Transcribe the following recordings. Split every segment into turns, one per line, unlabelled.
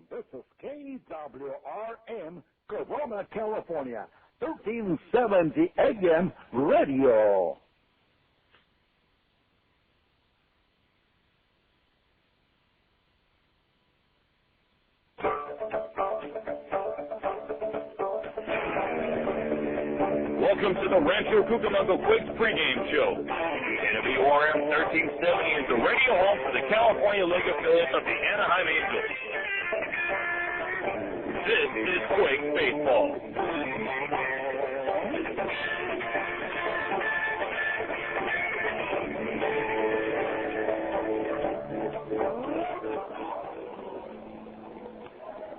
This is KWRM, Corona, California, 1370 AM radio.
Welcome to the Rancho Cucamonga Quakes pregame show. KWRM 1370 is the radio home for the California League affiliate of the Anaheim Angels. This is Quakes baseball.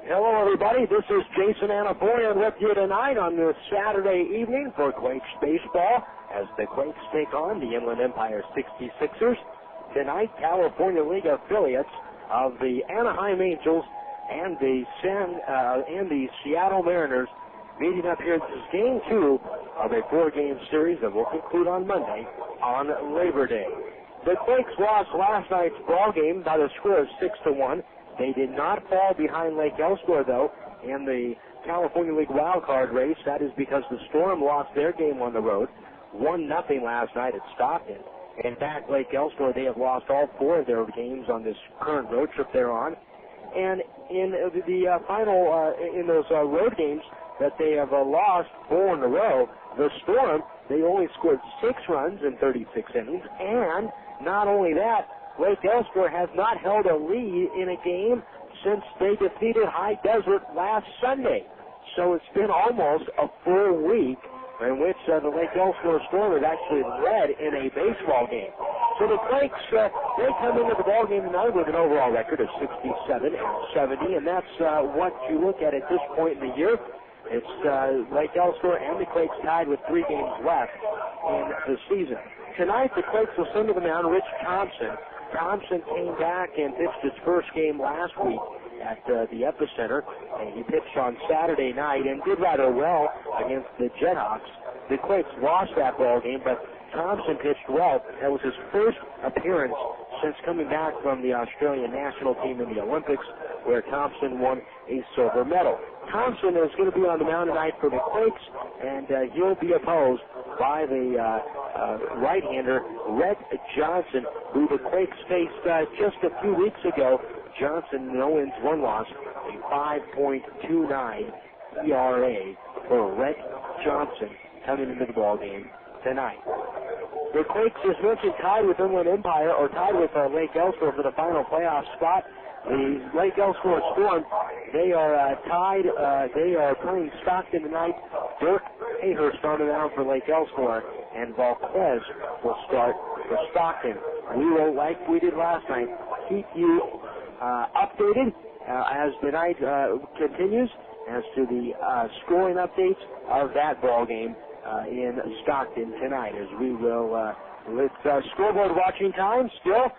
Hello, everybody. This is Jason Anapolian with you tonight on this Saturday evening for Quakes baseball as the Quakes take on the Inland Empire 66ers. Tonight, California League affiliates of the Anaheim Angels and the Seattle Mariners meeting up here. This is game 2 of a 4-game series that will conclude on Monday on Labor Day. The Quakes lost last night's ball game by the score of 6-1. They did not fall behind Lake Elsinore, though, in the California League wildcard race. That is because the Storm lost their game on the road, 1-0 last night at Stockton. In fact, Lake Elsinore, they have lost all 4 of their games on this current road trip they're on. And in the final, in those road games that they have lost 4 in a row, the Storm, they only scored 6 runs in 36 innings. And not only that, Lake Elsinore has not held a lead in a game since they defeated High Desert last Sunday. So it's been almost a full week in which the Lake Elsinore Storm has actually led in a baseball game. So the Quakes, they come into the ball game tonight with an overall record of 67-70, and that's what you look at this point in the year. It's Lake Elsinore and the Quakes tied with 3 games left in the season. Tonight, the Quakes will send to the mound Rich Thompson. Thompson came back and pitched his first game last week at the Epicenter, and he pitched on Saturday night and did rather well against the Jethawks. The Quakes lost that ball game, but Thompson pitched well. That was his first appearance since coming back from the Australian national team in the Olympics, where Thompson won a silver medal. Thompson is going to be on the mound tonight for the Quakes, and he'll be opposed by the right-hander, Rhett Johnson, who the Quakes faced just a few weeks ago. Johnson, no wins, 1 loss, a 5.29 ERA for Rhett Johnson coming into the ball game tonight. The Quakes, as mentioned, tied with Inland Empire, or tied with Lake Elsinore for the final playoff spot. The Lake Elsinore Storm, they are tied. They are playing Stockton tonight. Dirk Ahern started out for Lake Elsinore, and Valquez will start for Stockton. We will, like we did last night, keep you updated as the night continues as to the scoring updates of that ball game in Stockton tonight. As we will, it's scoreboard watching time still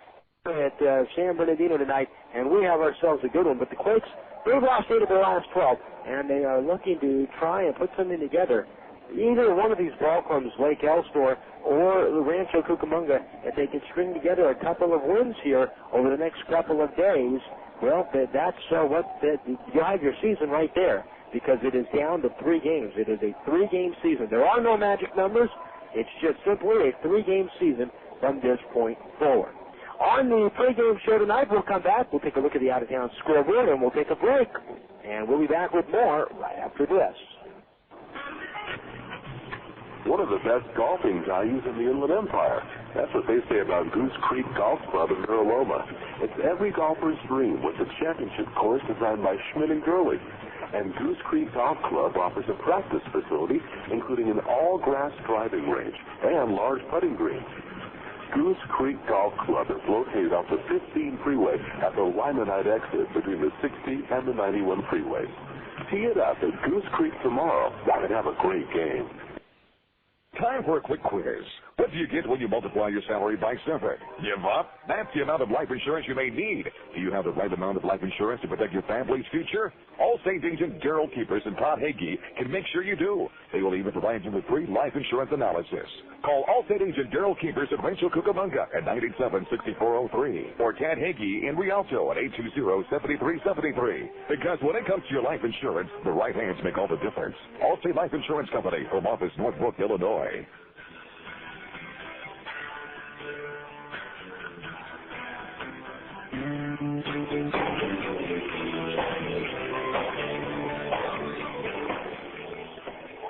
at San Bernardino tonight, and we have ourselves a good one. But the Quakes, they've lost 8 of their last 12, and they are looking to try and put something together. Either one of these ball clubs, Lake Elsinore or the Rancho Cucamonga, if they can string together a couple of wins here over the next couple of days, well, that's you have your season right there, because it is down to 3 games. It is a 3-game season. There are no magic numbers. It's just simply a 3-game season from this point forward. On the pregame show tonight, we'll come back. We'll take a look at the out-of-town scoreboard, and we'll take a break. And we'll be back with more right after this.
One of the best golfing values in the Inland Empire. That's what they say about Goose Creek Golf Club in Mira Loma. It's every golfer's dream with the championship course designed by Schmidt and Gurley. And Goose Creek Golf Club offers a practice facility, including an all-grass driving range and large putting greens. Goose Creek Golf Club is located off the 15 freeway at the Lymanite exit between the 60 and the 91 freeways. Tee it up at Goose Creek tomorrow and have a great game.
Time for a quick quiz. What do you get when you multiply your salary by 7? Give up? That's the amount of life insurance you may need. Do you have the right amount of life insurance to protect your family's future? Allstate agent Daryl Keepers and Todd Hagee can make sure you do. They will even provide you with free life insurance analysis. Call Allstate agent Daryl Keepers at Rancho Cucamonga at 987-6403 or Tad Hagee in Rialto at 820-7373. Because when it comes to your life insurance, the right hands make all the difference. Allstate Life Insurance Company, Home Office, Northbrook, Illinois.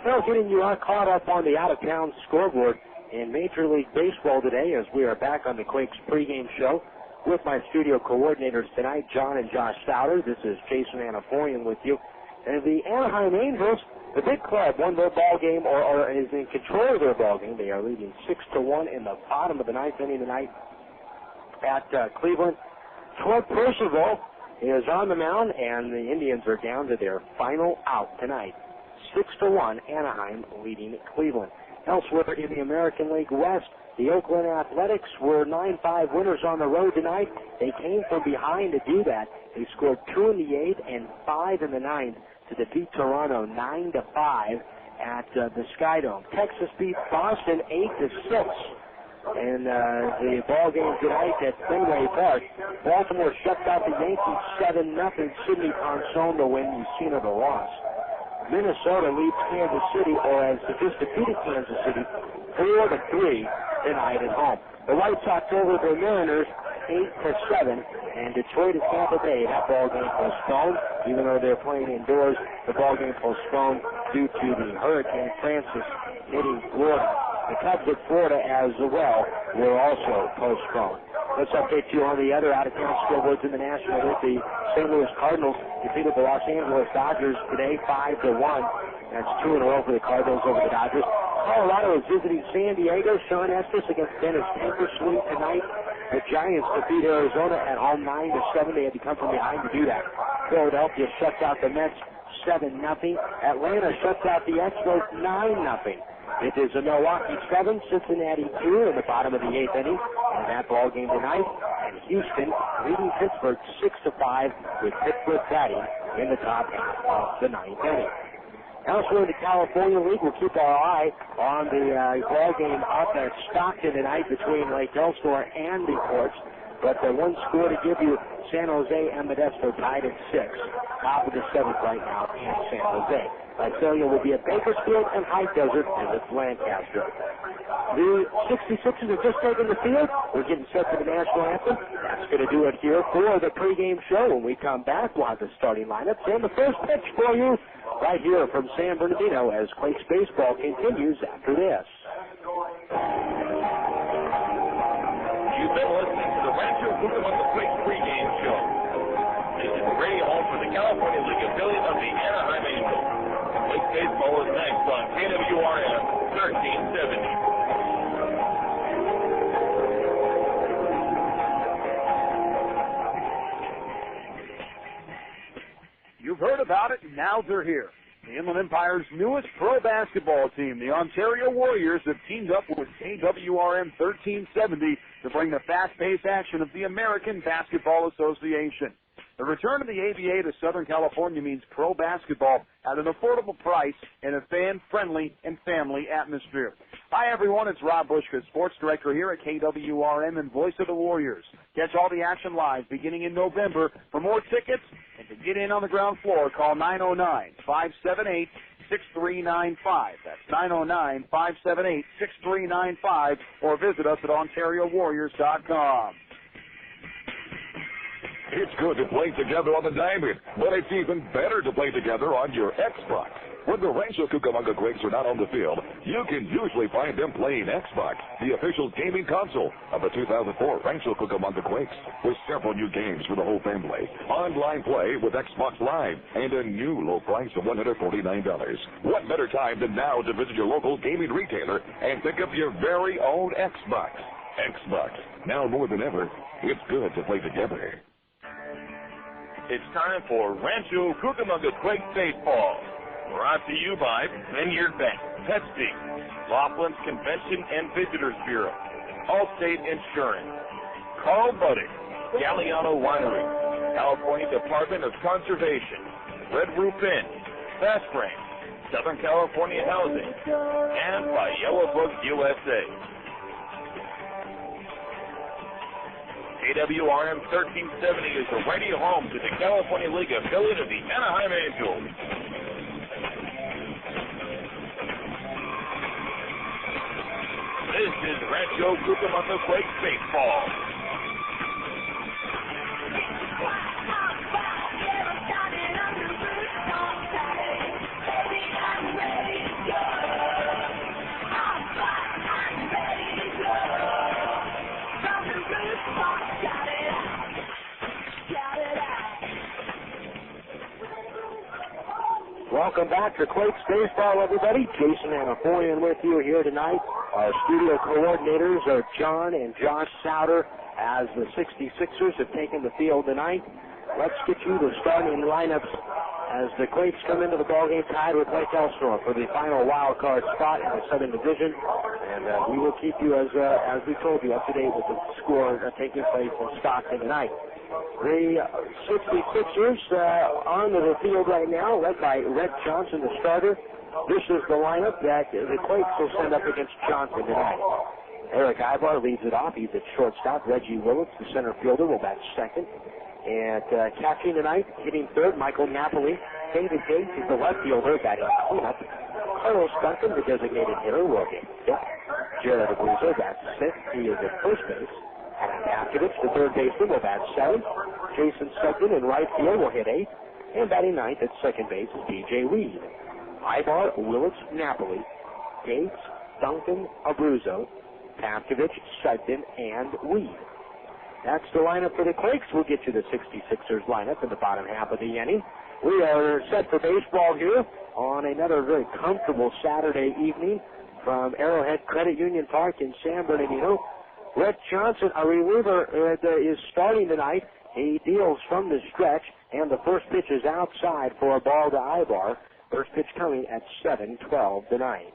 Well, getting you caught up on the out-of-town scoreboard in Major League Baseball today as we are back on the Quakes pregame show with my studio coordinators tonight, John and Josh Souter. This is Jason Anaforian with you. And the Anaheim Angels, the big club, won their ball game or is in control of their ball game. They are leading 6-1 in the bottom of the ninth inning tonight at Cleveland. Troy Percival is on the mound, and the Indians are down to their final out tonight. 6-1, Anaheim leading Cleveland. Elsewhere in the American League West, the Oakland Athletics were 9-5 winners on the road tonight. They came from behind to do that. They scored 2 in the 8th and 5 in the 9th to defeat Toronto 9-5 at the Skydome. Texas beat Boston 8-6. And the ball game tonight at Fenway Park. Baltimore shuts out the Yankees 7-0. Sidney Ponson to win. Mussina the loss. Minnesota leads Kansas City, or as the defeated Kansas City, 4-3 tonight at home. The White Sox over the Mariners 8-7, and Detroit at Tampa Bay. That ball game postponed, even though they're playing indoors. The ball game postponed due to the Hurricane Francis hitting Florida. The Cubs at Florida as well were also postponed. Let's update you on the other out-of-town scoreboards in the National League. The St. Louis Cardinals defeated the Los Angeles Dodgers today 5-1. That's 2 in a row for the Cardinals over the Dodgers. Colorado is visiting San Diego. Sean Estes against Dennis Eckersley tonight. The Giants defeat Arizona at home 9-7. They had to come from behind to do that. Philadelphia shuts out the Mets 7-0. Atlanta shuts out the Expos 9-0. It is a Milwaukee 7, Cincinnati 2 in the bottom of the 8th inning. And that ball game tonight. And Houston leading Pittsburgh 6-5 with Pittsburgh batting in the top half of the 9th inning. Elsewhere in the California League, we'll keep our eye on the ball game up at Stockton tonight between Lake Elsinore and the Courts. But the one score to give you, San Jose and Modesto tied at 6. Top of the 7th right now in San Jose. Visalia will be at Bakersfield, and High Desert visits Lancaster. The 66ers have just taken the field. We're getting set for the national anthem. That's going to do it here for the pregame show. When we come back, we'll have the starting lineups and the first pitch for you right here from San Bernardino as Quakes baseball continues after this.
You've been listening to the Rancho Cucamonga Quakes pregame show. This is the radio home for the California League affiliate of the Anaheim Angels. Quakes baseball is next on KWRM 1370.
You've heard about it, and now they're here. The Inland Empire's newest pro basketball team, the Ontario Warriors, have teamed up with KWRM 1370 to bring the fast-paced action of the American Basketball Association. The return of the ABA to Southern California means pro basketball at an affordable price in a fan-friendly and family atmosphere. Hi, everyone. It's Rob Bushka, sports director here at KWRM and voice of the Warriors. Catch all the action live beginning in November. For more tickets and to get in on the ground floor, call 909-578-6395. That's 909-578-6395, or visit us at OntarioWarriors.com.
It's good to play together on the diamond, but it's even better to play together on your Xbox. When the Rancho Cucamonga Quakes are not on the field, you can usually find them playing Xbox, the official gaming console of the 2004 Rancho Cucamonga Quakes, with several new games for the whole family, online play with Xbox Live, and a new low price of $149. What better time than now to visit your local gaming retailer and pick up your very own Xbox? Xbox, now more than ever, it's good to play together.
It's time for Rancho Cucamonga Quakes baseball. Brought to you by Vineyard Bank, Pepsi, Laughlin's Convention and Visitors Bureau, Allstate Insurance, Carl Buddick, Galliano Winery, California Department of Conservation, Red Roof Inn, Fast Frame, Southern California Housing, and by Yellow Book USA. AWRM 1370 is the radio home to the California League affiliate of the Anaheim Angels. This is Rancho Cucamonga Quakes baseball.
Welcome back to Quakes Baseball, everybody. Jason Anaforian with you here tonight. Our studio coordinators are John and Josh Souter as the 66ers have taken the field tonight. Let's get you the starting lineups as the Quakes come into the ballgame tied with Lake Elsinore for the final wild card spot in the Southern Division. And we will keep you, as we told you, up to date with the score taking place in Stockton tonight. The 66ers on the field right now, led by Red Johnson, the starter. This is the lineup that the Quakes will send up against Johnson tonight. Erick Aybar leads it off. He's at shortstop. Reggie Willits, the center fielder, will bat second. And catching tonight, hitting third, Michael Napoli. David Gates is the left fielder, batting cleanup. Carlos Duncan, the designated hitter, will get fifth. Jared Abruzzo bats sixth. He is at first base. Afterwards, the third baseman will bat seventh. Jason Sugden in right field will hit eighth. And batting ninth at second base is B.J. Weed. Aybar, Willits, Napoli, Gates, Duncan, Abruzzo, Pavkovich, Sugden, and Weed. That's the lineup for the Quakes. We'll get you the 66ers lineup in the bottom half of the inning. We are set for baseball here on another very comfortable Saturday evening from Arrowhead Credit Union Park in San Bernardino. Red Johnson, a reliever, is starting tonight. He deals from the stretch, and the first pitch is outside for a ball to Aybar. First pitch coming at 7:12 tonight.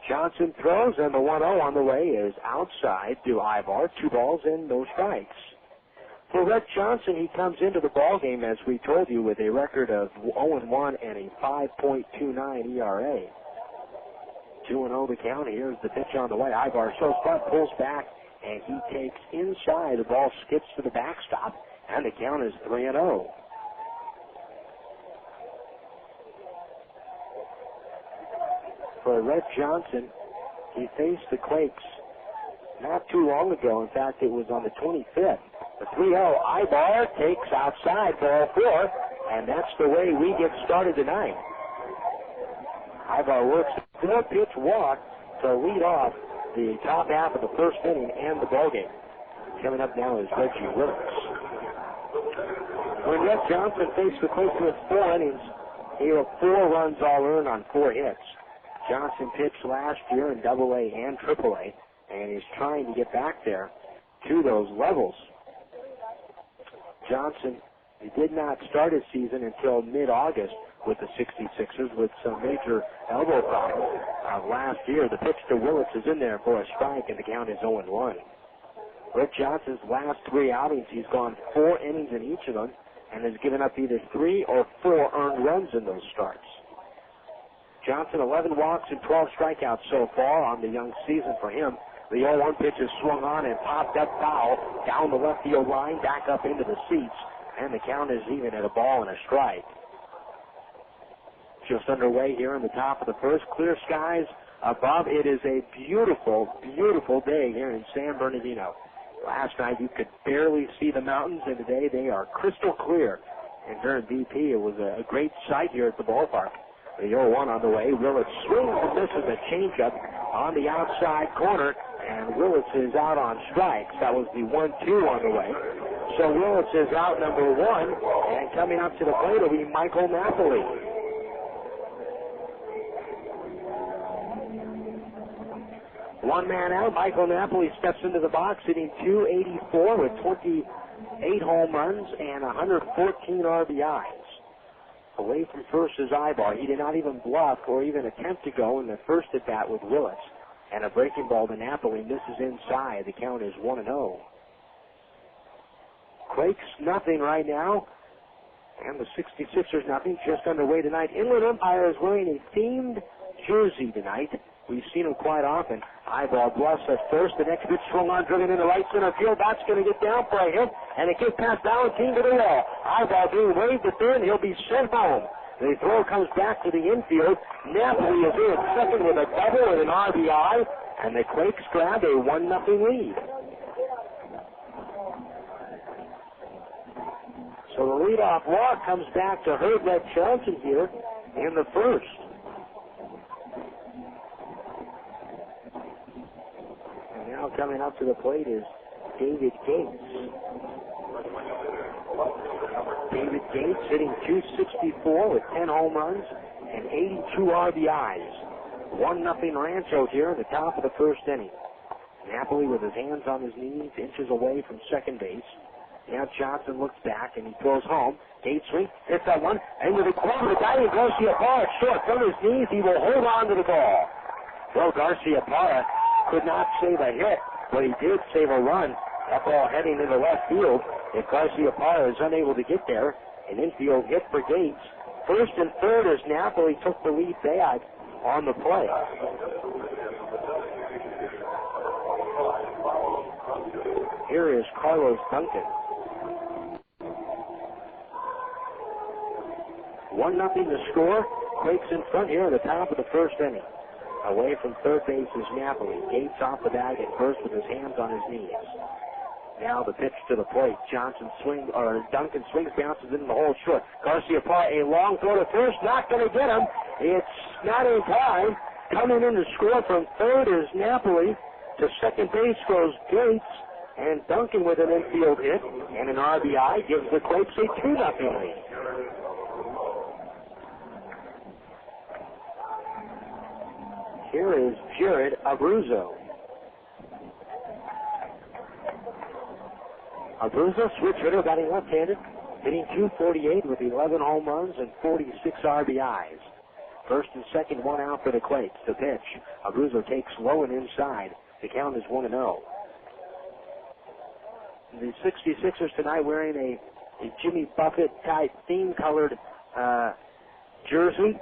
Johnson throws, and the 1-0 on the way is outside to Aybar. 2 balls and no strikes. For Red Johnson, he comes into the ballgame, as we told you, with a record of 0-1 and a 5.29 ERA. 2-0 the count. Here's the pitch on the way. Aybar shows front, pulls back, and he takes inside. The ball skips to the backstop, and the count is 3-0. For Red Johnson, he faced the Quakes not too long ago. In fact, it was on the 25th. The 3-0, Aybar takes outside, ball 4, and that's the way we get started tonight. Aybar works a 4-pitch walk to lead off the top half of the first inning and the ballgame. Coming up now is Reggie Willits. When Red Johnson faced the Quakes with 4 innings, he had 4 runs all earned on 4 hits. Johnson pitched last year in AA and AAA, and he's trying to get back there to those levels. Johnson, he did not start his season until mid-August with the 66ers with some major elbow problems. Last year, the pitch to Willits is in there for a strike, and the count is 0-1. Red Johnson's last 3 outings, he's gone 4 innings in each of them and has given up either 3 or 4 earned runs in those starts. Johnson, 11 walks and 12 strikeouts so far on the young season for him. The 0-1 pitch is swung on and popped up foul down the left field line, back up into the seats, and the count is even at a ball and a strike. Just underway here in the top of the first. Clear skies above. It is a beautiful, beautiful day here in San Bernardino. Last night you could barely see the mountains, and today they are crystal clear. And during BP, it was a great sight here at the ballpark. The 0-1 on the way. Willits swings and misses a changeup on the outside corner, and Willits is out on strikes. That was the 1-2 on the way. So Willits is out number 1, and coming up to the plate will be Michael Napoli. One man out. Michael Napoli steps into the box, hitting .284 with 28 home runs and 114 RBIs. Away from first is Aybar. He did not even bluff or even attempt to go in the first at bat with Willits. And a breaking ball to Napoli misses inside. The count is 1-0. Quakes nothing right now. And the 66ers nothing. Just underway tonight. Inland Empire is wearing a themed jersey tonight. We've seen him quite often. Aybar bluffs at first. The next pitch swung on, driven into right center field. That's going to get down for a hit. And it gets past Balentien to the wall. Aybar being waved at third. He'll be sent home. The throw comes back to the infield. Napoli is in at second with a double and an RBI. And the Quakes grab a 1-0 lead. So the leadoff walk comes back to Red Johnson here in the first. And now coming up to the plate is David Gates. David Gates hitting .264 with 10 home runs and 82 RBIs. 1-0 Rancho here at the top of the first inning. Napoli with his hands on his knees, inches away from second base. Now Johnson looks back and he throws home. Gates swing, hits that one, and with a glove, the guy who Garcia-Parra short from his knees, he will hold on to the ball. Well, Garcia-Parra could not save a hit, but he did save a run. That ball heading into left field. If Garcia-Parra is unable to get there, an infield hit for Gates. First and third as Napoli took the lead back on the play. Here is Carlos Duncan. 1-0 to score. Quakes in front here at the top of the first inning. Away from third base is Napoli. Gates off the bag at first with his hands on his knees. Now the pitch to the plate. Duncan swings, bounces into the hole short. Garcia-Parra, a long throw to first, not going to get him. It's not in time. Coming in to score from third is Napoli. To second base goes Gates, and Duncan with an infield hit and an RBI gives the Quakes a 2-0 lead. Here is Jared Abruzzo. Abruzzo, switch hitter, batting left-handed, hitting .248 with 11 home runs and 46 RBIs. First and second, one out for the Quakes. The pitch. Abruzzo takes low and inside. The count is 1-0. The 66ers tonight wearing a Jimmy Buffett-type theme-colored jersey.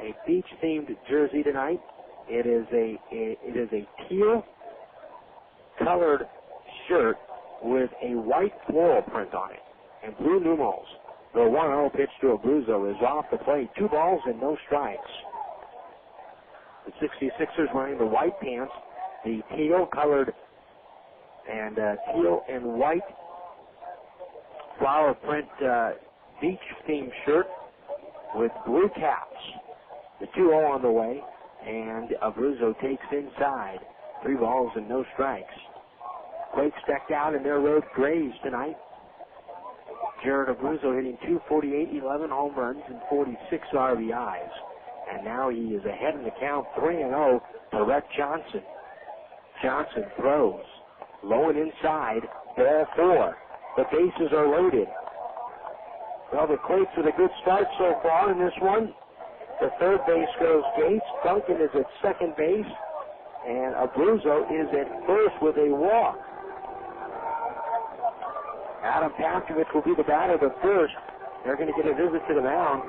A beach-themed jersey tonight. It is a teal-colored shirt with a white floral print on it and blue numerals. The 1-0 pitch to Abruzzo is off the plate. 2 balls and no strikes. The 66ers wearing the white pants, the teal-colored and teal and white flower print beach-themed shirt with blue caps. The 2-0 on the way, and Abruzzo takes inside. 3 balls and no strikes. Quakes decked out in their road grays tonight. Jared Abruzzo hitting .248, 11 home runs, and 46 RBIs. And now he is ahead in the count, 3-0 to Rhett Johnson. Johnson throws. Low and inside, ball 4. The bases are loaded. Well, the Quakes with a good start so far in this one. The third base goes Gates. Duncan is at second base. And Abruzzo is at first with a walk. Adam Paskovich will be the batter to first. They're going to get a visit to the mound.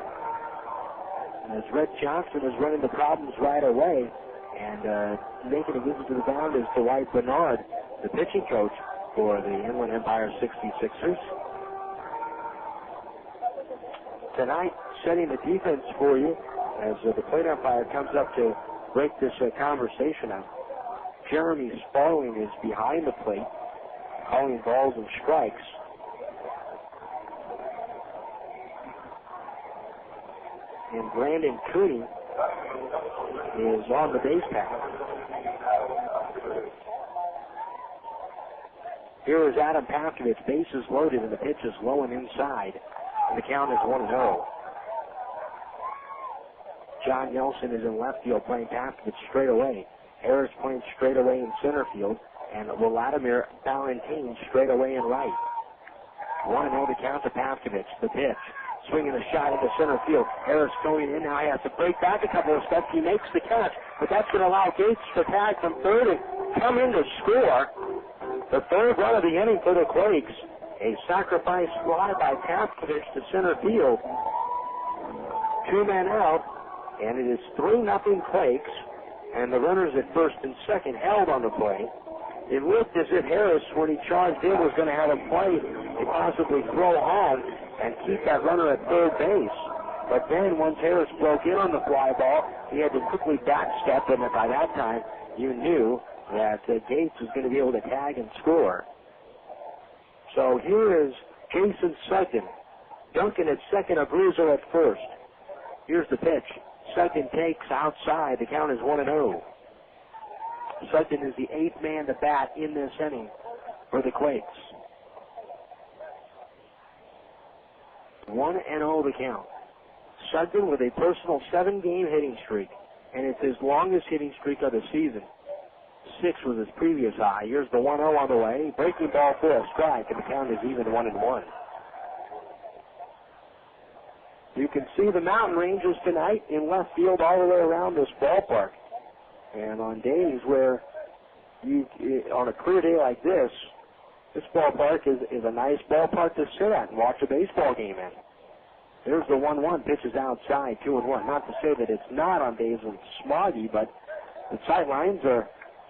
And as Rhett Johnson is running the problems right away. And making a visit to the mound is Dwight Bernard, the pitching coach for the Inland Empire 66ers. Tonight, setting the defense for you as the plate umpire comes up to break this conversation up. Jeremy Sparling is behind the plate, calling balls and strikes. And Brandon Cooney is on the base path. Here is Adam Paskovich, bases loaded, and the pitch is low and inside. And the count is 1-0. John Nelson is in left field playing Paskovich straight away. Harris playing straight away in center field. And Wladimir Balentien straight away in right. 1-0 to count to Paskovich. The pitch. swinging a shot into center field. Harris going in. Now he has to break back a couple of steps. He makes the catch, but that's going to allow Gates to tag from third and come in to score. The third run of the inning for the Quakes. A sacrifice fly by Tapkovich to center field. 2 men out, and it is 3-0 Quakes, and the runners at first and second held on the play. It looked as if Harris, when he charged in, was going to have a play to possibly throw home and keep that runner at third base. But then once Harris broke in on the fly ball, he had to quickly backstep, and by that time you knew that Gates was going to be able to tag and score. So here is Jason Sugden. Duncan at second, Abruzzo at first. Here's the pitch. Sugden takes outside. The count is 1-0. Sugden is the 8th man to bat in this inning for the Quakes. 1-0 the count. Sugden with a personal 7-game hitting streak, and it's his longest hitting streak of the season. 6 was his previous high. Here's the 1-0 on the way. Breaking ball for a strike, and the count is even 1-1. You can see the mountain ranges tonight in left field all the way around this ballpark. And on days where on a clear day like this ballpark is a nice ballpark to sit at and watch a baseball game in. There's the 1-1, pitches outside, 2-1. Not to say that it's not on days when it's smoggy, but the sight lines are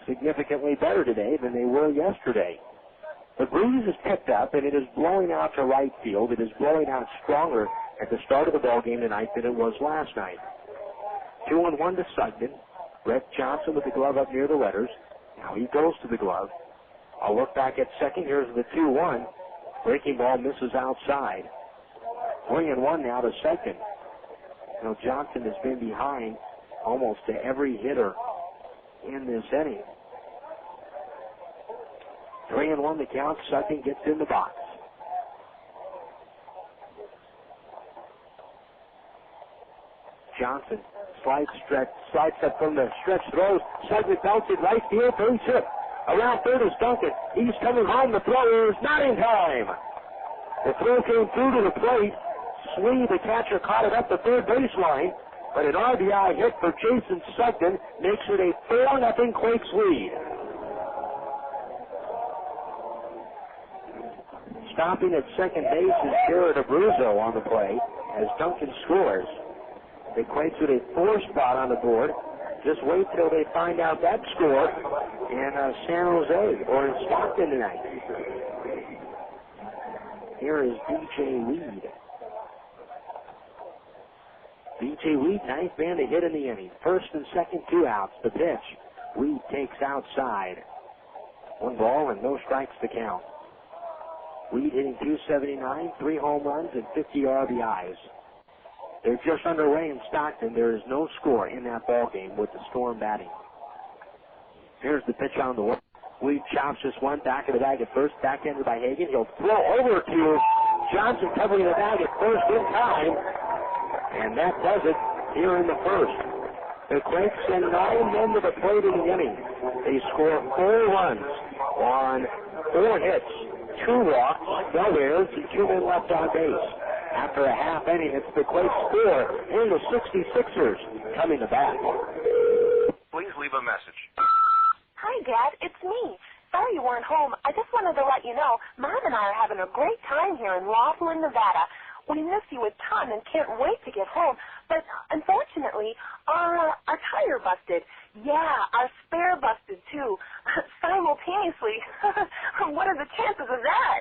significantly better today than they were yesterday. The breeze has picked up, and it is blowing out to right field. It is blowing out stronger at the start of the ball game tonight than it was last night. 2-1 to Sugden. Brett Johnson with the glove up near the letters. Now he goes to the glove. I'll look back at second. Here's the 2-1. Breaking ball misses outside. 3-1 now to second. Now Johnson has been behind almost to every hitter in this inning. 3-1 the count. Sugden gets in the box. Johnson slides up from the stretch, throws. Sugden belts it right field, base hit. Around third is Duncan. He's coming home. The throw is not in time. The throw came through to the plate. Slee, the catcher, caught it up the third baseline, but an RBI hit for Jason Sugden makes it a 4-0 Quakes lead. Stopping at second base is Jared Abruzzo on the play as Duncan scores. The Quakes with a 4 spot on the board. Just wait till they find out that score in San Jose or in Stockton tonight. Here is B.J. Weed. B.J. Weed, 9th man to hit in the inning. First and second, 2 outs. The pitch. Weed takes outside. 1 ball and no strikes to count. Weed hitting .279, 3 home runs and 50 RBIs. They're just underway in Stockton. There is no score in that ball game with the Storm batting. Here's the pitch on the way. Weed chops this one back of the bag at first, backhanded by Hagan. He'll throw over to Johnson, covering the bag at first in time, and that does it here in the first. The Quakes send 9 men to the plate in the inning. They score 4 runs on 4 hits, 2 walks, no errors, and 2 men left on base. After a half inning, it's the Quakes score in the 66ers coming to bat.
Please leave a message.
Hi, Dad. It's me. Sorry you weren't home. I just wanted to let you know Mom and I are having a great time here in Laughlin, Nevada. We miss you a ton and can't wait to get home. But unfortunately, our tire busted. Yeah, our spare busted too, simultaneously. What are the chances of that?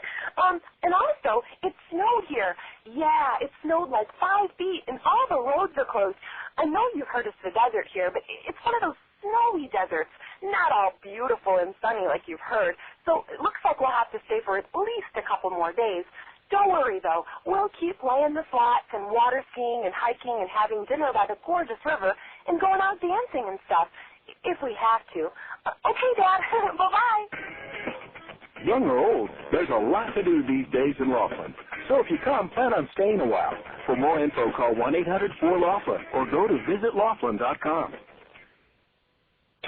And also, it snowed here. Yeah, it snowed like 5 feet, and all the roads are closed. I know you've heard of the desert here, but it's one of those snowy deserts, not all beautiful and sunny like you've heard. So it looks like we'll have to stay for at least a couple more days. Don't worry, though. We'll keep playing the slots and water skiing and hiking and having dinner by the gorgeous river and going out dancing and stuff, if we have to. Okay, Dad. Bye-bye.
Young or old, there's a lot to do these days in Laughlin. So if you come, plan on staying a while. For more info, call 1-800-4-LAUGHLIN or go to visitlaughlin.com.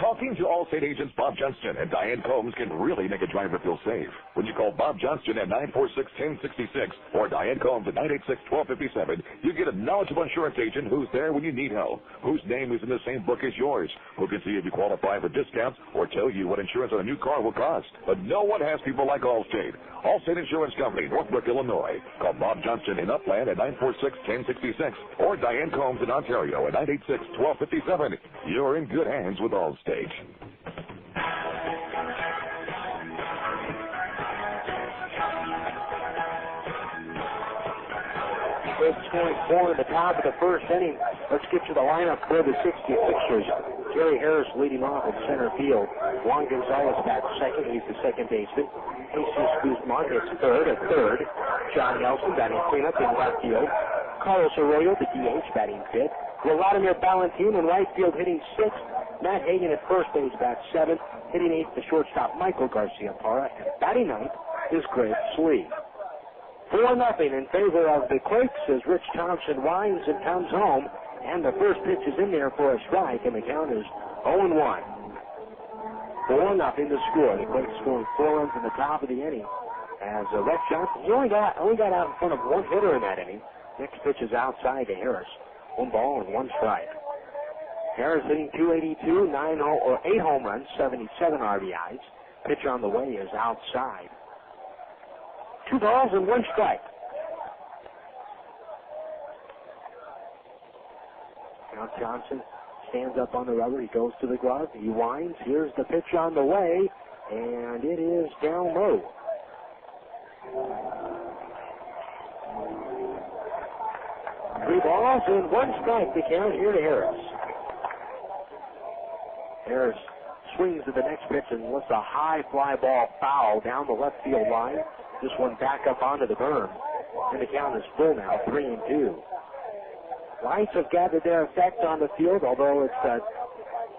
Talking to Allstate agents Bob Johnston and Diane Combs can really make a driver feel safe. When you call Bob Johnston at 946-1066 or Diane Combs at 986-1257, you get a knowledgeable insurance agent who's there when you need help, whose name is in the same book as yours, who can see if you qualify for discounts or tell you what insurance on a new car will cost. But no one has people like Allstate. Allstate Insurance Company, Northbrook, Illinois. Call Bob Johnston in Upland at 946-1066 or Diane Combs in Ontario at 986-1257. You're in good hands with Allstate.
6:24 in the top of the first inning. Let's get to the lineup for the 66ers. Gary Harris leading off at center field. Juan Gonzalez back second. He's the second baseman. Jesus Guzman hits third at third. John Nelson batting cleanup in left field. Carlos Arroyo, the DH, batting fifth. Wladimir Balentien in right field hitting sixth. Matt Hagan at first base bats seventh. Hitting eighth, the shortstop Michael Garcia-Parra. And batting ninth is Greg Slee. 4-0 in favor of the Quakes as Rich Thompson winds and comes home. And the first pitch is in there for a strike, and the count is 0-1. 4-0 the score. The Quakes scoring 4 runs in the top of the inning. As Rex Johnson, he only got out in front of one hitter in that inning. Next pitch is outside to Harris. 1 ball and 1 strike. Harris hitting 282, 8 home runs, 77 RBIs. Pitch on the way is outside. 2 balls and 1 strike. Now Johnson stands up on the rubber. He goes to the glove. He winds. Here's the pitch on the way, and it is down low. Three balls and 1 strike to count here to Harris. Harris swings to the next pitch and lets a high fly ball foul down the left field line. This one back up onto the berm. And the count is full now, 3-2. Lights have gathered their effect on the field, although it's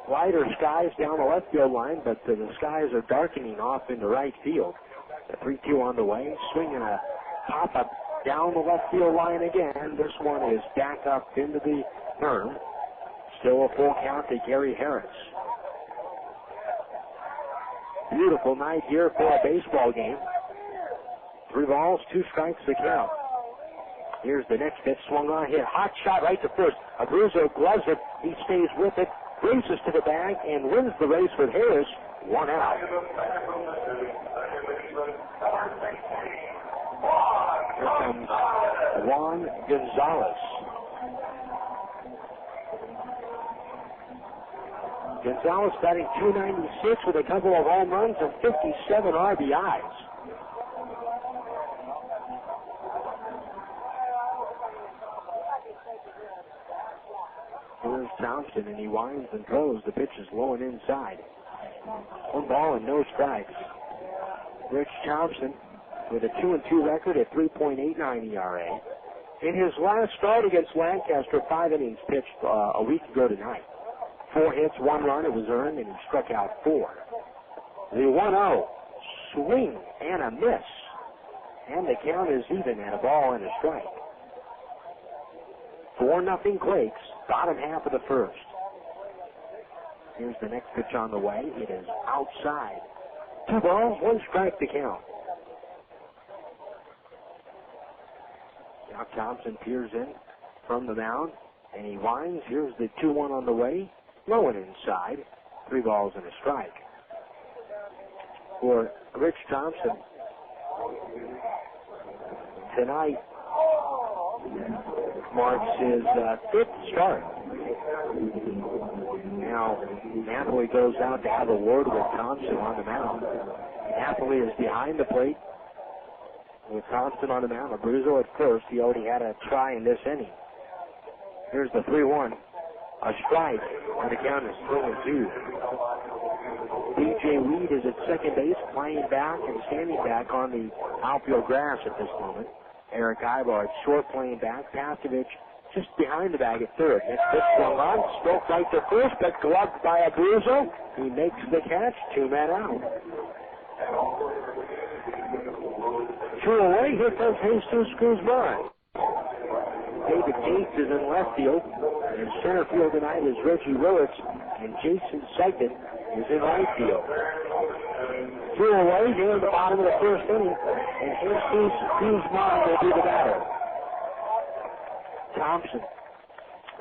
lighter skies down the left field line, but the skies are darkening off into right field. The 3-2 on the way, swinging a pop-up down the left field line again. This one is back up into the berm. Still a full count to Gary Harris. Beautiful night here for a baseball game. 3 balls, 2 strikes to count. Here's the next pitch, swung on, hit, hot shot right to first. Abruzzo gloves it, he stays with it, races to the bag, and wins the race with Harris. 1 out. Here comes Juan Gonzalez. Gonzalez batting .296 with a couple of home runs and 57 RBIs. Here's Thompson, and he winds and throws. The pitch is low and inside. 1 ball and no strikes. Rich Thompson with a 2-2 record at 3.89 ERA. In his last start against Lancaster, 5 innings pitched a week ago tonight. 4 hits, 1 run, it was earned, and he struck out 4. The 1-0 swing and a miss. And the count is even at a ball and a strike. 4-0 Quakes, bottom half of the first. Here's the next pitch on the way. It is outside. 2 balls, 1 strike to count. Now Thompson peers in from the mound, and he winds. Here's the 2-1 on the way. Low and inside. 3 balls and a strike. For Rich Thompson, tonight marks his 5th start. Now, Napoli goes out to have a word with Thompson on the mound. Napoli is behind the plate with Thompson on the mound. Abruzzo at first. He already had a try in this inning. Here's the 3-1. A strike, and the count is 3-2. DJ Weed is at second base, playing back and standing back on the outfield grass at this moment. Erick Aybar at short, playing back. Pastovich just behind the bag at third. Next pitch swung on, spoke right to first, but gloved by Abruzzo. He makes the catch, 2 men out. 2 away, here comes Jesus Guzman. David Tate Quakes is in left field. In center field tonight is Reggie Willits, and Jason Seiken is in right field. 2 away here in the bottom of the first inning, and Jesus Guzman will be the batter. Thompson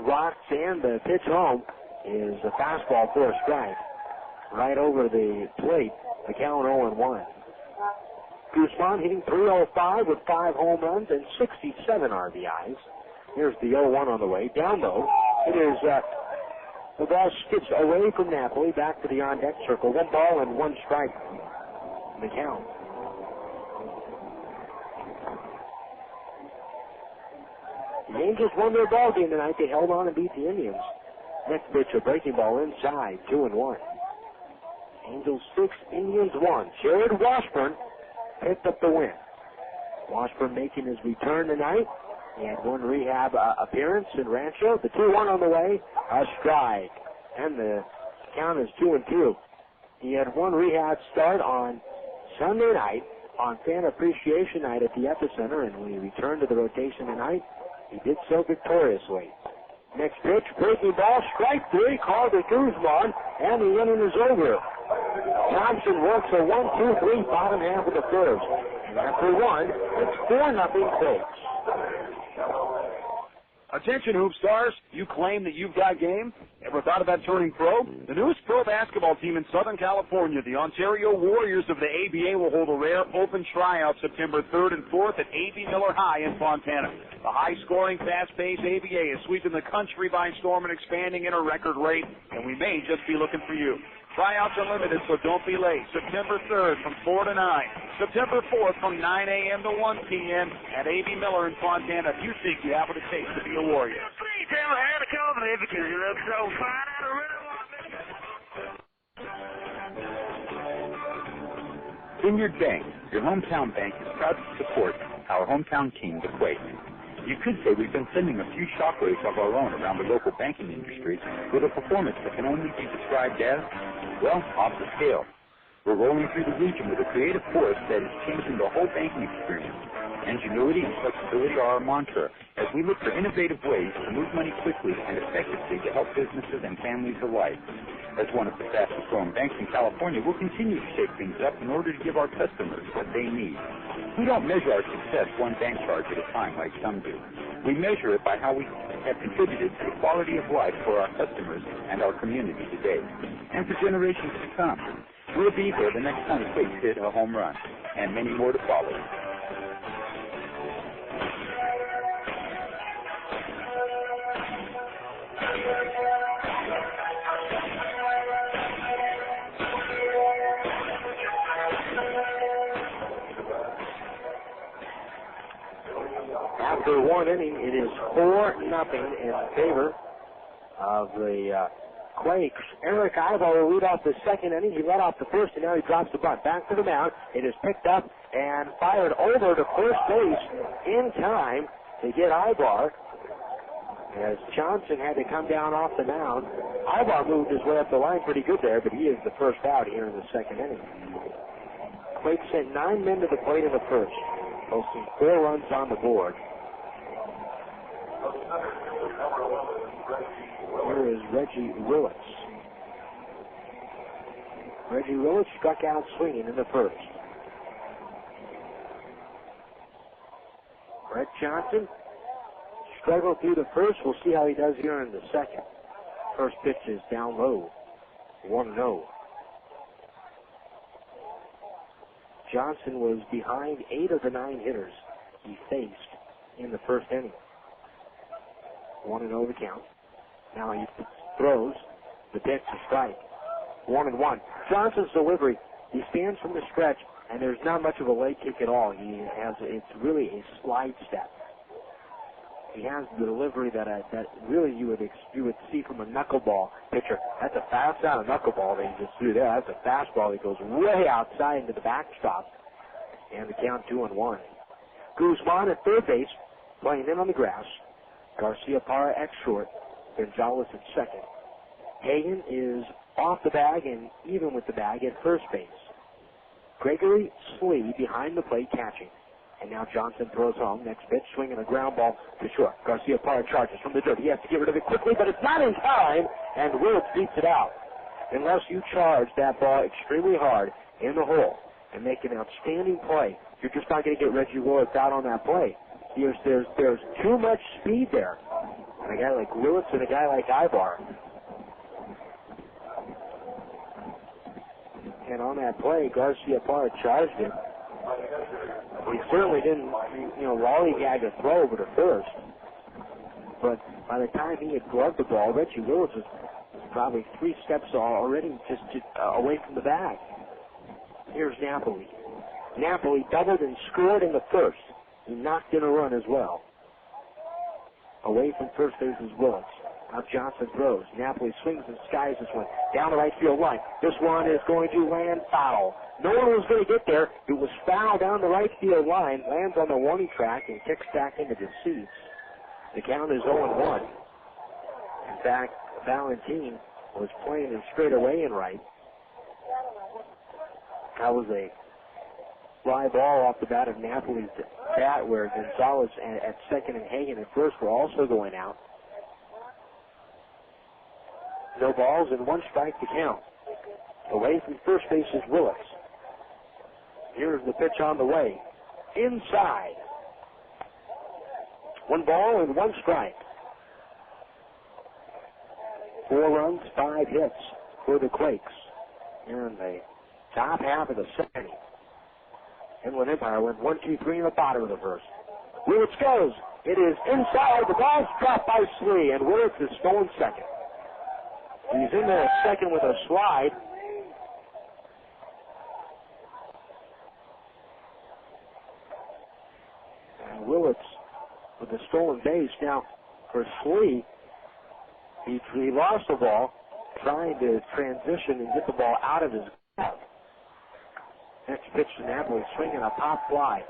rocks, and the pitch home is a fastball for a strike. Right over the plate, the count 0-1. Guzman hitting .305 with 5 home runs and 67 RBIs. Here's the 0-1 on the way. Down low, it is the ball skips away from Napoli back to the on-deck circle. 1 ball and 1 strike in the count. The Angels won their ball game tonight. They held on and beat the Indians. Next pitch, a breaking ball inside, 2-1. Angels 6, Indians 1. Jared Washburn picked up the win. Washburn making his return tonight. He had 1 rehab appearance in Rancho. The 2-1 on the way, a strike. And the count is 2-2. He had 1 rehab start on Sunday night on Fan Appreciation Night at the Epicenter, and when he returned to the rotation tonight, he did so victoriously. Next pitch, breaking ball, strike 3, called to Guzman, and the inning is over. Thompson works a 1-2-3 bottom half of the first. And after 1, it's 4-0 Quakes.
Attention, Hoop Stars. You claim that you've got game? Ever thought about turning pro? The newest pro basketball team in Southern California, the Ontario Warriors of the ABA, will hold a rare open tryout September 3rd and 4th at A.B. Miller High in Fontana. The high-scoring, fast-paced ABA is sweeping the country by storm and expanding at a record rate, and we may just be looking for you. Tryouts are limited, so don't be late. September 3rd from 4 to 9. September 4th from 9 a.m. to 1 p.m. at A.B. Miller in Fontana if you think you have what it takes to be a Warrior.
Tell her to come in because you look so fine. I really want me.
Vineyard Bank, your hometown bank, is proud to support our hometown team, the Quakes. You could say we've been sending a few shockwaves of our own around the local banking industry with a performance that can only be described as, well, off the scale. We're rolling through the region with a creative force that is changing the whole banking experience. Ingenuity and flexibility are our mantra as we look for innovative ways to move money quickly and effectively to help businesses and families alike. As one of the fastest growing banks in California, we'll continue to shake things up in order to give our customers what they need. We don't measure our success one bank charge at a time like some do. We measure it by how we have contributed to the quality of life for our customers and our community today, and for generations to come. We'll be there the next time the Quakes hit a home run, and many more to follow.
After 1 inning, it is 4-0 in favor of the Quakes. Erick Aybar will lead off the second inning. He led off the first, and now he drops the bunt. Back to the mound. It is picked up and fired over to first base in time to get Aybar, as Johnson had to come down off the mound. Aybar moved his way up the line pretty good there, but he is the first out here in the second inning. Quakes sent 9 men to the plate in the first, posting 4 runs on the board. Here is Reggie Willits. Reggie Willits struck out swinging in the first. Brett Johnson struggled through the first. We'll see how he does here in the second. First pitch is down low. 1-0. Johnson was behind 8 of the 9 hitters he faced in the first inning. 1-0 the count. Now he throws the pitch to strike. 1-1. Johnson's delivery. He stands from the stretch, and there's not much of a leg kick at all. It's really a slide step. He has the delivery that really you would see from a knuckleball pitcher. That's a fast out of knuckleball that he just threw there. That's a fastball that goes way outside into the backstop. And the count 2-1. Guzman at third base, playing in on the grass. Garcia Parra at short. Gonzalez at second. Hagan is off the bag and even with the bag at first base. Gregory Slee behind the plate catching. And now Johnson throws home. Next pitch, swinging a ground ball to short. Garcia Parra charges from the dirt. He has to get rid of it quickly, but it's not in time, and Willits beats it out. Unless you charge that ball extremely hard in the hole and make an outstanding play, you're just not going to get Reggie Willits out on that play. There's too much speed there. And a guy like Willits and a guy like Aybar. And on that play, Garcia Parra charged it. He certainly didn't, lollygag a throw over to first. But by the time he had gloved the ball, Reggie Willits was probably 3 steps already just away from the bag. Here's Napoli. Napoli doubled and scored in the first. He knocked in a run as well. Away from first base is Willits. Now Johnson throws. Napoli swings and skies this one down the right field line. This one is going to land foul. No one was going to get there. It was foul down the right field line, lands on the warning track, and kicks back into the seats. The count is 0-1. In fact, Balentien was playing him straight away in right. That was a fly ball off the bat of Napoli's bat, where Gonzalez at second and Hagan at first were also going out. No balls and 1 strike to count. Away from first base is Willits. Here's the pitch on the way. Inside. 1 ball and 1 strike. 4 runs, 5 hits for the Quakes in the top half of the second. Inland Empire went 1-2-3 in the bottom of the first. Willits goes. It is inside. The ball's dropped by Slee, and Willits is stolen second. He's in there second with a slide. And Willits with a stolen base. Now, for Slee, he lost the ball trying to transition and get the ball out of his glove. Next pitch to Napoli, swinging a pop fly.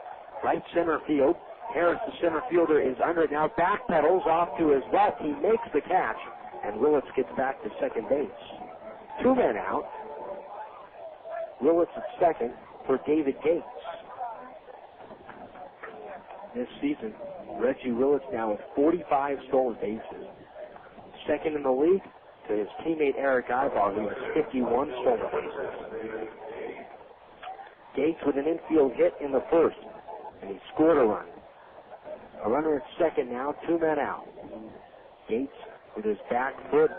Right center field. Harris, the center fielder, is under it now. Backpedals off to his left. He makes the catch, and Willits gets back to second base. 2 men out. Willits at second for David Gates. This season, Reggie Willits now with 45 stolen bases. Second in the league to his teammate Erick Aybar, who has 51 stolen bases. Gates with an infield hit in the first, and he scored a run. A runner at second now, 2 men out. Gates with his back foot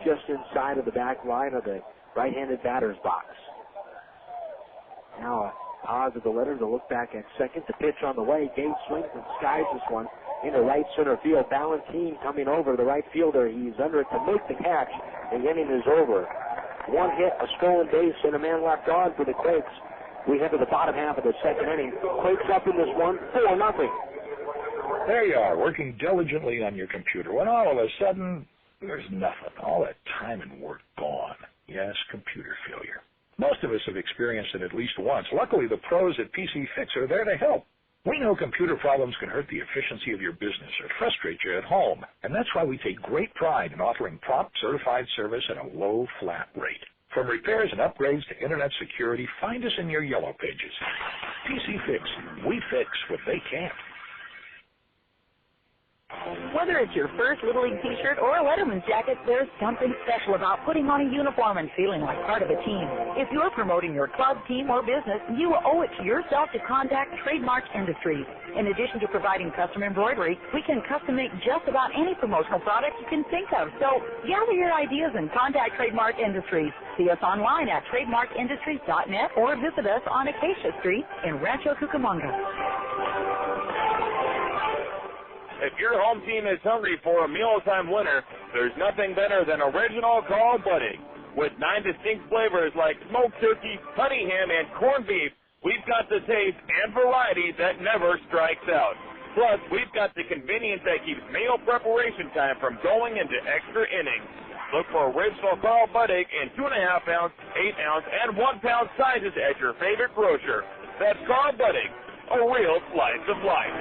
just inside of the back line of the right-handed batter's box. Now a pause of the letter to look back at second. The pitch on the way. Gates swings and skies this one into right center field. Balentien coming over, the right fielder. He's under it to make the catch. The inning is over. 1 hit, a stolen base, and a man left on for the Quakes. We head to the bottom half of the second inning. Quakes up in this one, 4-0.
There you are, working diligently on your computer, when all of a sudden, there's nothing. All that time and work gone. Yes, computer failure. Most of us have experienced it at least once. Luckily, the pros at PC Fix are there to help. We know computer problems can hurt the efficiency of your business or frustrate you at home, and that's why we take great pride in offering prompt, certified service at a low, flat rate. From repairs and upgrades to internet security, find us in your yellow pages. PC Fix. We fix what they can't.
Whether it's your first Little League t-shirt or a Letterman's jacket, there's something special about putting on a uniform and feeling like part of a team. If you're promoting your club, team, or business, you owe it to yourself to contact Trademark Industries. In addition to providing custom embroidery, we can custom make just about any promotional product you can think of. So gather your ideas and contact Trademark Industries. See us online at trademarkindustries.net or visit us on Acacia Street in Rancho, Cucamonga.
If your home team is hungry for a mealtime winner, there's nothing better than original Carl Budding. With 9 distinct flavors like smoked turkey, honey ham, and corned beef, we've got the taste and variety that never strikes out. Plus, we've got the convenience that keeps meal preparation time from going into extra innings. Look for original Carl Budding in 2.5 ounce, 8 ounce, and 1 pound sizes at your favorite grocer. That's Carl Budding, a real slice of life.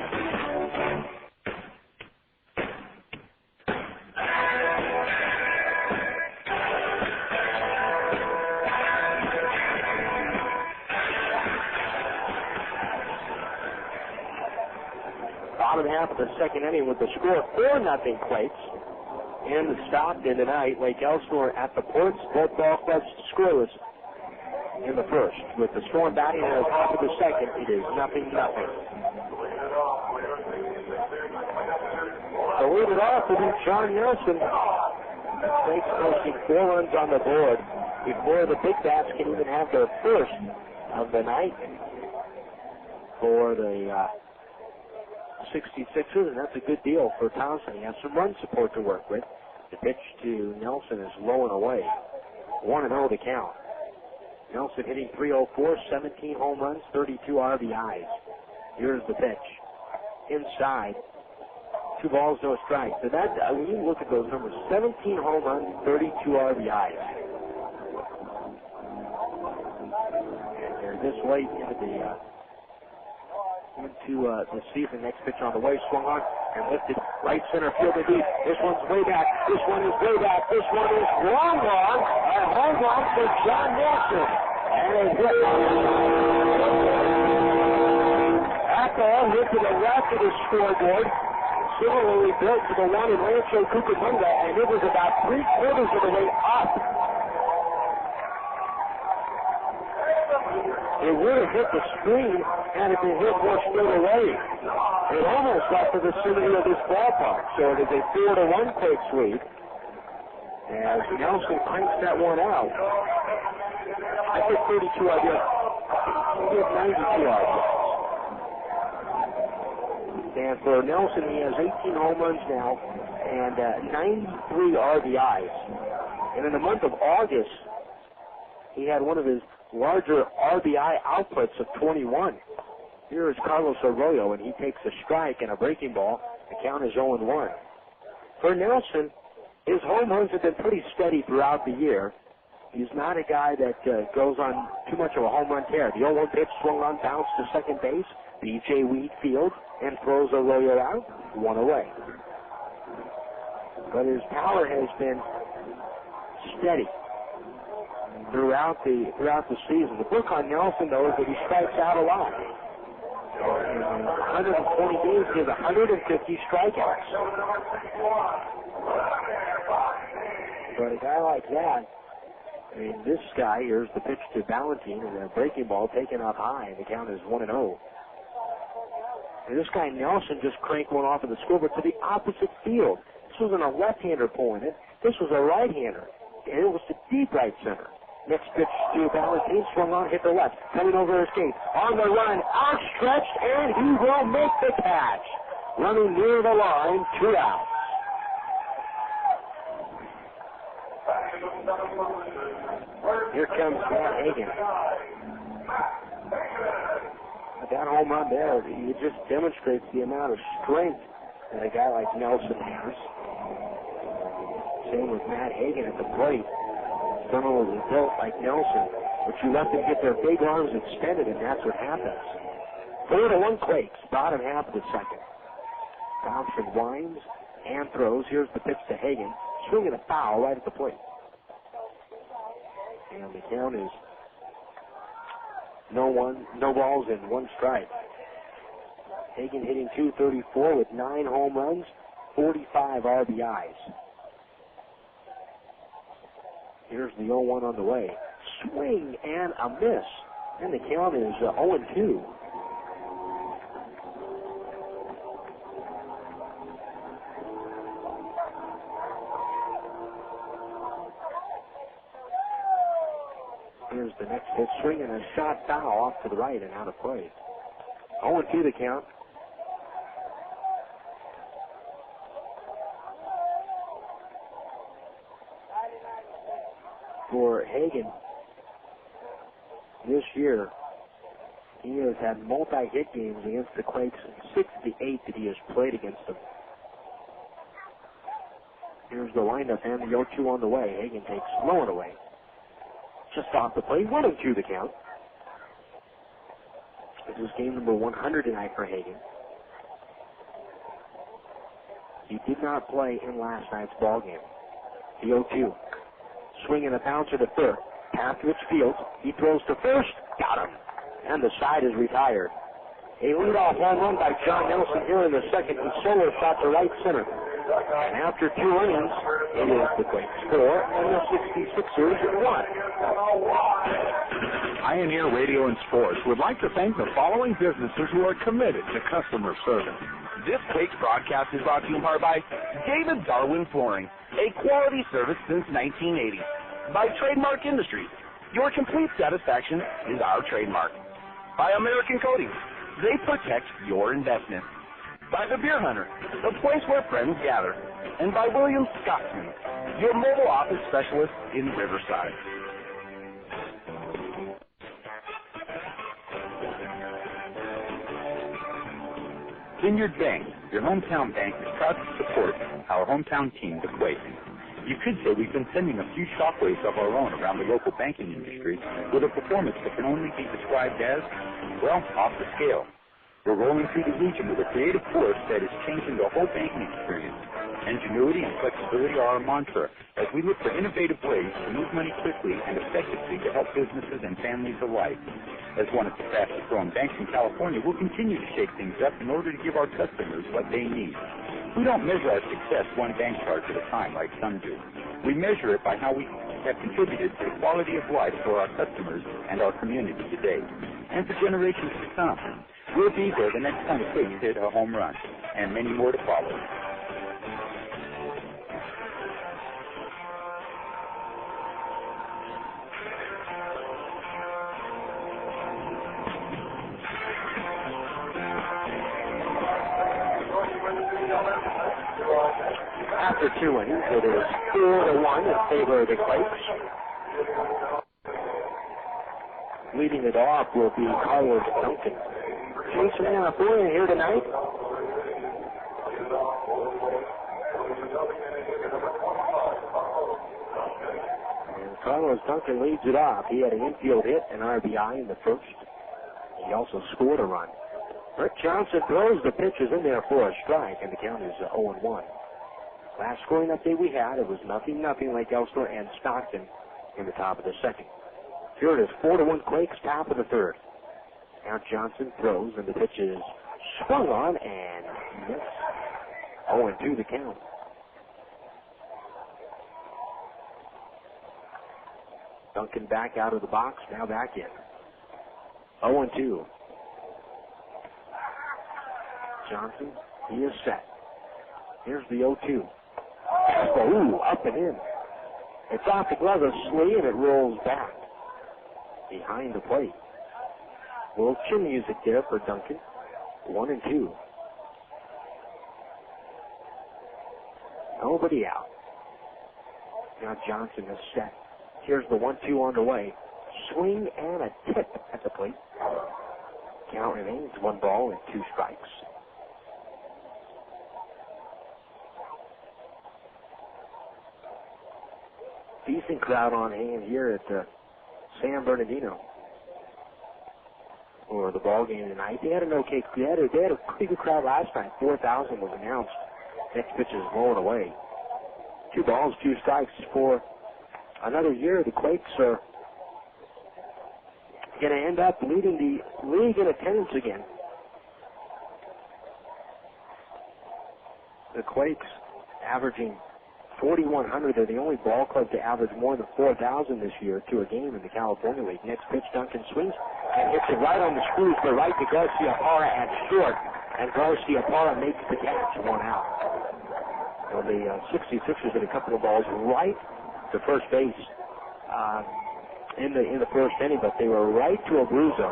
of the second inning with the score 4-0 Quakes. In Stockton tonight, Lake Elsinore at the Ports, both ball clubs scoreless in the first. With the Storm batting at the top of the second, it is 0-0. So lead it off will be John Nelson. Quakes posting 4 runs on the board before the Big Bats can even have their first of the night for the 66ers, and that's a good deal for Thompson. He has some run support to work with. The pitch to Nelson is low and away. 1-0 the count. Nelson hitting .304, 17 home runs, 32 RBIs. Here's the pitch. Inside. 2 balls, no strikes. So that, when you look at those numbers, 17 home runs, 32 RBIs. And they're this late into the season. Next pitch on the way, swung on and lifted right center field indeed. This one's way back. This one is way back. This one is long. A home run for John Nelson. And a hit. That ball hit to the left of the scoreboard. Similarly built to the one in Rancho, Cucamonga, and it was about 3/4 of the way up. It would have hit the screen had it been hit more straight away. It almost left the vicinity of this ballpark, so it is a 4-1 Quakes lead. As Nelson cranks that one out. I think 32 RBIs. He had 92 RBIs. And for Nelson, he has 18 home runs now and 93 RBIs. And in the month of August, he had one of his larger RBI outputs of 21. Here is Carlos Arroyo, and he takes a strike and a breaking ball. The count is 0-1. For Nelson, his home runs have been pretty steady throughout the year. He's not a guy that goes on too much of a home run tear. The 0-1 pitch swung on, bounced to second base. B.J. Wheatfield and throws Arroyo out, 1 away. But his power has been steady throughout the season. The book on Nelson, though, is that he strikes out a lot. In 120 games, he has 150 strikeouts. But a guy like that, I mean, this guy, here's the pitch to Balentien, and a breaking ball taken up high, and the count is 1-0. And this guy Nelson just cranked one off of the scoreboard to the opposite field. This wasn't a left-hander pulling it. This was a right-hander, and it was to deep right center. Next pitch to Balentien, swung on, hit the left, coming over his gate, on the run, outstretched, and he will make the catch. Running near the line, 2 outs. Here comes Matt Hagan. That home run there, it just demonstrates the amount of strength that a guy like Nelson has. Same with Matt Hagan at the plate. Someone was built like Nelson, but you let them get their big arms extended, and that's what happens. 4-1 Quakes, bottom half of the second. Thompson winds and throws. Here's the pitch to Hagan, swinging a foul right at the plate. And the count is no balls and 1 strike. Hagan hitting .234 with 9 home runs, 45 RBIs. Here's the 0-1 on the way. Swing and a miss. And the count is 0-2. Here's the next pitch, swing and a shot foul off to the right and out of play. 0-2 the count. For Hagan, this year, he has had multi-hit games against the Quakes, 6 of the 8 that he has played against them. Here's the windup and the 0-2 on the way. Hagan takes low and away. Just off the plate, 1-2 the count. This is game number 100 tonight for Hagan. He did not play in last night's ball game. The 0-2. Swinging a bouncer to third. Pathwich fields. He throws to first. Got him. And the side is retired. A leadoff home run by John Nelson here in the second. He solo shot to right center. And after 2 innings, it is the Quakes 4 and the 66ers 1.
Pioneer Radio and Sports would like to thank the following businesses who are committed to customer service.
This Quakes broadcast is brought to you in part by David Darwin Flooring, a quality service since 1980. By Trademark Industries, your complete satisfaction is our trademark. By American Coatings, they protect your investment. By the Beer Hunter, the place where friends gather. And by William Scotsman, your mobile office specialist in Riverside.
Vineyard Bank, your hometown bank, is proud to support our hometown team, the Quakes. You could say we've been sending a few shockwaves of our own around the local banking industry with a performance that can only be described as, well, off the scale. We're rolling through the region with a creative force that is changing the whole banking experience. Ingenuity and flexibility are our mantra as we look for innovative ways to move money quickly and effectively to help businesses and families alike. As one of the fastest growing banks in California, we'll continue to shake things up in order to give our customers what they need. We don't measure our success one bank charge at a time like some do. We measure it by how we have contributed to the quality of life for our customers and our community today, and for generations to come. We'll be there the next time the Quakes hit a home run, and many more to follow.
After 2 innings, it is 4-1 in favor of the Quakes. Leading it off will be Carlos Duncan. Jason Anapoya here tonight. And Carlos Duncan leads it off. He had an infield hit, an RBI in the first. He also scored a run. Rick Johnson throws the pitches in there for a strike, and the count is 0-1. Last scoring update we had, it was 0-0 like elsewhere, and Stockton in the top of the second. Here it is, 4-1 Quakes, top of the third. Now Johnson throws, and the pitch is swung on and missed. 0-2 the count. Duncan back out of the box, now back in. 0-2. Johnson, he is set. Here's the 0-2. Ooh, up and in. It's off the glove of Slee, and it rolls back behind the plate. A little chin music there for Duncan. 1-2. Nobody out. Now Johnson is set. Here's the 1-2 on the way. Swing and a tip at the plate. Count remains 1 ball and 2 strikes. Decent crowd on hand here at San Bernardino for the ball game tonight. They had they had a pretty good crowd last night. 4,000 was announced. Next pitch is rolling away. 2 balls, 2 strikes for another year. The Quakes are going to end up leading the league in attendance again. The Quakes averaging 4,100. They're the only ball club to average more than 4,000 this year to a game in the California League. Next pitch, Duncan swings and hits it right on the screws, but right to Garcia Parra at short, and Garcia Parra makes the catch, 1 out. So the 66ers hit a couple of balls right to first base in the first inning, but they were right to Abruzzo.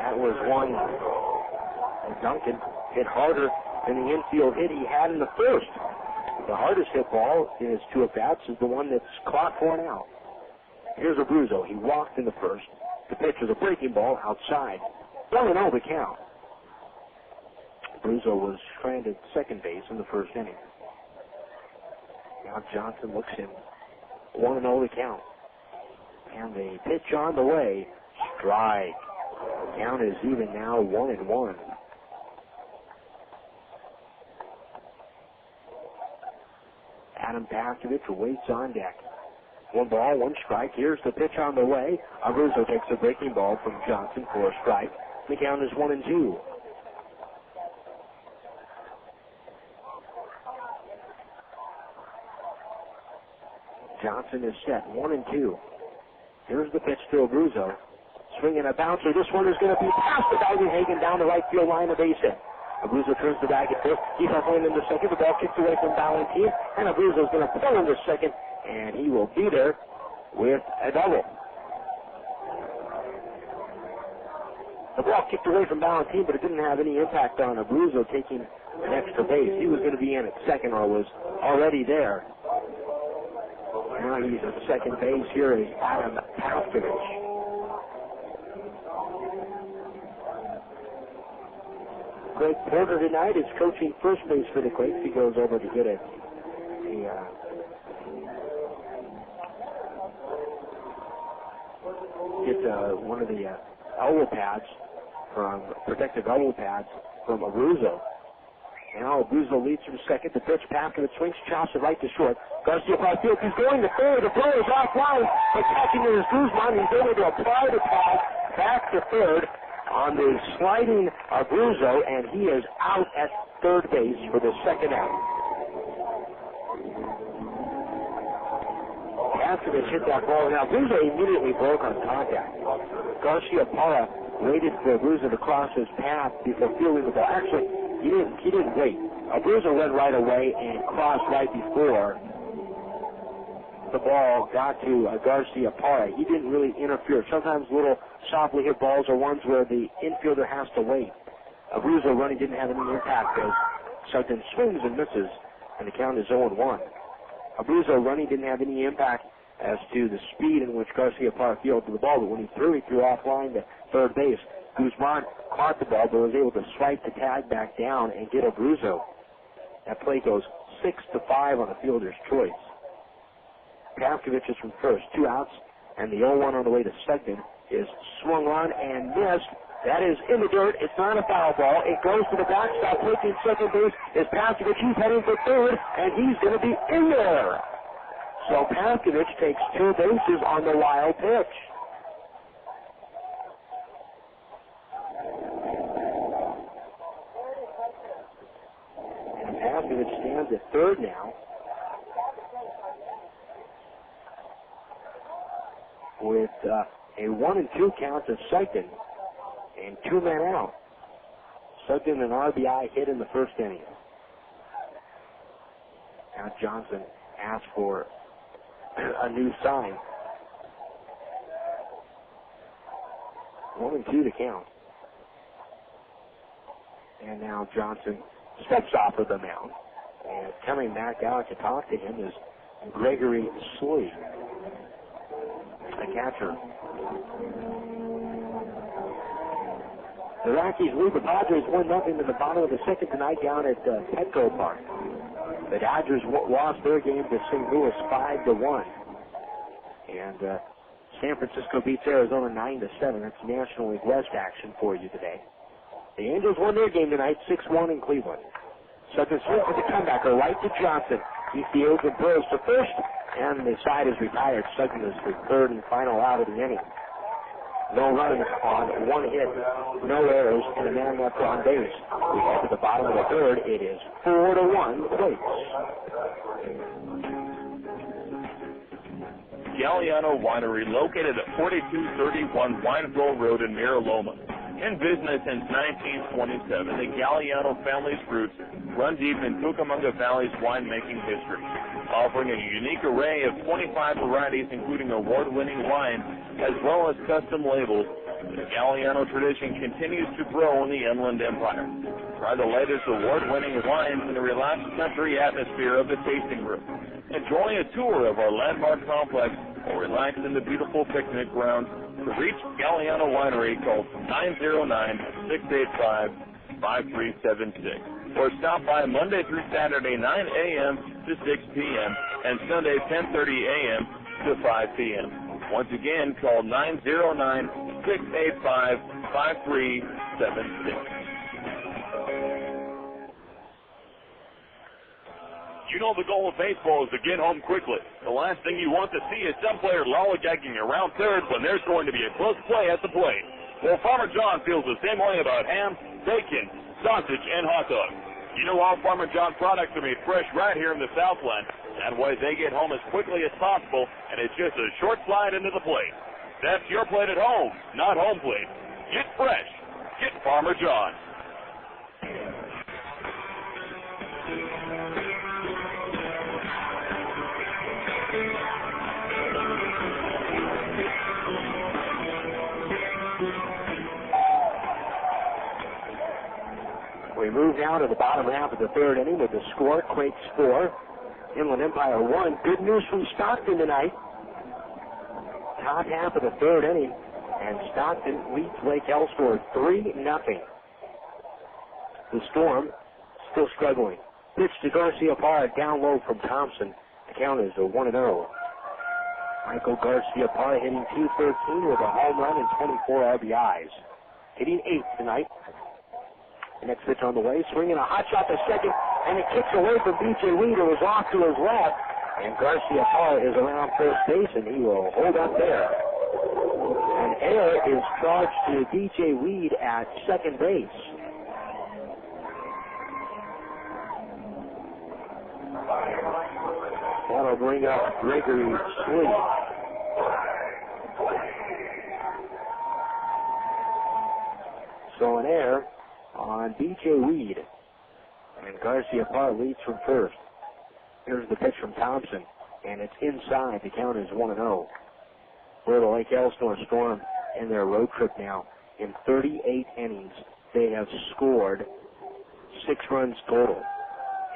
That was one. And Duncan hit harder than the infield hit he had in the first. The hardest hit ball in his 2 at-bats is the one that's caught for an out. Here's Abruzzo. He walked in the first. The pitch was a breaking ball outside. 1-0 the count. Abruzzo was stranded second base in the first inning. Now Johnson looks in. 1-0 the count. And the pitch on the way. Strike. The count is even now 1-1. Adam Pastovich waits on deck. 1 ball, 1 strike. Here's the pitch on the way. Abruzzo takes a breaking ball from Johnson for a strike. The count is 1-2. Johnson is set, 1-2. Here's the pitch to Abruzzo. Swinging a bouncer. This one is going to be past the Hagen down the right field line of base hit. Abruzzo turns the bag at first. He's not going into second. The ball kicks away from Balentien, and Abruzzo's going to pull into second, and he will be there with a double. The ball kicked away from Balentien, but it didn't have any impact on Abruzzo taking an extra base. He was going to be in at second or was already there. Now he's at second base. Here is Adam Paskovich. Greg Porter tonight is coaching first base for the Quakes. He goes over to get one of the elbow pads protective elbow pads from Abruzzo. Now Abruzzo leads from second. The pitch, Paskovich swings, chops it right to short. Garcia field. He's going to third. The throw is offline, but catching it is Guzman. He's able to apply the tag back to third on the sliding Abruzzo, and he is out at third base for the second out. Paskovich hit that ball. Now Abruzzo immediately broke on contact. Garcia Parra waited for Abruzzo to cross his path before fielding the ball. Actually, he didn't wait. Abruzzo went right away and crossed right before the ball got to Garcia Parra. He didn't really interfere. Sometimes little softly hit balls are ones where the infielder has to wait. Abruzzo running didn't have any impact as Sugden swings and misses, and the count is 0-1. Abruzzo running didn't have any impact as to the speed in which Garcia Parra fielded the ball, but when he threw offline to third base. Guzman caught the ball, but was able to swipe the tag back down and get Abruzzo. That play goes 6-5 on the fielder's choice. Paskovich is from first, 2 outs, and the 0-1 on the way to second is swung on and missed. That is in the dirt. It's not a foul ball. It goes to the backstop. Taking second base is Paskovich. He's heading for third, and he's going to be in there. So Paskovich takes 2 bases on the wild pitch. And Paskovich stands at third now, with a 1-2 count to Sugden and 2 men out. Sugden an RBI hit in the first inning. Now Johnson asked for a new sign. 1-2 to count. And now Johnson steps off of the mound. And coming back out to talk to him is Gregory Slee, the catcher. The Rockies lead the Padres 1-0 in the bottom of the second tonight down at Petco Park. The Dodgers lost their game to St. Louis 5-1. And San Francisco beats Arizona 9-7. That's National League West action for you today. The Angels won their game tonight 6-1 in Cleveland. Sugden swings with the comebacker right to Johnson. He fields and throws to first, and the side is retired. Sugden is the third and final out of the inning. No runs on 1 hit, no errors, and a man left on base. We head to the bottom of the third. It is 4-1 Quakes.
Galliano Winery, located at 4231 Wineville Road in Mira Loma. In business since 1927, the Galliano family's roots run deep in Cucamonga Valley's winemaking history, offering a unique array of 25 varieties, including award-winning wines, as well as custom labels. The Galliano tradition continues to grow in the Inland Empire. Try the latest award-winning wines in the relaxed country atmosphere of the tasting room. Enjoy a tour of our landmark complex or relax in the beautiful picnic grounds. To reach Galliano Winery, call 909-685-5376. Or stop by Monday through Saturday, 9 a.m. to 6 p.m. and Sunday, 10:30 a.m. to 5 p.m. Once again, call 909-685-5376. You know the goal of baseball is to get home quickly. The last thing you want to see is some player lollygagging around third when there's going to be a close play at the plate. Well, Farmer John feels the same way about ham, bacon, sausage, and hot dogs. You know, all Farmer John products are made fresh right here in the Southland. That way they get home as quickly as possible, and it's just a short slide into the plate. That's your plate at home, not home plate. Get fresh. Get Farmer John.
We move now to the bottom half of the third inning with the score, Quakes 4, Inland Empire 1. Good news from Stockton tonight. Top half of the third inning, and Stockton leads Lake Elsinore 3-0. The Storm still struggling. Pitch to Garcia Parra, down low from Thompson. The count is a 1-0. Michael Garcia Parra hitting .213 with a home run and 24 RBIs. Hitting 8th tonight. The next pitch on the way, swinging a hot shot to second, and it kicks away from B.J. Weed, who was off to his left, and Garcia Parra is around first base, and he will hold up there. An error is charged to B.J. Weed at second base. That'll bring up Gregory Slee. So an error on B.J. Weed, and Garcia Parra leads from first. Here's the pitch from Thompson, and it's inside. The count is 1-0. We're the Lake Elsinore Storm in their road trip now. In 38 innings, they have scored 6 runs total,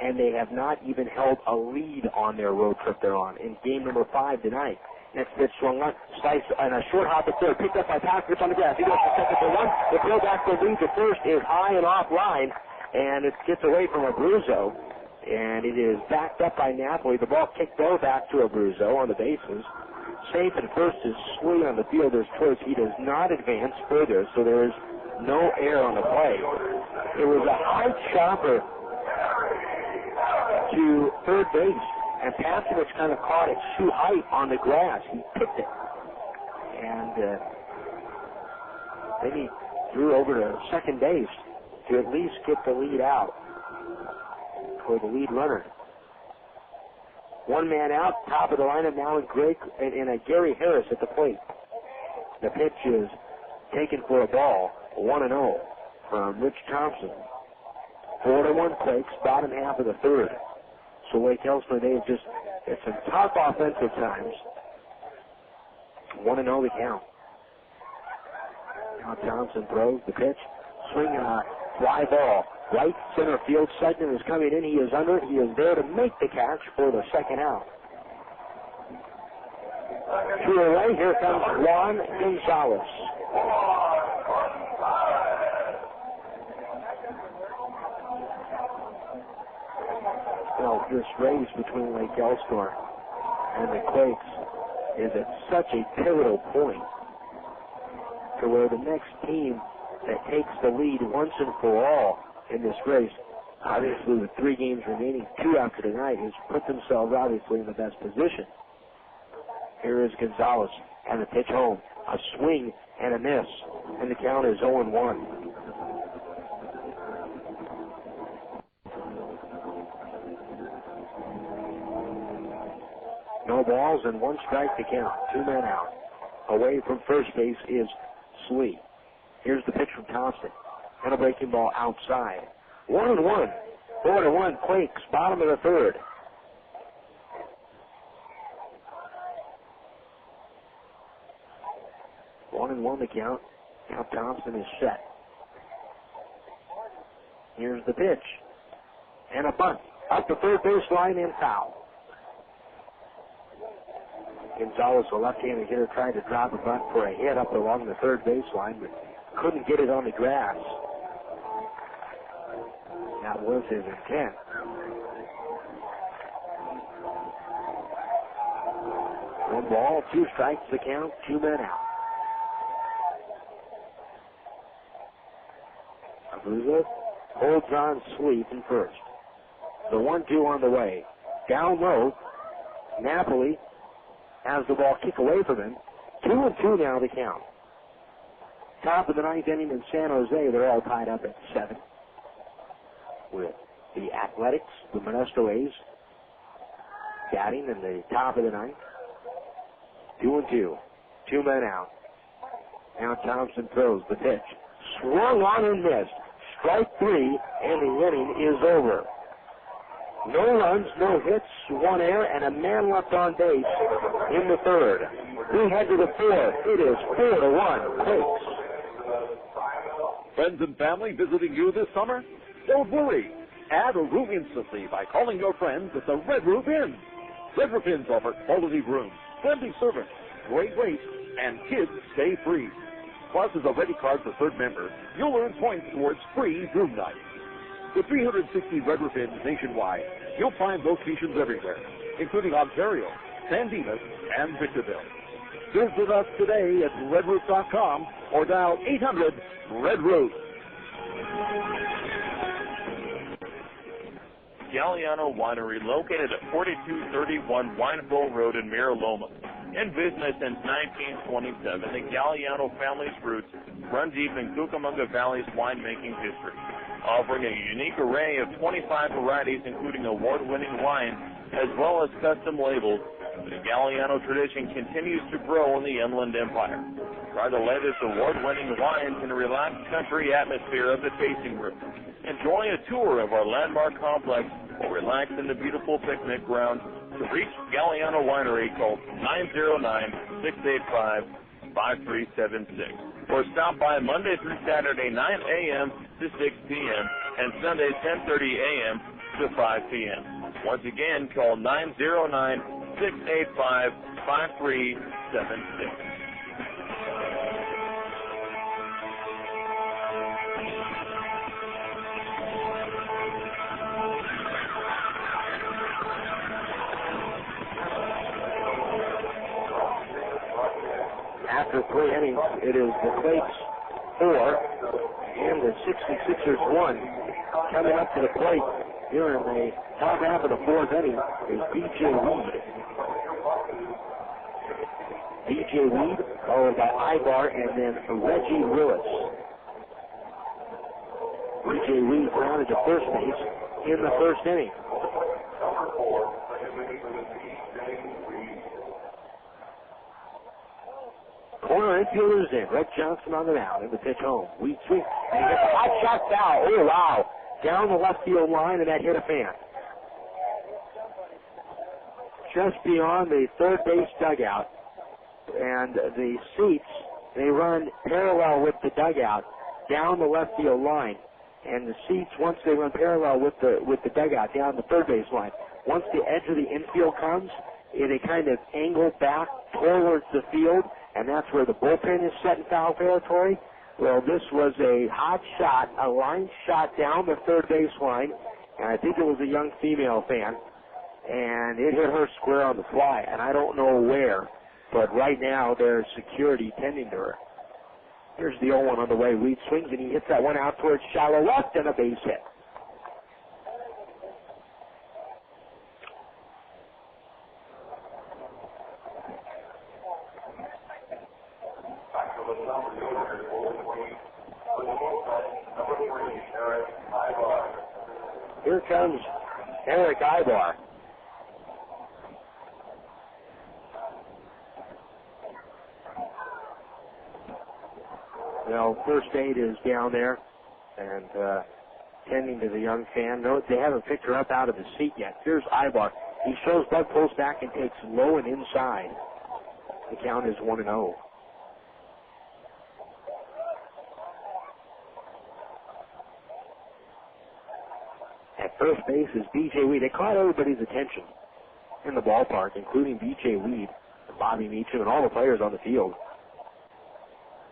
and they have not even held a lead on their road trip they're on in game number 5 tonight. Next pitch swung on, slice, and a short hop at third, picked up by Packers on the grass. He goes to second for 1. The throw back for lead to first is high and offline, and it gets away from Abruzzo, and it is backed up by Napoli. The ball kicked though back to Abruzzo on the bases. Safe at first is Slee on the fielder's choice. He does not advance further, so there is no error on the play. It was a high chopper to third base, and Pastovich kind of caught it too high on the grass. He picked it. And then he threw over to second base to at least get the lead out for the lead runner. One man out, top of the lineup now in Gary Harris at the plate. The pitch is taken for a ball, 1-0 from Rich Thompson. 4-1 Quakes, bottom half of the third. So Lake Elsinore, it's some tough offensive times. 1-0 the count. Now Thompson throws the pitch, swinging a fly ball. Right center field, Sugden is coming in. He is under it. He is there to make the catch for the second out. To the right, here comes Juan Gonzalez. Well, this race between Lake Elsinore and the Quakes is at such a pivotal point to where the next team that takes the lead once and for all in this race, obviously with 3 games remaining, 2 after tonight, has put themselves obviously in the best position. Here is Gonzalez, and the pitch home. A swing and a miss, and the count is 0-1. No balls and 1 strike to count. 2 men out. Away from first base is Slee. Here's the pitch from Thompson. And a breaking ball outside. 1-1. 4-1 Quakes, bottom of the third. One and one the count. Now Thompson is set. Here's the pitch. And a bunt. Up the third baseline and foul. Gonzalez, a left-handed hitter, tried to drop a bunt for a hit up along the third baseline, but couldn't get it on the grass. That was his intent. One ball, 2 strikes the count, 2 men out. Abruzzo holds on Slee in first. The 1-2 on the way. Down low, Napoli has the ball kick away from him. 2-2 now the count. top of the ninth inning in San Jose, they're all tied up at 7. With the Athletics, the Modesto A's, batting in the top of the ninth. 2-2. 2 men out. Now Thompson throws the pitch. Swung on and missed. Strike 3, and the inning is over. No runs, no hits, 1 error, and a man left on base in the third. We head to the fourth. It is 4-1, Quakes.
Friends and family visiting you this summer? Don't worry. Add a room instantly by calling your friends at the Red Roof Inn. Red Roof Inns offer quality rooms, friendly service, great rates, and kids stay free. Plus, as a ready card for third member, you'll earn points towards free room nights. With 360 Red Roof Inns nationwide, you'll find locations everywhere, including Ontario, San Dimas, and Victorville. Visit us today at redroof.com or dial 800-RED-ROOF.
Galliano Winery, located at 4231 Wineville Road in Mira Loma. In business since 1927, the Galliano family's roots run deep in Cucamonga Valley's winemaking history, offering a unique array of 25 varieties, including award-winning wine, as well as custom labels. The Galliano tradition continues to grow in the Inland Empire. Try the latest award-winning wines in a relaxed country atmosphere of the tasting room. Enjoy a tour of our landmark complex or relax in the beautiful picnic grounds. To reach Galliano Winery, call 909-685-5376. Or stop by Monday through Saturday, 9 a.m. to 6 p.m. and Sunday, 10:30 a.m. to 5 p.m. Once again, call 909-685-5376.
After 3 innings, it is the Quakes 4 and the 66ers 1. Coming up to the plate here in the top half of the 4th inning is B.J. Weed. B.J. Weed, followed by Aybar, and then Reggie Willits. B.J. Weed grounded to first base in the first inning. Corner infielders in. Red Johnson on the mound. And the pitch home. Weed swings. And he gets a hot shot foul. Oh, wow. Down the left field line, and that hit a fan. Just beyond the third base dugout. And the seats, they run parallel with the dugout down the left field line. And the seats, once they run parallel with the dugout down the third base line, once the edge of the infield comes, they kind of angle back towards the field, and that's where the bullpen is set in foul territory. Well, this was a hot shot, a line shot down the third base line, and I think it was a young female fan, and it hit her square on the fly, and I don't know where, but right now there's security tending to her. Here's the 0-1 on the way. Weed swings, and he hits that one out towards shallow left, and a base hit. Here comes Erick Aybar. Well, first aid is down there and tending to the young fan. No, they haven't picked her up out of the seat yet. Here's Aybar. He shows Bud pulls back and takes low and inside. The count is 1-0. At first base is B.J. Weed. They caught everybody's attention in the ballpark, including B.J. Weed, Bobby Meacham, and all the players on the field.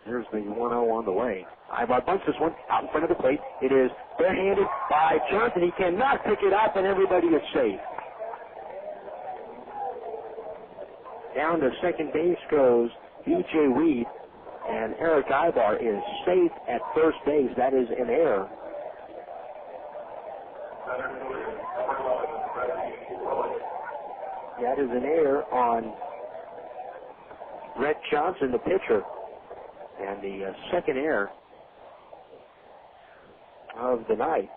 Here's the 1-0 on the way. Aybar bunts this one out in front of the plate. It is barehanded by Johnson. He cannot pick it up, and everybody is safe. Down to second base goes B.J. Weed, and Erick Aybar is safe at first base. That is an error. That is an error on Rhett Johnson, the pitcher. And the second error of the night.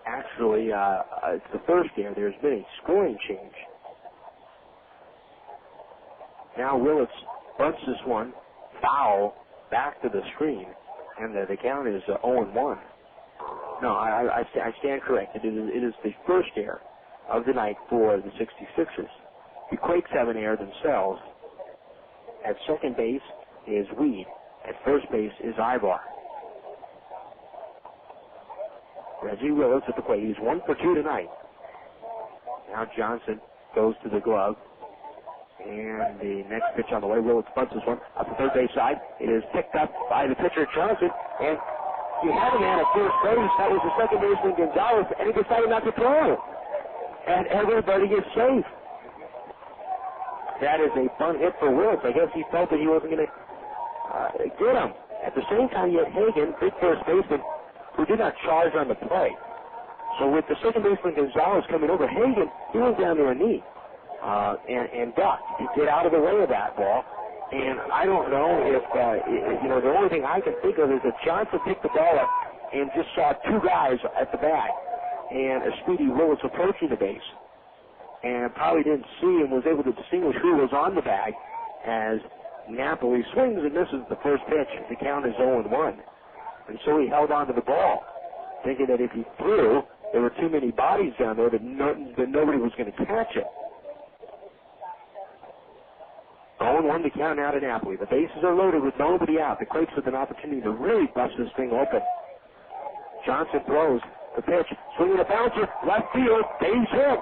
Actually, it's the first error. There's been a scoring change. Now Willits bunts this one, foul, back to the screen, and the count is 0-1. No, I stand corrected. It is the first error of the night for the 66ers. The Quakes have an error themselves. At second base is Weed. At first base is Aybar. Reggie Willits at the plate. He's 1 for 2 tonight. Now Johnson goes to the glove. And the next pitch on the way. Willits bunts this one up the third base side. It is picked up by the pitcher Johnson. And he had a man at first base. That was the second baseman Gonzalez. And he decided not to throw. And everybody is safe. That is a fun hit for Willits. I guess he felt that he wasn't going to get him. At the same time, you had Hagan, big first baseman, who did not charge on the play. So with the second baseman Gonzalez coming over, Hagan, he went down to a knee and ducked to get out of the way of that ball. And I don't know if, the only thing I can think of is that Johnson picked the ball up and just saw two guys at the bag and a speedy Willits approaching the base. And probably didn't see and was able to distinguish who was on the bag as Napoli swings and misses the first pitch. The count is 0-1. And so he held on to the ball, thinking that if he threw, there were too many bodies down there that nobody was going to catch it. 0-1 to count out at Napoli. The bases are loaded with nobody out. The Quakes with an opportunity to really bust this thing open. Johnson throws the pitch, swinging a bouncer, left field, base hit.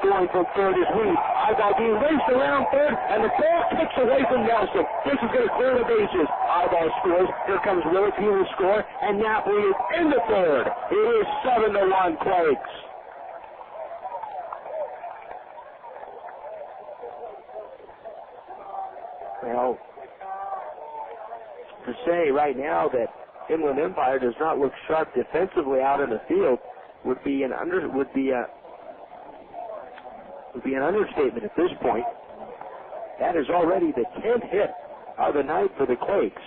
Scoring from third is Weed. Aybar being raced around third, and the ball kicks away from Nelson. This is going to clear the bases. Aybar scores. Here comes Willits. He will score, and Napoli is in the third. It is 7-1 Quakes. Well, to say right now that Inland Empire does not look sharp defensively out in the field would be an understatement at this point. That is already the 10th hit of the night for the Quakes.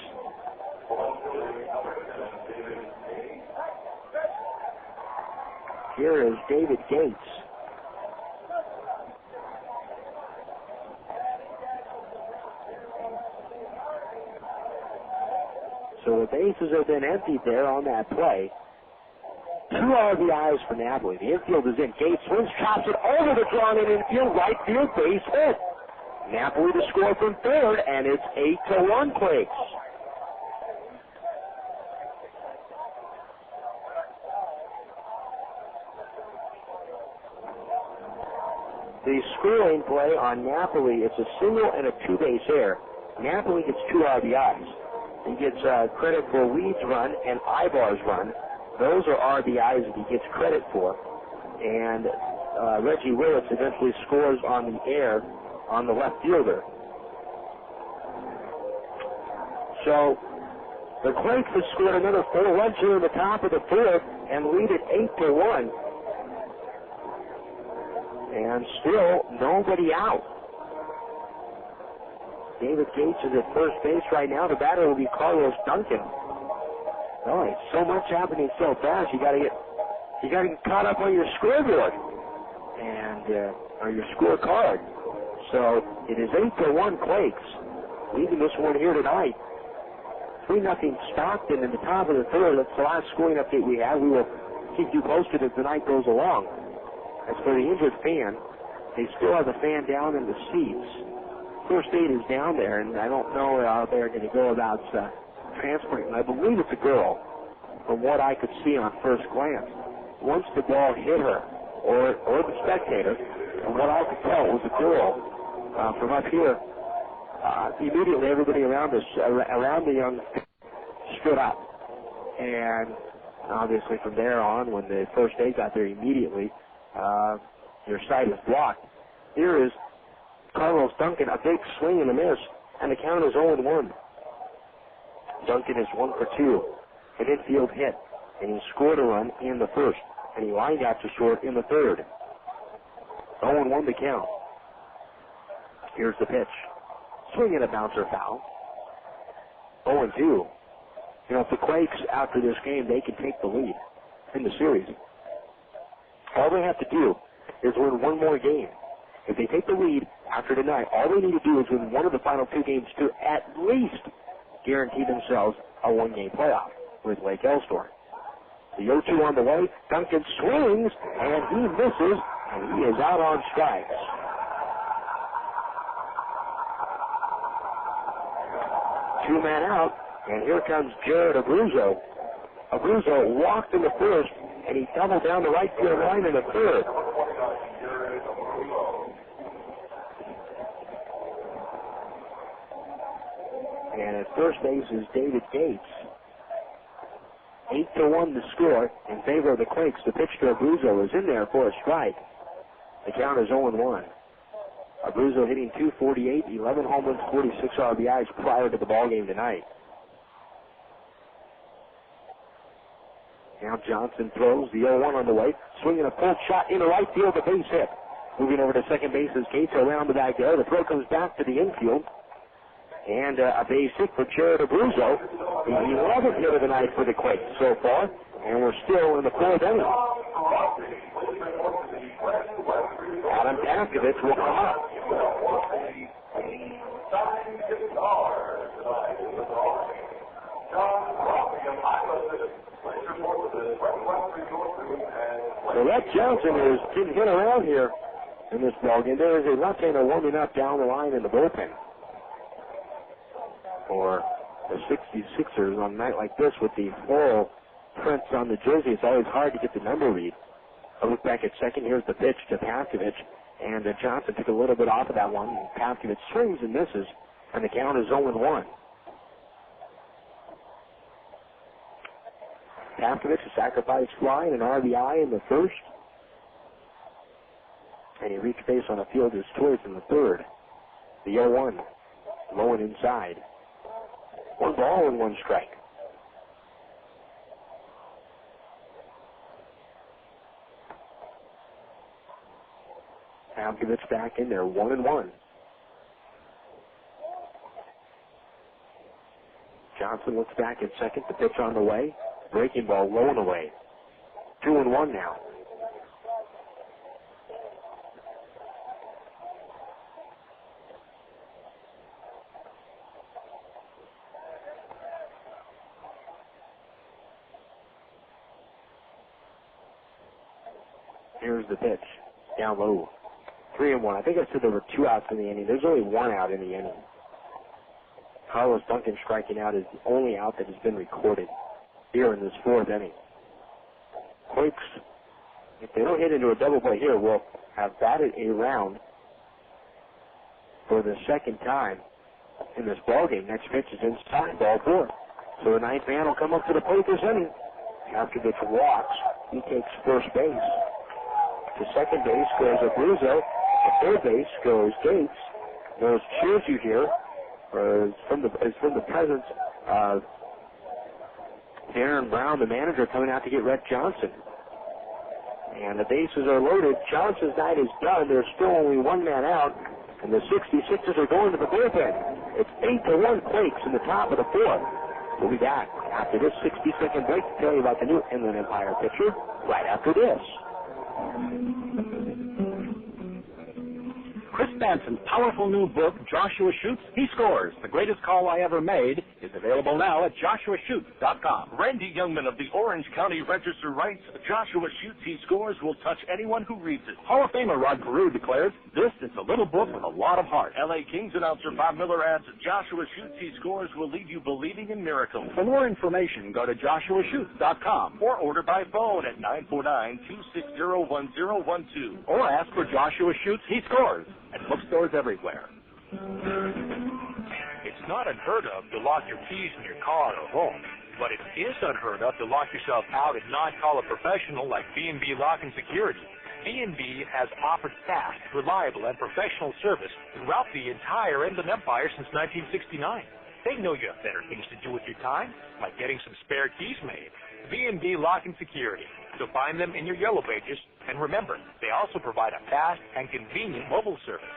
Here is David Gates. So the bases have been emptied there on that play. 2 RBIs for Napoli. The infield is in. Gates swings, chops it over the drawn-in infield, right field, base hit. Napoli to score from third, and it's 8-1 Quakes. The scoring play on Napoli, it's a single and a 2-base error. Napoli gets 2 RBIs. He gets credit for Weed's run and Aybar's run. Those are RBIs that he gets credit for. And Reggie Willits eventually scores on the air on the left fielder. So the Quakes have scored another 4 runs here in the top of the fourth and lead it 8-1. And still nobody out. David Gates is at first base right now. The batter will be Carlos Duncan. Oh, so much happening so fast. You got to get caught up on your scoreboard and or your scorecard. So it is 8-1 Quakes, leading this one here tonight. 3-0 Stockton in the top of the third. That's the last scoring update we have. We will keep you posted as the night goes along. As for the injured fan, they still have the fan down in the seats. First aid is down there, and I don't know how they're going to go about transporting. I believe it's a girl, from what I could see on first glance. Once the ball hit her, or the spectator, from what I could tell, it was a girl. From up here, immediately everybody around the young stood up. And obviously from there on, when the first aid got there immediately, your sight is blocked. Here is Carlos Duncan, a big swing and a miss, and the count is 0-1. Duncan is 1 for 2, an infield hit, and he scored a run in the first, and he lined out to short in the third. 0-1 the count. Here's the pitch. Swinging a bouncer foul. 0-2. You know, if the Quakes, after this game, they can take the lead in the series, all they have to do is win one more game. If they take the lead after tonight, all they need to do is win one of the final two games to at least guarantee themselves a one-game playoff with Lake Elstore. The 0-2 on the way. Duncan swings, and he misses, and he is out on strikes. Two men out, and here comes Jared Abruzzo. Abruzzo walked in the first, and he doubled down the right field line in the third. And at first base is David Gates. 8-1 the score in favor of the Quakes. The pitch to Abruzzo is in there for a strike. The count is 0-1. Abruzzo hitting .248, 11 home runs, 46 RBIs prior to the ballgame tonight. Now Johnson throws, the 0-1 on the way, swinging a pulled shot into right field, a base hit. Moving over to second base is Gates around the back there. The throw comes back to the infield. And a base hit for Jared Abruzzo. The 11th hit of the night for the Quakes so far. And we're still in the fourth inning. Adam Paskovich will come up. So Rhett Johnson is getting hit around here in this ballgame. There is a left-hander warming up down the line in the bullpen for the 66ers on a night like this with the floral prints on the jersey. It's always hard to get the number read. I look back at second. Here's the pitch to Paskovich, and Johnson took a little bit off of that one. Paskovich swings and misses, and the count is 0-1. Paskovich, a sacrifice fly and an RBI in the first, and he reached base on a fielder's choice in the third. The 0-1, low and inside. 1 ball and 1 strike. Paskovich back in there, 1-1. Johnson looks back at second, the pitch on the way. Breaking ball low and away. 2-1 now. Here's the pitch. Down low. 3-1. I think I said there were 2 outs in the inning. There's only 1 out in the inning. Carlos Duncan striking out is the only out that has been recorded here in this 4th inning. Quakes, if they don't hit into a double play here, will have batted a round for the second time in this ballgame. Next pitch is inside, ball 4. So the 9th man will come up to the plate this inning. Paskovich walks. He takes first base. To second base goes Abruzzo. To third base goes Gates. Those cheers you hear is from the presence of Darren Brown, the manager, coming out to get Rhett Johnson. And the bases are loaded. Johnson's night is done. There's still only 1 man out, and the 66ers are going to the bullpen. It's 8-1 Quakes in the top of the 4th. We'll be back after this 60-second break to tell you about the new Inland Empire pitcher right after this.
Chris Banson's powerful new book, Joshua Shoots, He Scores, The Greatest Call I Ever Made, is available now at joshuashoots.com.
Randy Youngman of the Orange County Register writes, Joshua Shoots, He Scores will touch anyone who reads it.
Hall of Famer Rod Carew declares, this is a little book with a lot of heart.
L.A. Kings announcer Bob Miller adds, Joshua Shoots, He Scores will leave you believing in miracles.
For more information, go to joshuashoots.com
or order by phone at 949-260-1012.
Or ask for Joshua Shoots, He Scores at bookstores everywhere.
It's not unheard of to lock your keys in your car or home, but it is unheard of to lock yourself out and not call a professional like B&B Lock and Security. B&B has offered fast, reliable, and professional service throughout the entire Inland Empire since 1969. They know you have better things to do with your time, like getting some spare keys made. B&B Lock and Security. So find them in your Yellow Pages, and remember, they also provide a fast and convenient mobile service.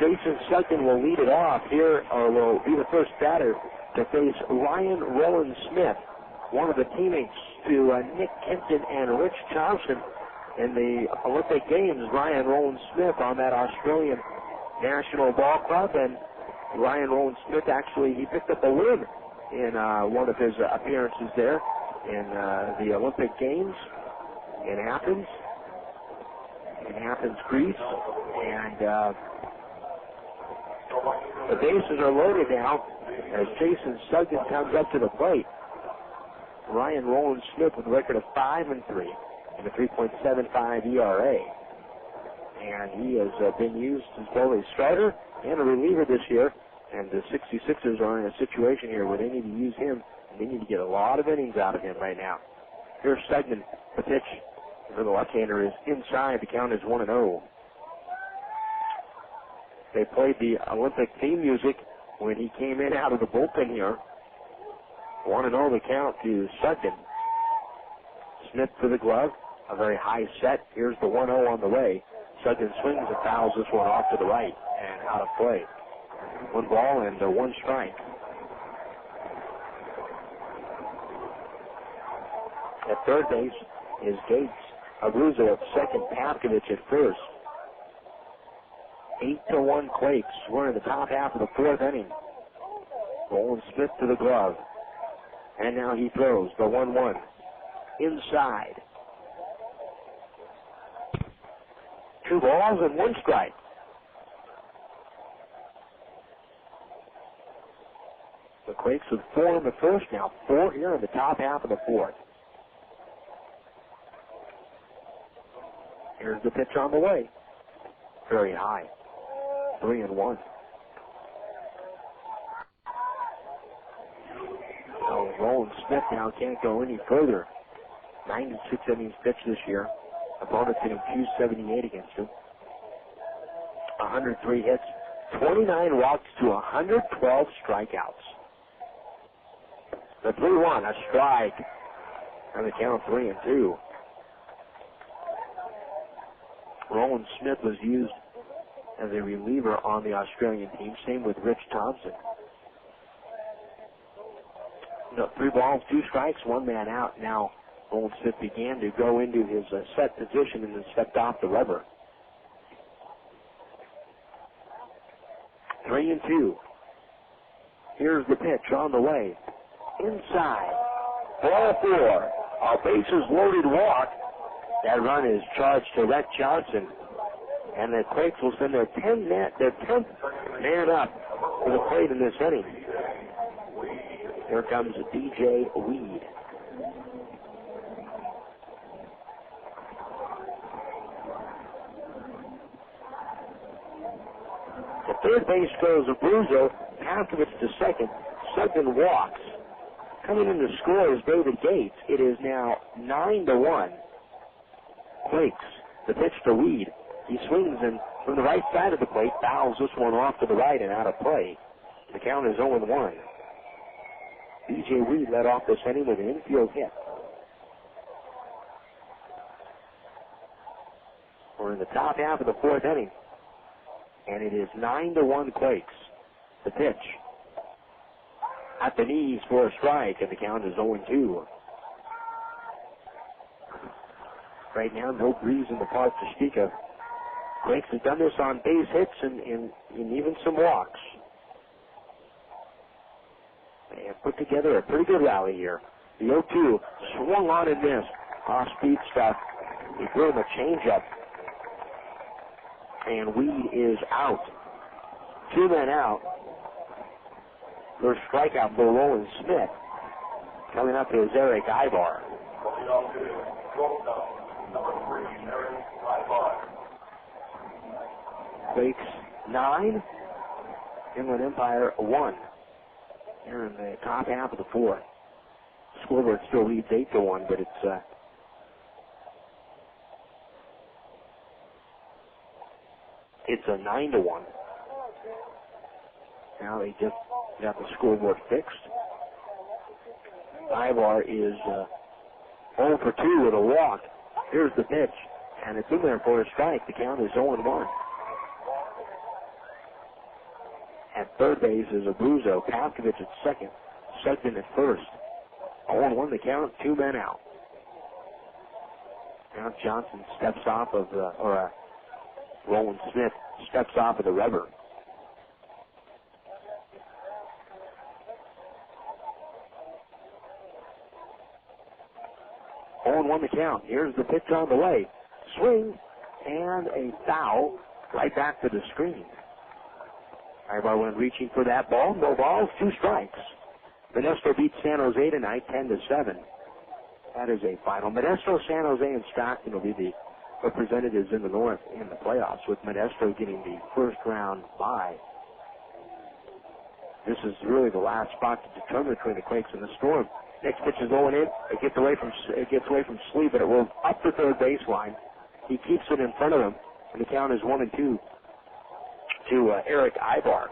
Jason Sugden will lead it off here, or will be the first batter to face Ryan Rowland-Smith, one of the teammates to Nick Kenton and Rich Thompson in the Olympic Games. Ryan Rowland-Smith on that Australian National Ball Club, and Ryan Rowland-Smith actually, he picked up a win in one of his appearances there in the Olympic Games in Athens, Greece, and the bases are loaded now as Jason Sugden comes up to the plate. Ryan Rowland-Smith with a record of 5-3 and a 3.75 ERA. And he has been used as both a starter and a reliever this year. And the 66ers are in a situation here where they need to use him, and they need to get a lot of innings out of him right now. Here's Sugden. The pitch for the left-hander is inside. The count is 1-0. They played the Olympic theme music when he came in out of the bullpen here. 1-0 the count to Sugden. Smith for the glove. A very high set. Here's the 1-0 on the way. Sugden swings and fouls this one off to the right and out of play. 1 ball and 1 strike. At third base is Gates. Abruzzo at second. Pavkovich at first. 8-1 Quakes. We're in the top half of the 4th inning. Rowland-Smith to the glove. And now he throws the 1-1. Inside. 2 balls and 1 strike. The Quakes with 4 in the first now. 4 here in the top half of the 4th. Here's the pitch on the way. Very high. 3-1. So Rowland-Smith now can't go any further. 96 innings pitched this year. Opponents hitting .278 against him. 103 hits, 29 walks to 112 strikeouts. The 3-1, a strike. And the count 3-2. Rowland-Smith was used as a reliever on the Australian team. Same with Rich Thompson. No, 3 balls, 2 strikes, 1 man out. Now Rowland-Smith began to go into his set position and then stepped off the rubber. 3-2. Here's the pitch on the way. Inside. Ball 4. A bases loaded walk. That run is charged to Rhett Johnson. And the Quakes will send their 10th man up for the plate in this inning. Here comes DJ Weed. The third base goes Abruzzo. Pavkovich to second. Sugden walks. Coming in to score is David Gates. It is now 9-1. Quakes. The pitch to Weed. He swings and from the right side of the plate, fouls this one off to the right and out of play. The count is 0-1. DJ Weed led off this inning with an infield hit. We're in the top half of the 4th inning. And it is 9-1 Quakes. The pitch. At the knees for a strike, and the count is 0-2. Right now, no breeze in the park to speak of. Quakes has done this on base hits and even some walks. They have put together a pretty good rally here. The 0-2 swung on and missed. Off-speed stuff. He threw him a changeup. And Weed is out. 2 men out. First strikeout for Rowland-Smith. Coming up is Erick Aybar. Quakes 9, Inland Empire 1. Here in the top half of the 4th. Scoreboard still leads 8-1, but it's a 9-1. Now they just got the scoreboard fixed. Aybar is 0 for 2 with a walk. Here's the pitch, and it's in there for a strike. The count is 0-1. At third base is Abruzzo. Pavkovich at second. Sugden at first. 0-1 the count, 2 men out. Now Johnson steps off of Rowland-Smith steps off of the rubber. On 1 the count. Here's the pitch on the way. Swing and a foul right back to the screen. Aybar went reaching for that ball. No balls, 2 strikes. Modesto beats San Jose tonight, 10-7. That is a final. Modesto, San Jose, and Stockton will be the representatives in the North in the playoffs, with Modesto getting the first round bye. This is really the last spot to determine between the Quakes and the Storm. Next pitch is going in. It gets away from Slee, but it rolls up the third baseline. He keeps it in front of him, and the count is 1-2 to Erick Aybar.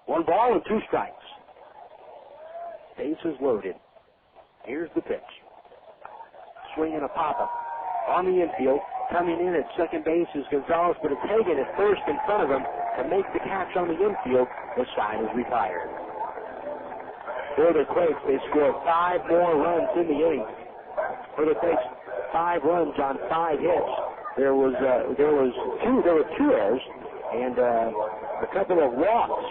One ball and 2 strikes. Bases loaded. Here's the pitch. Swing and a pop-up. On the infield, coming in at second base is Gonzalez, but it's Hagan at first in front of him to make the catch on the infield. The side is retired. For the Quakes, they score 5 more runs in the inning. For the Quakes, 5 runs on 5 hits. There were 2 errors and a couple of walks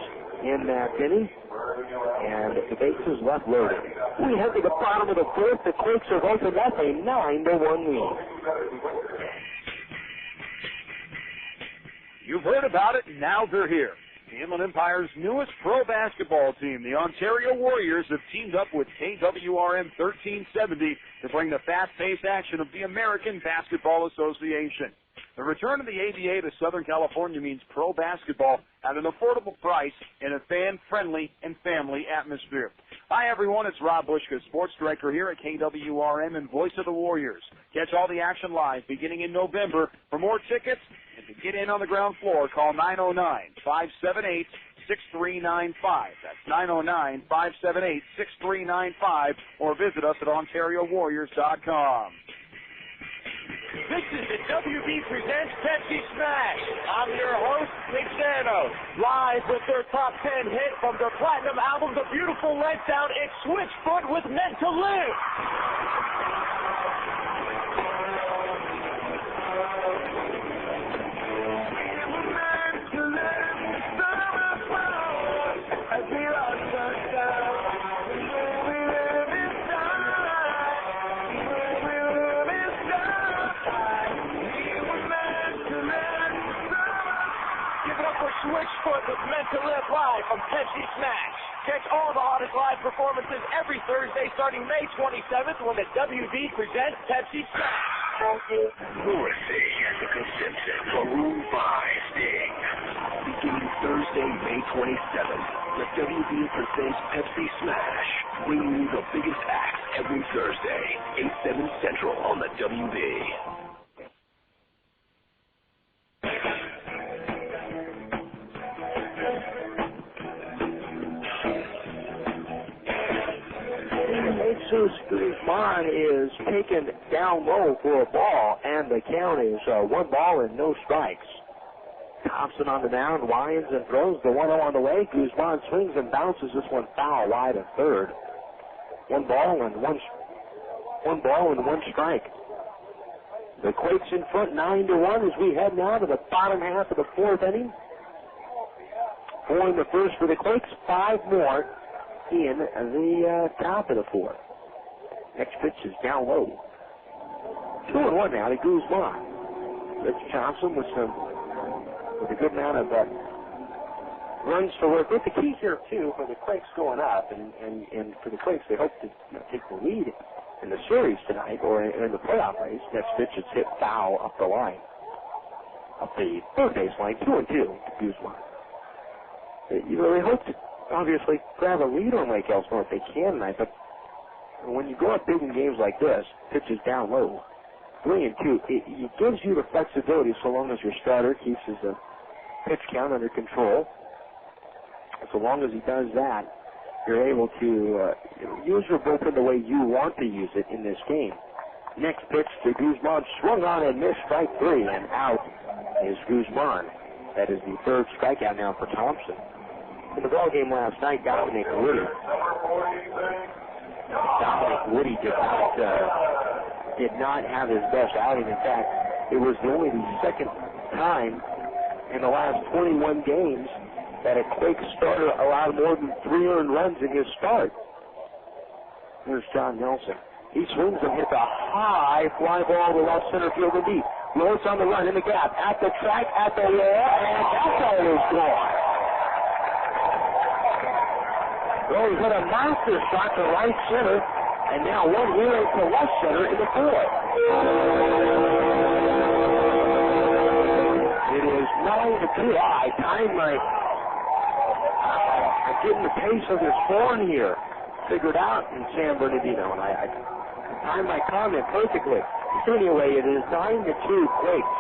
in that inning, and the bases left loaded. We head to the bottom of the 4th. The Quakes have opened up a 9-1 lead.
You've heard about it, and now they're here. The Inland Empire's newest pro basketball team, the Ontario Warriors, have teamed up with KWRM 1370 to bring the fast-paced action of the American Basketball Association. The return of the ABA to Southern California means pro basketball at an affordable price in a fan-friendly and family atmosphere. Hi, everyone. It's Rob Bushka, sports director here at KWRM and voice of the Warriors. Catch all the action live beginning in November. For more tickets and to get in on the ground floor, call 909-578-6395. That's 909-578-6395, or visit us at OntarioWarriors.com.
This is the WB Presents Pepsi Smash. I'm your host, Nick Santos. Live with their top 10 hit from their platinum album, The Beautiful Letdown, it's Switchfoot with Meant to Live. Switchfoot with Meant to Live live from Pepsi Smash. Catch all the hottest live performances every Thursday starting May 27th when the WB presents Pepsi Smash.
Morrissey and the Simpson Maroon 5 Sting. Beginning Thursday, May 27th, the WB presents Pepsi Smash, bringing you the biggest acts every Thursday, 8/7 Central on the WB.
Jesus Guzman is taken down low for a ball, and the count is 1 ball and no strikes. Thompson on the mound, winds and throws the 1-0 on the way. Guzman swings and bounces this one foul wide of third. 1 ball and one strike. The Quakes in front 9-1 as we head now to the bottom half of the 4th inning. 4 in the first for the Quakes, 5 more in the top of the 4th. Next pitch is down low. 2-1 now to Guzman. Richard Thompson with a good amount of runs to work with. The key here too for the Quakes going up, and for the Quakes they hope to take the lead in the series tonight or in the playoff race. Next pitch is hit foul up the line, up the third baseline. 2-2 to Guzman. They hope to obviously grab a lead on Lake Elsinore if they can tonight, but when you go up big in games like this, pitches down low, 3-2, it gives you the flexibility so long as your starter keeps his pitch count under control. So long as he does that, you're able to use your bullpen the way you want to use it in this game. Next pitch to Guzman, swung on and missed, strike 3, and out is Guzman. That is the third strikeout now for Thompson. In the ball game last night, Dominic Woody did not have his best outing. In fact, it was only the second time in the last 21 games that a Quakes starter allowed more than 3 earned runs in his start. Here's John Nelson. He swings and hits a high fly ball to left center field and deep. Willits on the run in the gap, at the track, at the wall, and that ball is gone. Rose hit a monster shot to right center, and now one wheeler to left center in the fourth. It is 9-2. I I'm getting the pace of this horn here figured out in San Bernardino, and I timed my comment perfectly. Anyway, it is 9-2 Quakes.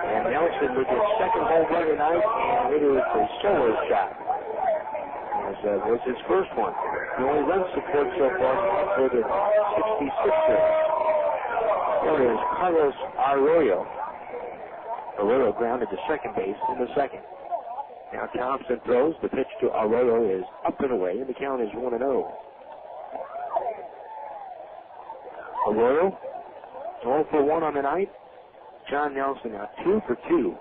And Nelson with his second home run tonight, and it is a solo shot. As was his first one. The only run support so far for the 66ers. There is Carlos Arroyo. Arroyo grounded to second base in the second. Now Thompson throws. The pitch to Arroyo is up and away, and the count is 1-0. Arroyo, 0 for 1 on the night. John Nelson now 2 for 2.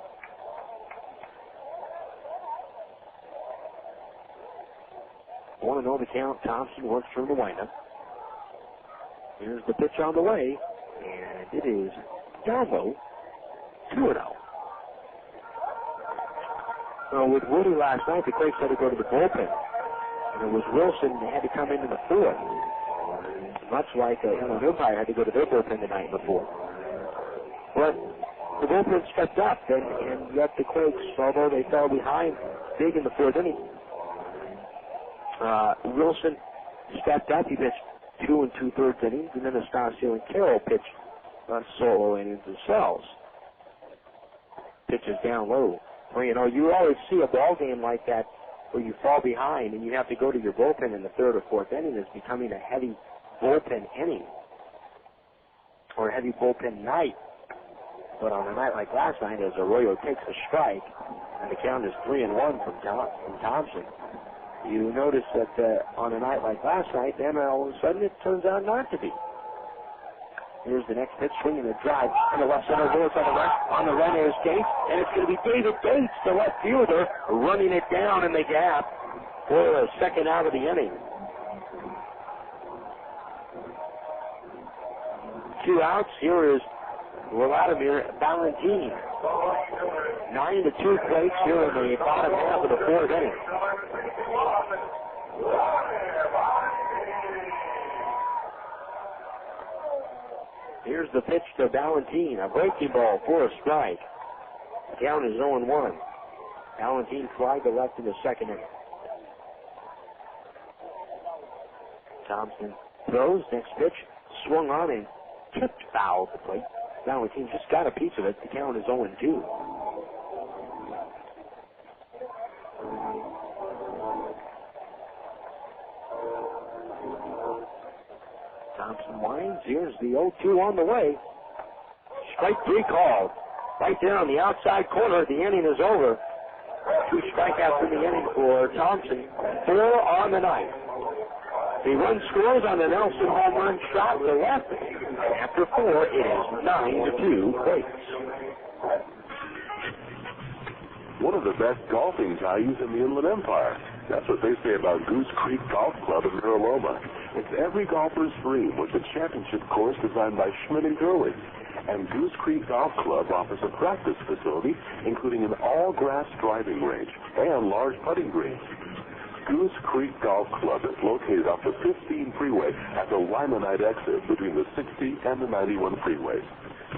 Want to know the count? Thompson works through the windup. Here's the pitch on the way, and it is down low, 2-0. Well, with Woody last night, the Quakes had to go to the bullpen. And it was Wilson that had to come into the fourth. Much like Inland Empire had to go to their bullpen the night before. But the bullpen stepped up and let the Quakes, although they fell behind big in the fourth inning, Wilson stepped up. He pitched 2 2/3 innings, and then Estacio and Carroll pitched solo innings themselves. Pitches down low. Well, you know, you always see a ball game like that where you fall behind and you have to go to your bullpen in the third or fourth inning. It's becoming a heavy bullpen inning or a heavy bullpen night. But on a night like last night, as Arroyo takes a strike and the count is 3-1 from Thompson, you notice that on a night like last night, then all of a sudden it turns out not to be. Here's the next pitch, swinging the drive, and the left center Willits on the run is Gates, and it's going to be David Gates, the left fielder, running it down in the gap for the second out of the inning. 2 outs. Here is Wladimir Balentien. 9-2 Quakes here in the bottom half of the fourth inning. Here's the pitch to Balentien, a breaking ball for a strike. The count is 0-1. Balentien flied to left in the second inning. Thompson throws, next pitch, swung on and tipped foul at the plate. Balentien just got a piece of it. The count is 0-2. Thompson winds. Here's the 0-2 on the way. Strike 3 called. Right there on the outside corner. The inning is over. 2 strikeouts in the inning for Thompson. 4 on the night. The run scores on the Nelson home run shot to left. After 4, it is 9-2 Quakes.
One of the best golfing values in the Inland Empire. That's what they say about Goose Creek Golf Club in Mira Loma. It's every golfer's dream with the championship course designed by Schmidt & Gurley. And Goose Creek Golf Club offers a practice facility, including an all-grass driving range and large putting greens. Goose Creek Golf Club is located off the 15 freeway at the Limonite exit between the 60 and the 91 freeways.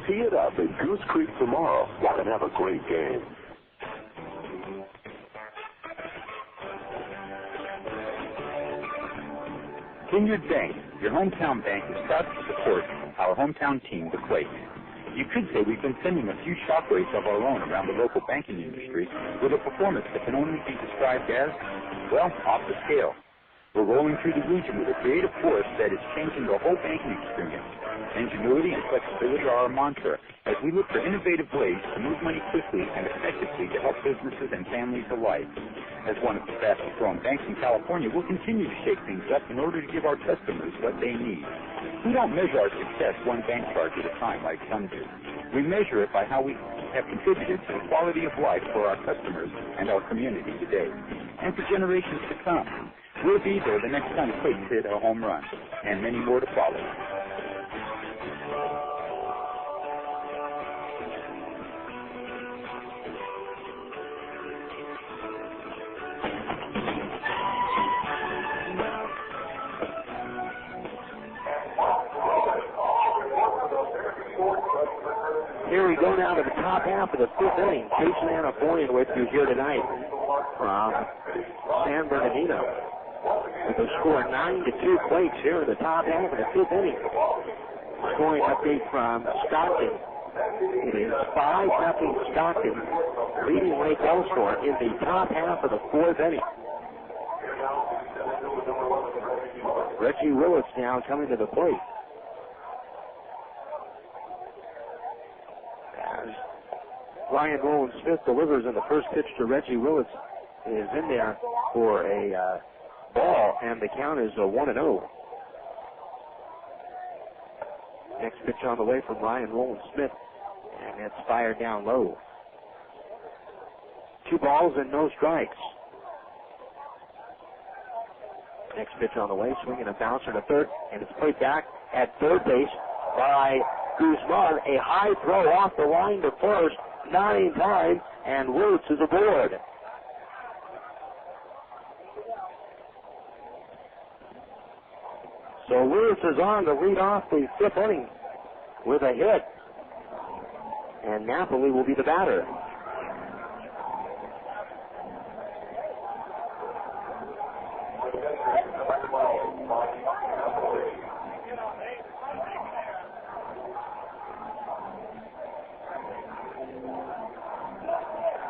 Tee it up at Goose Creek tomorrow and have a great game.
Vineyard Bank, your hometown bank, is proud to support our hometown team, the Quakes. You could say we've been sending a few shockwaves of our own around the local banking industry with a performance that can only be described as, well, off the scale. We're rolling through the region with a creative force that is changing the whole banking experience. Ingenuity and flexibility are our mantra as we look for innovative ways to move money quickly and effectively to help businesses and families alike. As one of the fastest growing banks in California, we'll continue to shake things up in order to give our customers what they need. We don't measure our success one bank charge at a time like some do. We measure it by how we have contributed to the quality of life for our customers and our community today, and for generations to come. We'll be there the next time Quakes hit a home run, and many more to follow.
Here we go now to the top half of the fifth inning. Jason Anaforian with you here tonight from San Bernardino. With a score 9-2 Quakes here in the top half of the fifth inning. Scoring update from Stockton. It is 5-0 Stockton, leading Lake Elsinore in the top half of the fourth inning. Reggie Willits now coming to the plate. As Ryan Rowland-Smith delivers, and the first pitch to Reggie Willits is in there for a ball, and the count is 1-0. Next pitch on the way from Ryan Rowland-Smith, and it's fired down low. 2 balls and no strikes. Next pitch on the way, swinging a bouncer to third, and it's played back at third base by Guzman. A high throw off the line to first, not in time, and Willits is aboard. So Willits is on to lead off the fifth inning with a hit, and Napoli will be the batter.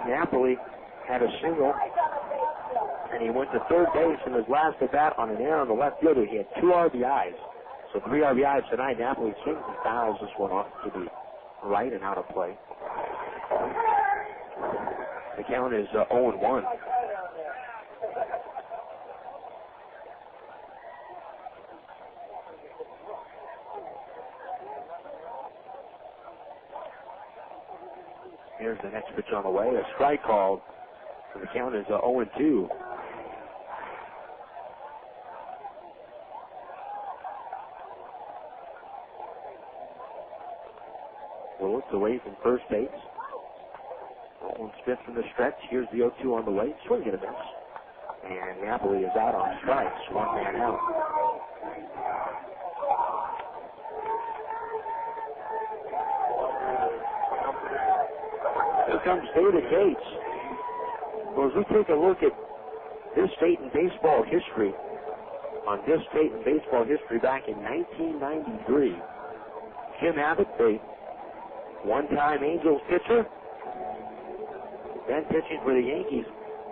Napoli had a single, and he went to third base in his last at bat on an error on the left fielder. He had 2 RBIs, so 3 RBIs tonight. Napoli swings and fouls this one off to the right and out of play. The count is 0-1. Here's the next pitch on the way. A strike called. So the count is 0-2. Willits away from first base. Rowland-Smith from the stretch. Here's the 0-2 on the way. Swing and a miss. And Napoli is out on strikes. 1 man out. Here comes David Gates. Well, as we take a look at this state in baseball history, back in 1993, Jim Abbott, the one-time Angels pitcher, then pitching for the Yankees,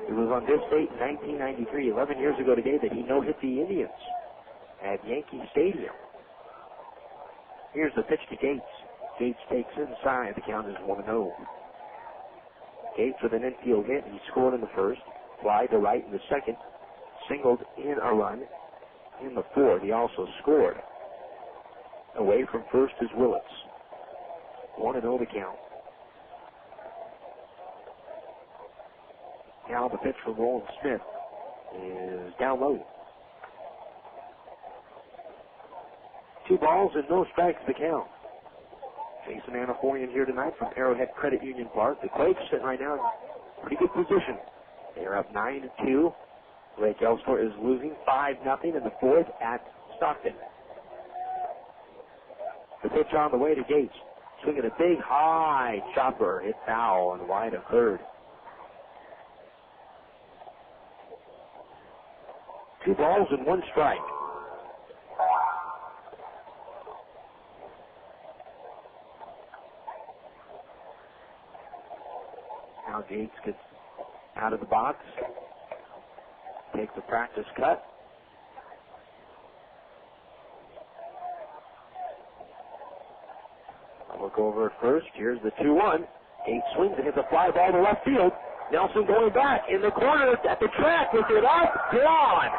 it was on this date in 1993, 11 years ago today, that he no-hit the Indians at Yankee Stadium. Here's the pitch to Gates. Gates takes inside. The count is 1-0. Gates with an infield hit. He scored in the first, fly to right in the second, singled in a run in the fourth. He also scored. Away from first is Willits. 1-0 the count. Now the pitch from Rowland-Smith is down low. 2 balls and no strikes the count. Jason Anaforian here tonight from Arrowhead Credit Union Park. The Quakes sitting right now in pretty good position. They are up 9-2. Lake Elsinore is losing 5-0 in the fourth at Stockton. The pitch on the way to Gates. Swinging a big high chopper. Hit foul and wide of third. 2 balls and 1 strike. Now Gates gets out of the box, takes a practice cut. I'll look over it first. Here's the 2-1. Gates swings and hits a fly ball to left field. Nelson going back in the corner at the track. Is it up? Gone.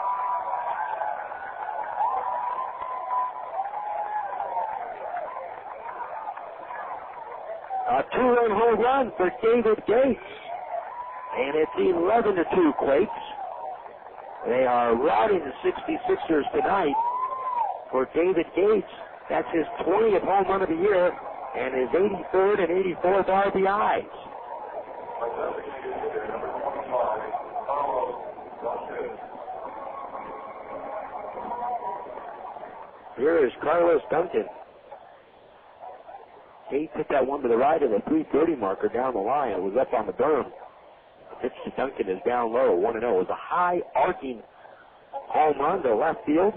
A 2-run home run for David Gates. And it's 11-2 Quakes. They are routing the 66ers tonight. For David Gates, that's his 20th home run of the year and his 83rd and 84th RBIs. Here is Carlos Duncan. Gates hit that one to the right of the 330 marker down the line. It was up on the berm. The pitch to Duncan is down low, 1-0. It was a high arcing home run to left field.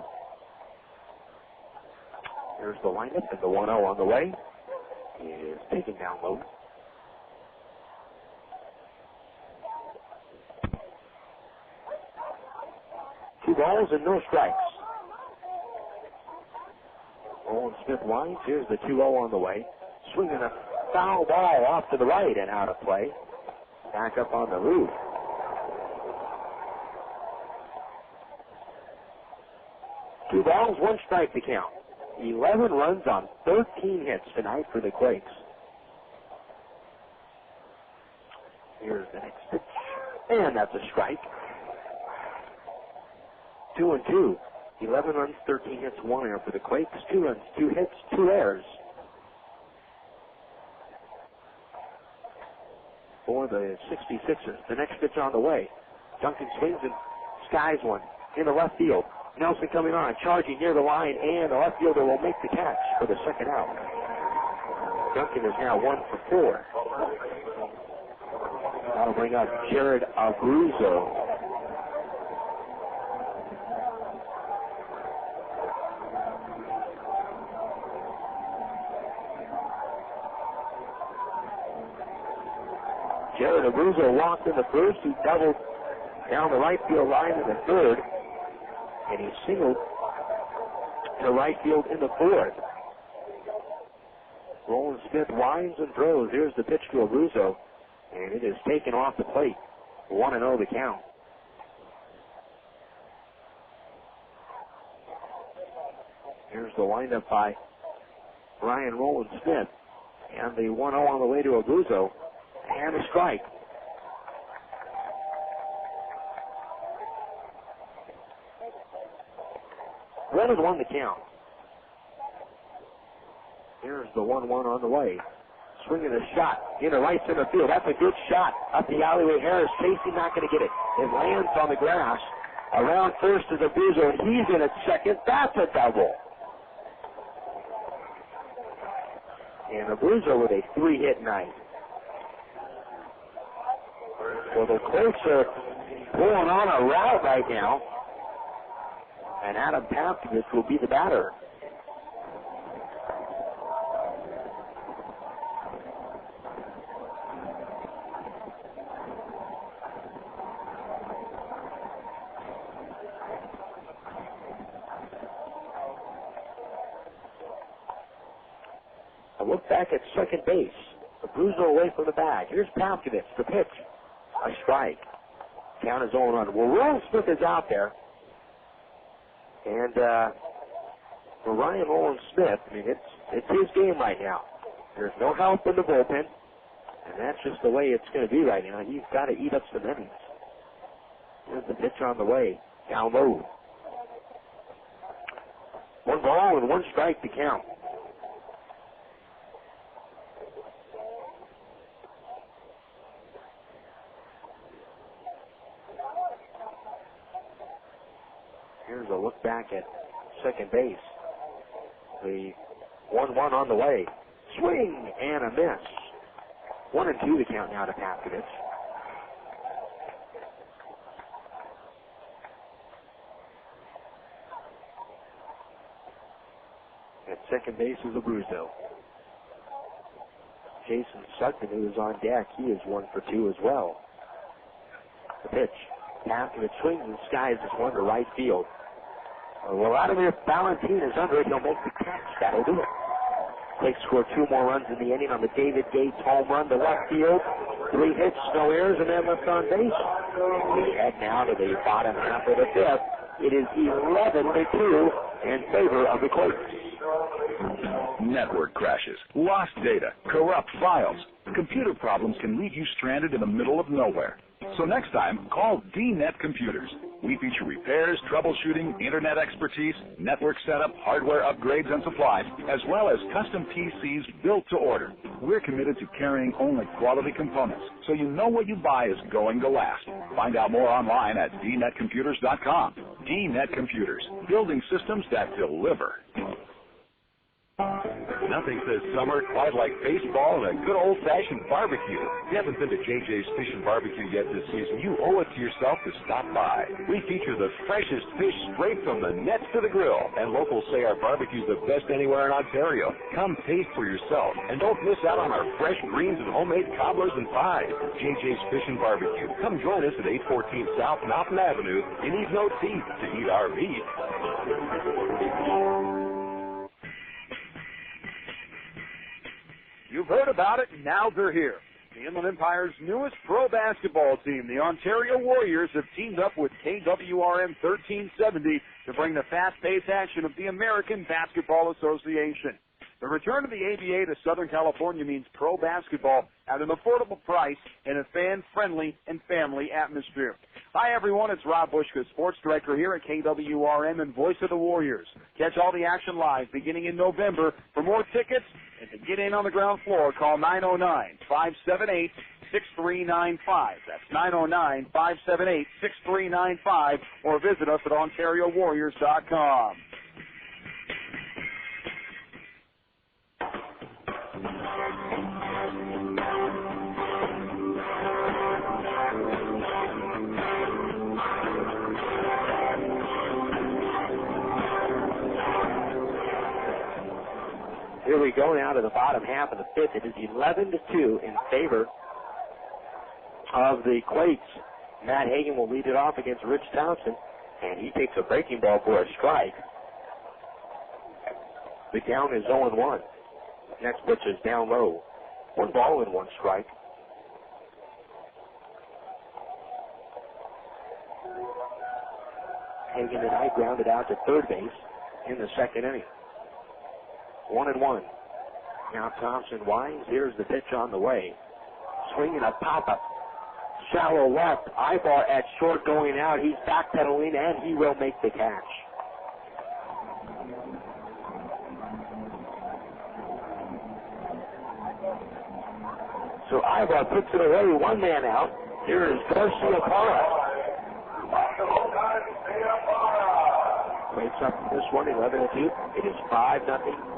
Here's the lineup and the 1-0 on the way. He is taken down low. Two balls and no strikes. Rowland-Smith winds. Here's the 2-0 on the way. Swinging a foul ball off to the right and out of play. Back up on the roof. Two balls, one strike to count. 11 runs on 13 hits tonight for the Quakes. Here's the next pitch. And that's a strike. 2-2. 11 runs, 13 hits, 1 error for the Quakes. 2 runs, 2 hits, 2 errors for the 66ers. The next pitch on the way. Duncan swings and skies one into left field. Nelson coming on, charging near the line, and the left fielder will make the catch for the second out. Duncan is now 1 for 4. That'll bring up Jared Abruzzo. Jared Abruzzo walked in the first. He doubled down the right field line in the third. And he singled to right field in the fourth. Rowland-Smith winds and throws. Here's the pitch to Abruzzo. And it is taken off the plate. 1-0 the count. Here's the windup by Ryan Rowland-Smith. And the 1-0 on the way to Abruzzo. And a strike. Reynolds won the count. Here's the 1-1 on the way. Swinging a shot into right center field. That's a good shot up the alleyway. Harris chasing, not going to get it. It lands on the grass. Around first is Abruzzo, and he's in at second. That's a double. And Abruzzo with a 3-hit night. Well, the Quakes are pulling on a route right now. And Adam Pavkovich will be the batter. A look back at second base. Abruzzo away from the bag. Here's Pavkovich, the pitch. A strike. Count is 0-1. Well, Rowland-Smith is out there. And for Ryan Rowland-Smith, I mean, it's his game right now. There's no help in the bullpen, and that's just the way it's going to be right now. He's got to eat up some innings. Here's the pitch on the way, down low. 1 ball and 1 strike to count. Here's a look back at second base. The 1-1 on the way. Swing and a miss. 1-2 to count now to Pavkovich. At second base is Abruzzo. Jason Sugden, who is on deck. He is 1 for 2 as well. The pitch. Pass and it swings and skies is one to right field. Wladimir Balentien is under it. He'll make the catch. That'll do it. Quakes scored 2 more runs in the inning on the David Gates home run to left field. 3 hits, no errors, and then left on base. We head now to the bottom half of the 5th. It is 11-2 in favor of the Quakes.
Network crashes, lost data, corrupt files. Computer problems can leave you stranded in the middle of nowhere. So next time, call DNet Computers. We feature repairs, troubleshooting, internet expertise, network setup, hardware upgrades and supplies, as well as custom PCs built to order. We're committed to carrying only quality components, so you know what you buy is going to last. Find out more online at dnetcomputers.com. DNet Computers, building systems that deliver.
Nothing says summer quite like baseball and a good old-fashioned barbecue. If you haven't been to JJ's Fish and Barbecue yet this season, you owe it to yourself to stop by. We feature the freshest fish straight from the nets to the grill, and locals say our barbecue's the best anywhere in Ontario. Come taste for yourself, and don't miss out on our fresh greens and homemade cobblers and pies. JJ's Fish and Barbecue. Come join us at 814 South Mountain Avenue. You need no teeth to eat our meat.
You've heard about it, and now they're here. The Inland Empire's newest pro basketball team, the Ontario Warriors, have teamed up with KWRM 1370 to bring the fast-paced action of the American Basketball Association. The return of the ABA to Southern California means pro basketball at an affordable price in a fan-friendly and family atmosphere. Hi, everyone. It's Rob Bushka, sports director here at KWRM and voice of the Warriors. Catch all the action live beginning in November. For more tickets and to get in on the ground floor, call 909-578-6395. That's 909-578-6395, or visit us at OntarioWarriors.com.
Here we go now to the bottom half of the 5th. It is 11-2 in favor of the Quakes. Matt Hagan will lead it off against Rich Thompson, and he takes a breaking ball for a strike. The count is 0-1. Next pitch is down low. 1 ball and 1 strike. Hagan tonight grounded out to third base in the 2nd inning. 1-1. Now Thompson winds. Here's the pitch on the way. Swinging a pop-up. Shallow left. Aybar at short going out. He's backpedaling, and he will make the catch. So Aybar puts it away. 1 man out. Here is Garcia Parra. Wakes up this one, 11-2. It is 5-0.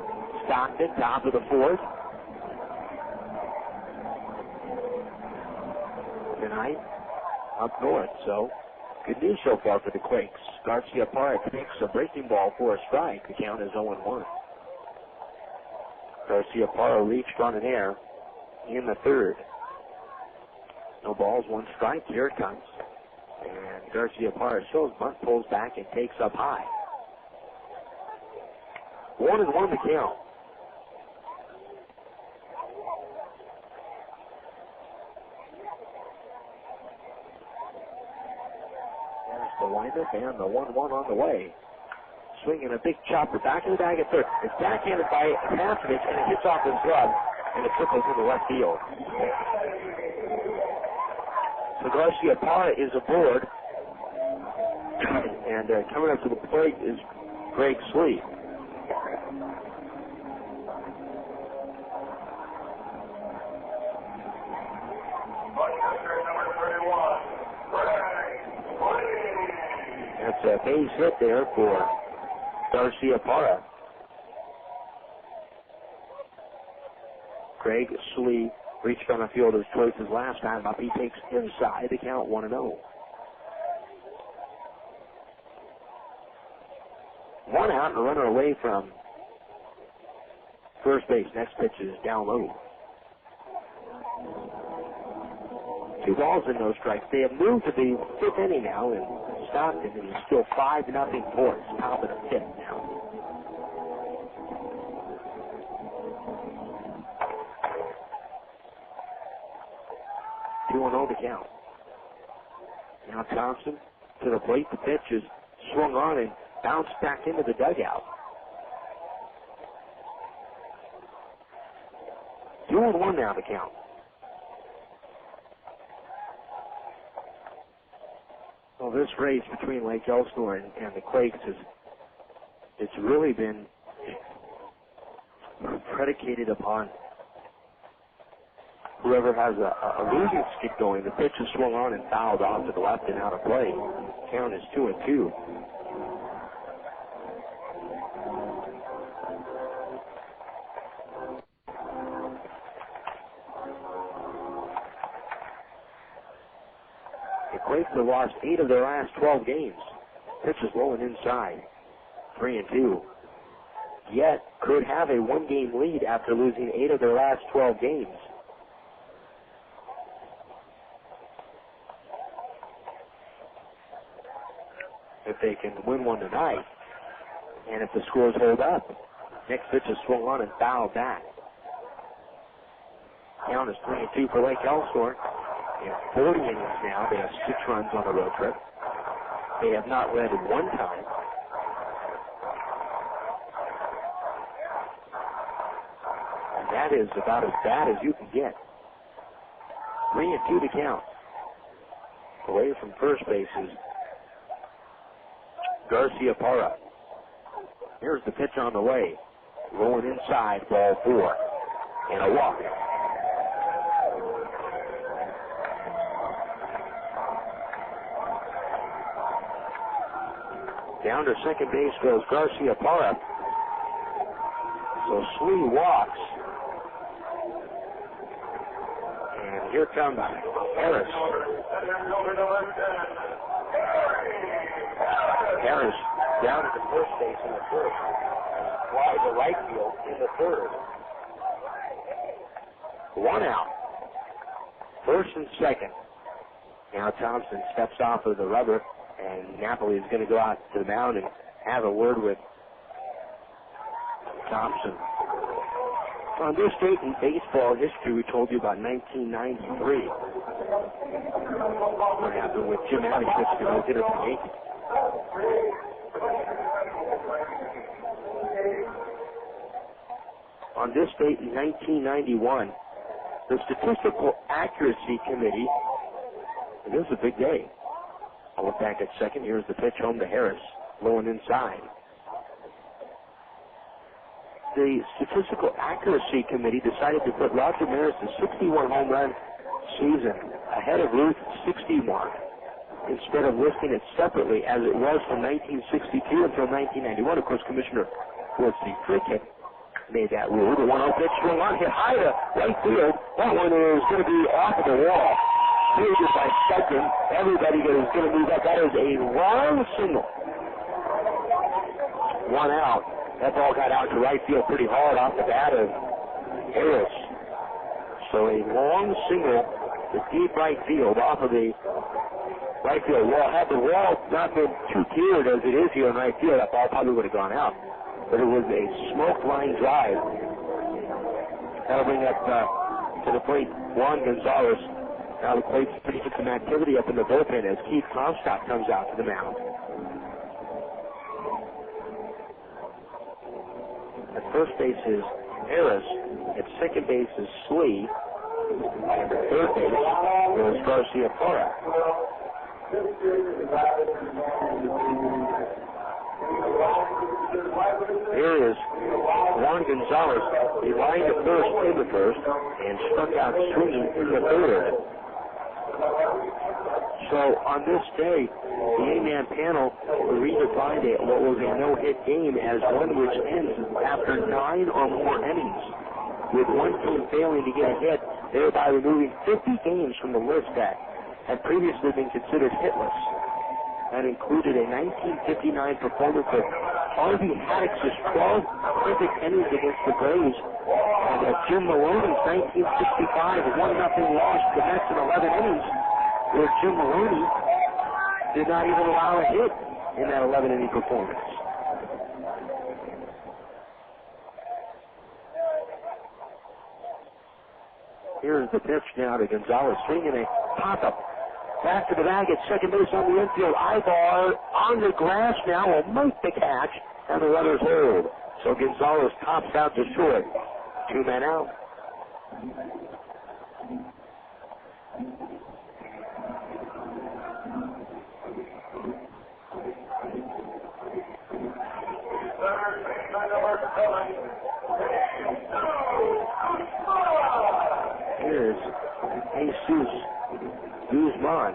Stockton, top of the 4th. Tonight, up north, so good news so far for the Quakes. Garcia Parra takes a breaking ball for a strike. The count is 0-1. Garcia Parra reached on an air in the 3rd. No balls, 1 strike. Here it comes. And Garcia Parra shows bunt, pulls back, and takes up high. 1-1 to count. The windup and the 1-1 on the way. Swinging a big chopper back in the bag at third. It's backhanded by Pastovich, and it hits off his glove, and it triples into left field. So Garcia Parra is aboard, and coming up to the plate is Greg Slee. That's a base hit there for Garcia Parra. Craig Slee reached on a fielder's choice his last time up. He takes inside the count 1-0. 1 out and a runner away from first base. Next pitch is down low. 2 balls and no strikes. They have moved to the 5th inning now in Stockton, and it's still 5-0 Force. Top of the 5th now. Two and 0 to count. Now Thompson to the plate. The pitch is swung on and bounced back into the dugout. 2-1 now to count. Well, this race between Lake Elsinore and the Quakes it's really been predicated upon whoever has a losing skid going. The pitch is swung on and fouled off to the left and out of play. Count is 2-2. The Quakes have lost 8 of their last 12 games. Pitch is low and inside. 3-2. Yet could have a 1-game lead after losing 8 of their last 12 games. If they can win one tonight, and if the scores hold up. Next pitch is swung on and fouled back. Count is 3-2 for Lake Elsinore. In 40 innings now, they have 6 runs on the road trip. They have not led one time. And that is about as bad as you can get. 3-2 to count. Away from first base is Garcia Parra. Here's the pitch on the way. Rolling inside, ball 4. And a walk. Down to second base goes Garcia Parra. So Slee walks. And here comes Harris. Harris down at the first base in the first. Wide to right field in the third. 1 out. First and second. Now Thompson steps off of the rubber, and Napoli is going to go out to the mound and have a word with Thompson. On this date in baseball history, we told you about 1993. What happened with Jim Alley pitched to no-hitter for the Yankees. On this date in 1991, the Statistical Accuracy Committee, and this is a big day. I look back at second. Here's the pitch home to Harris, low and inside. The Statistical Accuracy Committee decided to put Roger Maris's 61 home run season ahead of Ruth's 60 mark, instead of listing it separately as it was from 1962 until 1991. Of course, Commissioner Woodsie Cricket made that rule. The 1-0 pitch swung on, hit high to right field. That one is going to be off of the wall. Fielded by second. Everybody is going to move up. That is a long single. 1 out. That ball got out to right field pretty hard off the bat of Harris. So a long single to deep right field off of the right field wall. Had the wall not been too tiered as it is here in right field, that ball probably would have gone out. But it was a smoke line drive. That'll bring up to the plate Juan Gonzalez. Now the Quakes putting some activity up in the bullpen as Keith Comstock comes out to the mound. At first base is Harris. At second base is Slee. And at third base is Garcia Parra. Here is Juan Gonzalez. He lined the first in the first and struck out swinging in the third. So on this day, the A-Man panel redefined what was a no-hit game as one which ends after 9 or more innings, with one team failing to get a hit, thereby removing 50 games from the list that had previously been considered hitless. That included a 1959 performance of Harvey Haddock's 12 perfect innings against the Braves and a Jim Maloney's 1965 1-0 loss to the Mets in 11 innings, where Jim Maloney did not even allow a hit in that 11-inning performance. Here's the pitch now to Gonzalez, swinging a pop-up. Back to the bag at second base on the infield. Aybar on the grass now will make the catch, and the runners hold. So Gonzalez pops out to short. 2 men out. Here's Jesus Guzman.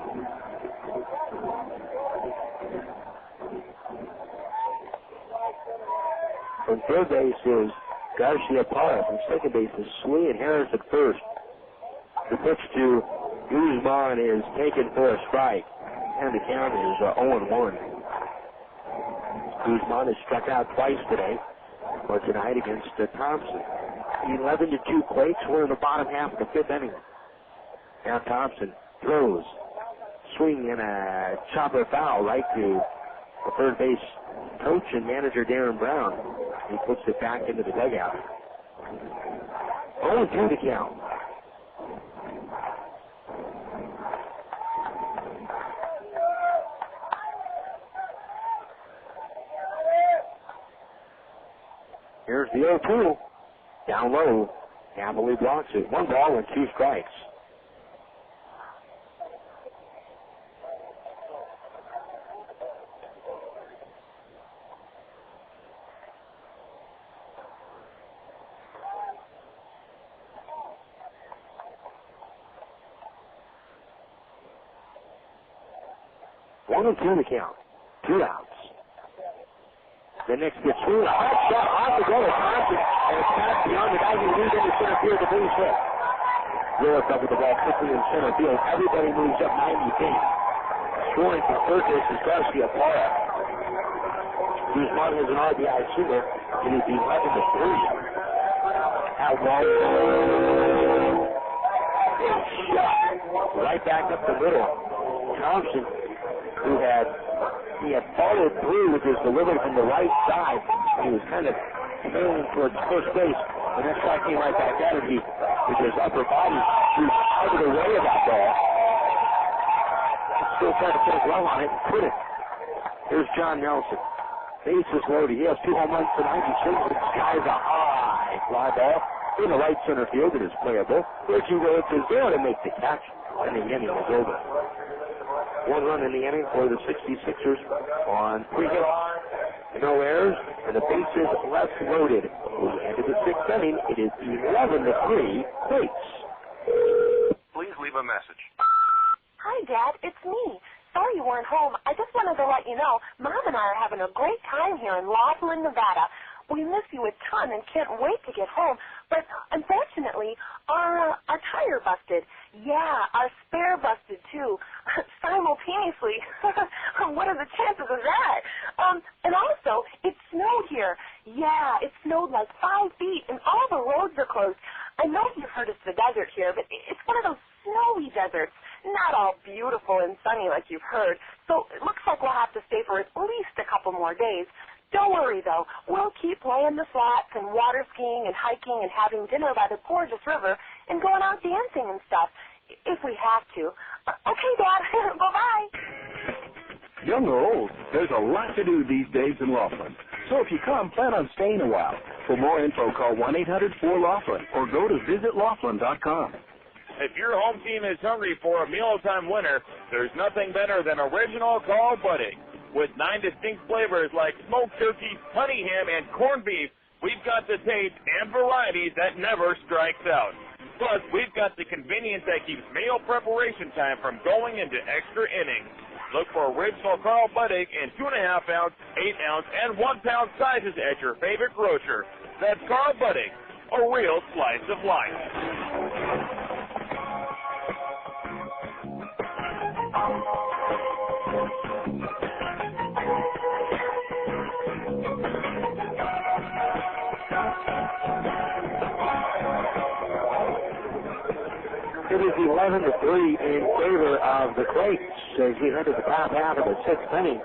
From third base is Garcia Parra. From second base is Swee and Harris at first. The pitch to Guzman is taken for a strike, and the count is 0-1. Guzman has struck out twice today, or tonight against Thompson. 11-2 Quakes. We're in the bottom half of the 5th inning. Now Thompson throws, swing and a chopper foul right to the third base coach and manager Darren Brown. He puts it back into the dugout. 0-2 to count. Here's the 0-2. Down low. Napoli blocks it. 1 ball and 2 strikes. One and 2 to count. 2 outs. The next pitch through, a hard shot off the goal of Thompson, and it's passed beyond the guy who moves into center field to base hit. Willits up with the ball quickly in center field. Everybody moves up 90 feet. Scoring for third base is Garcia Parra. Guzman has an RBI single. It is 11-3. Outlaw. Shot right back up the middle. Thompson, who had followed through with his delivery from the right side. He was kind of tailing towards first base. The next shot came right back at him. He, with his upper body, threw out of the way of that ball. Still trying to put a glove on it and put it. Here's John Nelson. Base is loaded. He has 2 home runs tonight. He swings it. Skies a high fly ball in the right center field. It is playable. Reggie Willits is there to make the catch, and the inning is over. 1 run in the inning for the 66ers on 3 hits, no errors, and the bases left loaded. We enter the 6th inning. It is 11-3 Quakes.
Please leave a message.
Hi, Dad. It's me. Sorry you weren't home. I just wanted to let you know Mom and I are having a great time here in Laughlin, Nevada. We miss you a ton and can't wait to get home. But unfortunately, our tire busted. Yeah, our spare busted too, simultaneously. What are the chances of that? And also, it snowed here. Yeah, it snowed like 5 feet, and all the roads are closed. I know you've heard it's the desert here, but it's one of those snowy deserts. Not all beautiful and sunny like you've heard. So it looks like we'll have to stay for at least a couple more days. Don't worry, though. We'll keep playing the slots and water skiing and hiking and having dinner by the gorgeous river and going out dancing and stuff, if we have to. Okay, Dad. Bye-bye.
Young or old, there's a lot to do these days in Laughlin. So if you come, plan on staying a while. For more info, call 1-800-4-LAUGHLIN or go to visitlaughlin.com.
If your home team is hungry for a mealtime winner, there's nothing better than original call budding. With 9 distinct flavors like smoked turkey, honey ham, and corned beef, we've got the taste and varieties that never strikes out. Plus, we've got the convenience that keeps meal preparation time from going into extra innings. Look for original Carl Buddig in 2.5-ounce, 8-ounce, and 1-pound sizes at your favorite grocer. That's Carl Buddig, a real slice of life.
It is 11-3 in favor of the Quakes as we head to the top half of the sixth inning.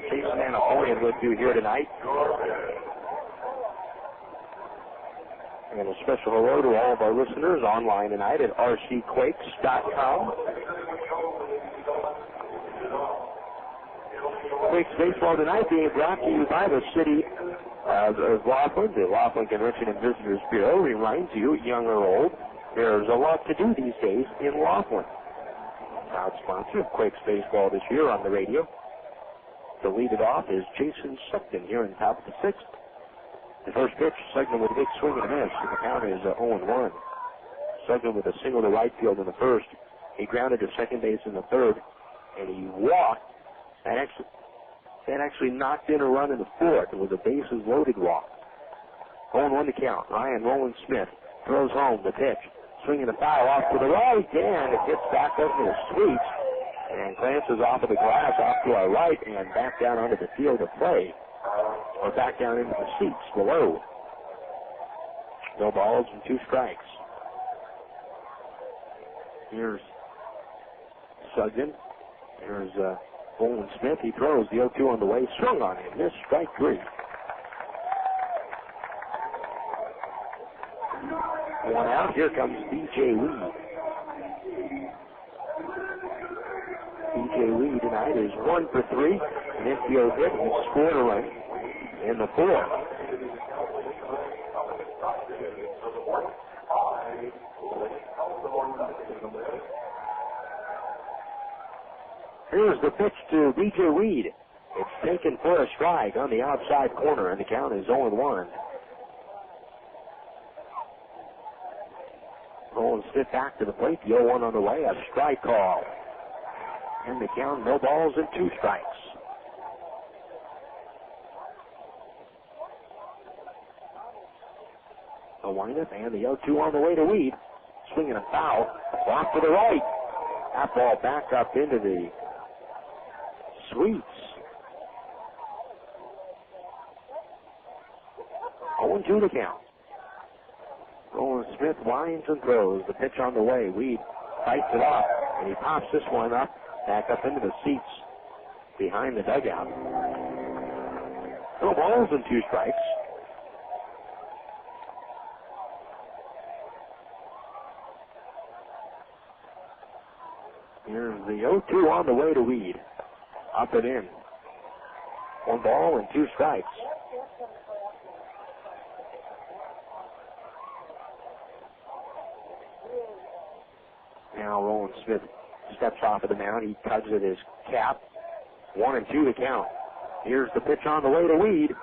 Jason Anapoyan with you here tonight. And a special hello to all of our listeners online tonight at rcquakes.com. Quakes baseball tonight being brought to you by the city of Laughlin. The Laughlin Convention and Visitors Bureau reminds you, young or old, there's a lot to do these days in Laughlin. Proud sponsor of Quakes baseball this year on the radio. To lead it off is Jason Sugden here in top of the sixth. The first pitch, Sugden with a big swing and a miss, and the count is 0-1. Sugden with a single to right field in the first. He grounded to second base in the third, and he walked. That actually knocked in a run in the fourth. It was a bases-loaded walk. 0-1 to count. Ryan Rowland-Smith throws home the pitch. Swinging the foul off to the right, and it gets back up to the sweeps and glances off of the glass off to our right and back down onto the field of play, or back down into the seats below. No balls and 2 strikes. Here's Sugden. Here's Rowland-Smith. He throws the 0-2 on the way. Swung on him. Missed strike 3. One out. Here comes B.J. Weed. B.J. Weed tonight is 1 for 3. An infield hit and scored a run in the fourth. Here's the pitch to B.J. Weed. It's taken for a strike on the outside corner, and the count is 0-1. Rowland-Smith back to the plate. The 0-1 on the way. A strike call. And the count, no balls and 2 strikes. A windup and the 0-2 on the way to Weed. Swinging a foul. Off to the right. That ball back up into the sweeps. 0-2 to count. Rowland-Smith winds and throws. The pitch on the way. Weed fights it off, and he pops this one up, back up into the seats behind the dugout. No balls and 2 strikes. Here's the 0-2 on the way to Weed. Up and in. 1 ball and 2 strikes. Now Rowland-Smith steps off of the mound. He tugs at his cap. 1-2 to count. Here's the pitch on the way to Weed.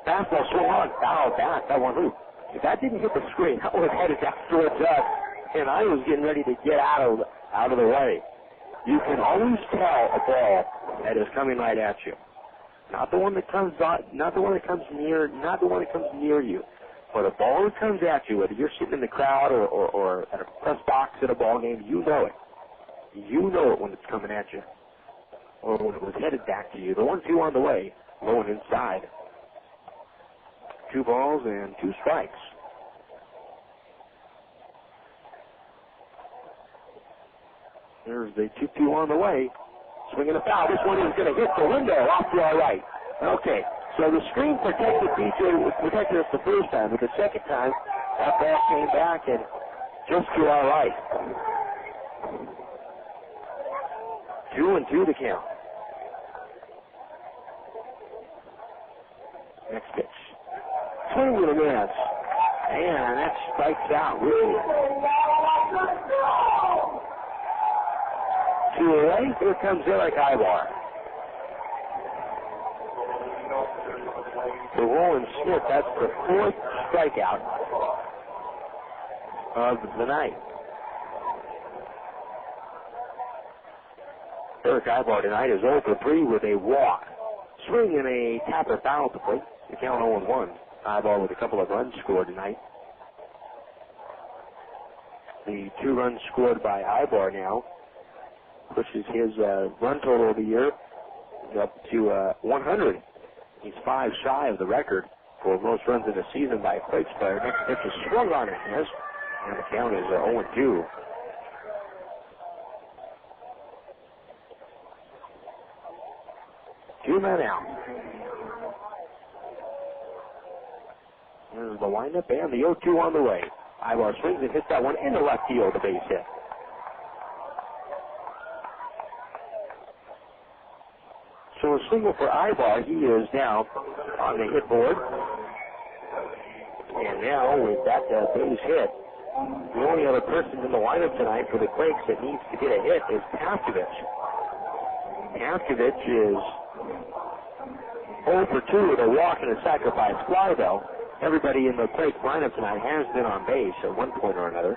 Fastball swung on. Foul back. That one hoop. If that didn't hit the screen, that was headed down towards us. And I was getting ready to get out of the way. You can always tell a ball that is coming right at you. Not the one that comes near you. But a ball that comes at you, whether you're sitting in the crowd or at a press box at a ball game, you know it. You know it when it's coming at you. Or when it was headed back to you. The 1-2 on the way, going inside. 2 balls and 2 strikes. There's the 2-2 on the way. Swinging a foul. This one is going to hit the window off to our right. Okay. So the screen protected us the first time, but the second time, that ball came back and just to our right. 2-2 to count. Next pitch. Swing and a miss. And that strikes out, really. 2 away. Here comes Erick Aybar. For Rowland-Smith, that's the 4th strikeout of the night. Erick Aybar tonight is 0 for 3 with a walk. Swing and a tapper foul at the plate. The count 0-1. Aybar with a couple of runs scored tonight. The 2 runs scored by Aybar now pushes his run total of the year up to 100. He's 5 shy of the record for most runs in a season by a Quakes player. Next pitch is swung on his miss, and the count is 0-2. men out. There's the windup and the 0-2 on the way. Aybar swings and hits that one in the left field, the base hit. So a single for Aybar. He is now on the hit board. And now with that base hit, the only other person in the lineup tonight for the Quakes that needs to get a hit is Paskovich. Paskovich is 0 for 2 with a walk and a sacrifice fly, though. Everybody in the Quakes lineup tonight has been on base at one point or another.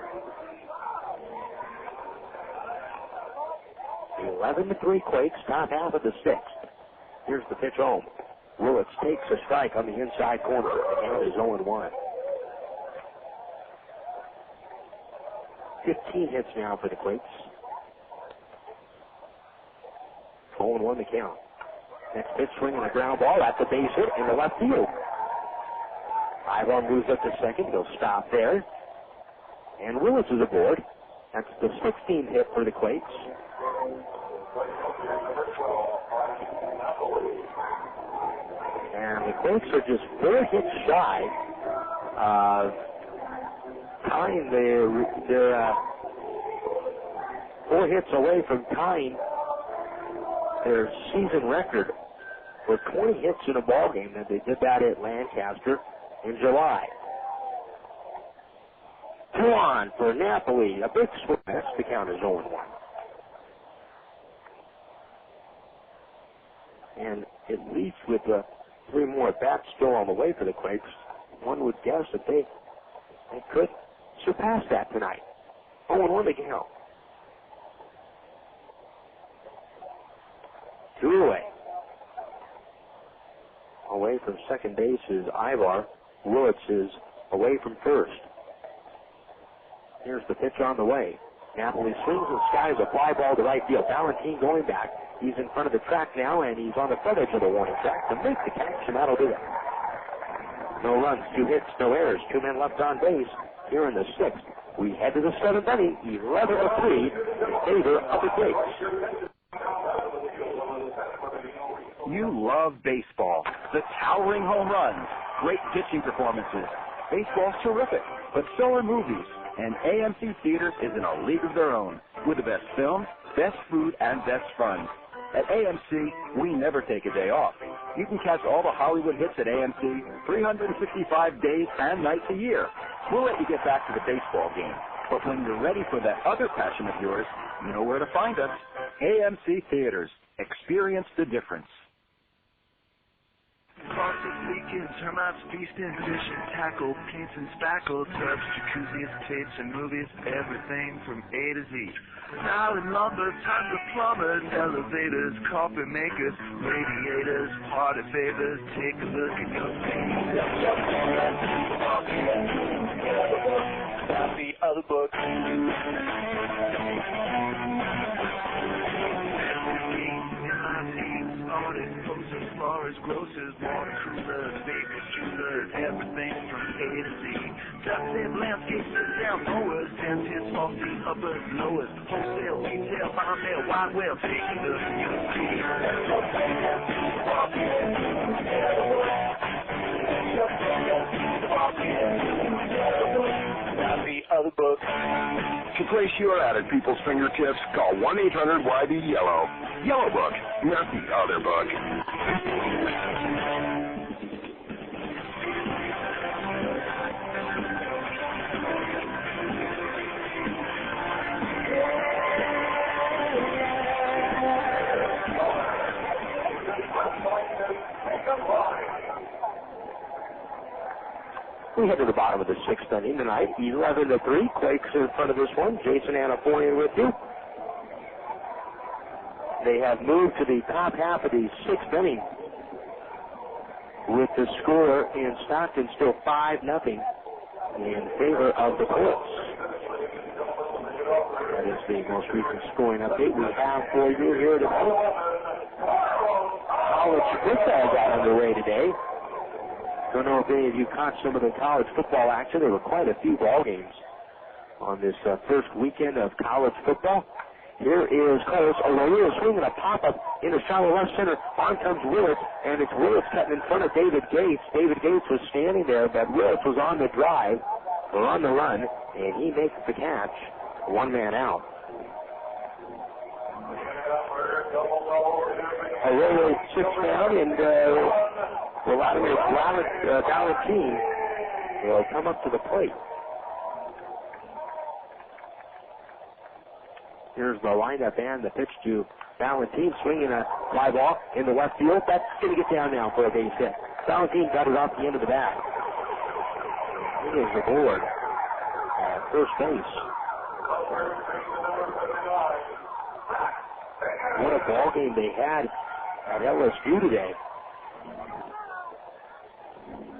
11-3 Quakes, top half of the sixth. Here's the pitch home. Willits takes a strike on the inside corner. The count is 0-1. 15 hits now for the Quakes. 0-1 the count. Next pitch, swinging a ground ball at the base hit in the left field. Aybar moves up to second. He'll stop there. And Willits is aboard. That's the 16th hit for the Quakes. And the Quakes are just 4 hits shy of tying they're 4 hits away from tying their season record for 20 hits in a ball game. And they did that at Lancaster in July. 2 on for Napoli. A big swing. That's the count is 0-1. And at least with 3 more bats still on the way for the Quakes, one would guess that they could surpass that tonight. 0-1 the count. 2 away. Away from second base is Aybar. Willits is away from first. Here's the pitch on the way. Napoli swings and skies a fly ball to right field. Balentien going back. He's in front of the track now, and he's on the front edge of the warning track to make the catch, and that'll do it. No runs, 2 hits, no errors, 2 men left on base here in the 6th. We head to the 7th inning, 11-3 in favor of the Quakes.
You love baseball. The towering home runs, great pitching performances. Baseball's terrific, but so are movies. And AMC Theaters is in a league of their own, with the best films, best food, and best fun. At AMC, we never take a day off. You can catch all the Hollywood hits at AMC 365 days and nights a year. We'll let you get back to the baseball game. But when you're ready for that other passion of yours, you know where to find us. AMC Theaters. Experience the difference.
Faucets leaking, termites feasting, fish and tackle, paints and spackle, tubs, jacuzzis, tapes and movies, everything from A to Z. Now in lumber, tons of plumbers, elevators, carpet makers, radiators, party favors. Take a look at your face. Not the other book. Posters, flowers, grocers, water coolers, baby shooters, everything from A to Z. Duct-tape, landscapes, down mowers, dentists, falsies, uppers, lowers, wholesale, retail, farm mail, wide well, take a look at your feet. Not the other book.
To place your ad at people's fingertips, call 1-800-YB-YELLOW. Yellow Book, not the other book.
We head to the bottom of the 6th inning tonight, 11-3. Quakes in front of this one. Jason Anaforian with you. They have moved to the top half of the 6th inning with the score in Stockton still 5-0 in favor of the Quakes. That is the most recent scoring update we have for you here tonight. College football got underway today. Don't know if any of you caught some of the college football action. There were quite a few ball games on this first weekend of college football. Here is Close. O'Leary swinging a pop-up into shallow left center. On comes Willits, and it's Willits cutting in front of David Gates. David Gates was standing there, but Willits was on the drive, or on the run, and he makes the catch. One man out. O'Leary sits down, and Wladimir Balentien will come up to the plate. Here's the lineup and the pitch to Balentien, swinging a fly ball in the left field. That's going to get down now for a base hit. Balentien got it off the end of the bat. It is the board at first base. What a ball game they had at LSU today.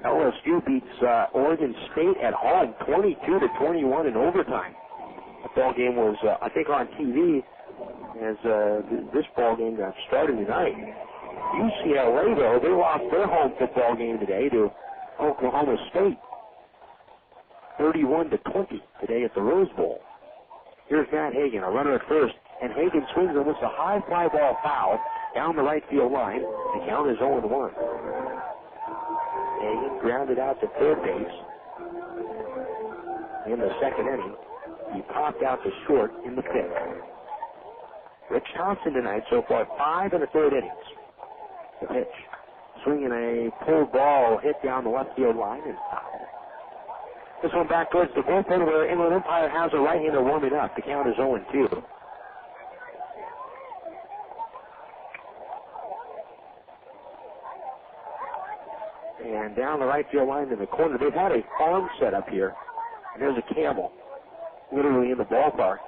LSU beats Oregon State at home 22-21 in overtime. The ball game was, I think, on TV as this ball game got started tonight. UCLA, though, they lost their home football game today to Oklahoma State, 31-20 today at the Rose Bowl. Here's Matt Hagan, a runner at first, and Hagan swings and hits a high fly ball foul down the right field line. The count is 0-1. Hagan grounded out to third base in the second inning. He popped out to short in the fifth. Rich Thompson tonight so far 5 1/3 innings. The pitch, swinging a pulled ball hit down the left field line and foul. This one back towards the bullpen where Inland Empire has a right-hander warming up. The count is 0-2. And down the right field line in the corner, they've had a farm set up here. And there's a camel, literally in the ballpark,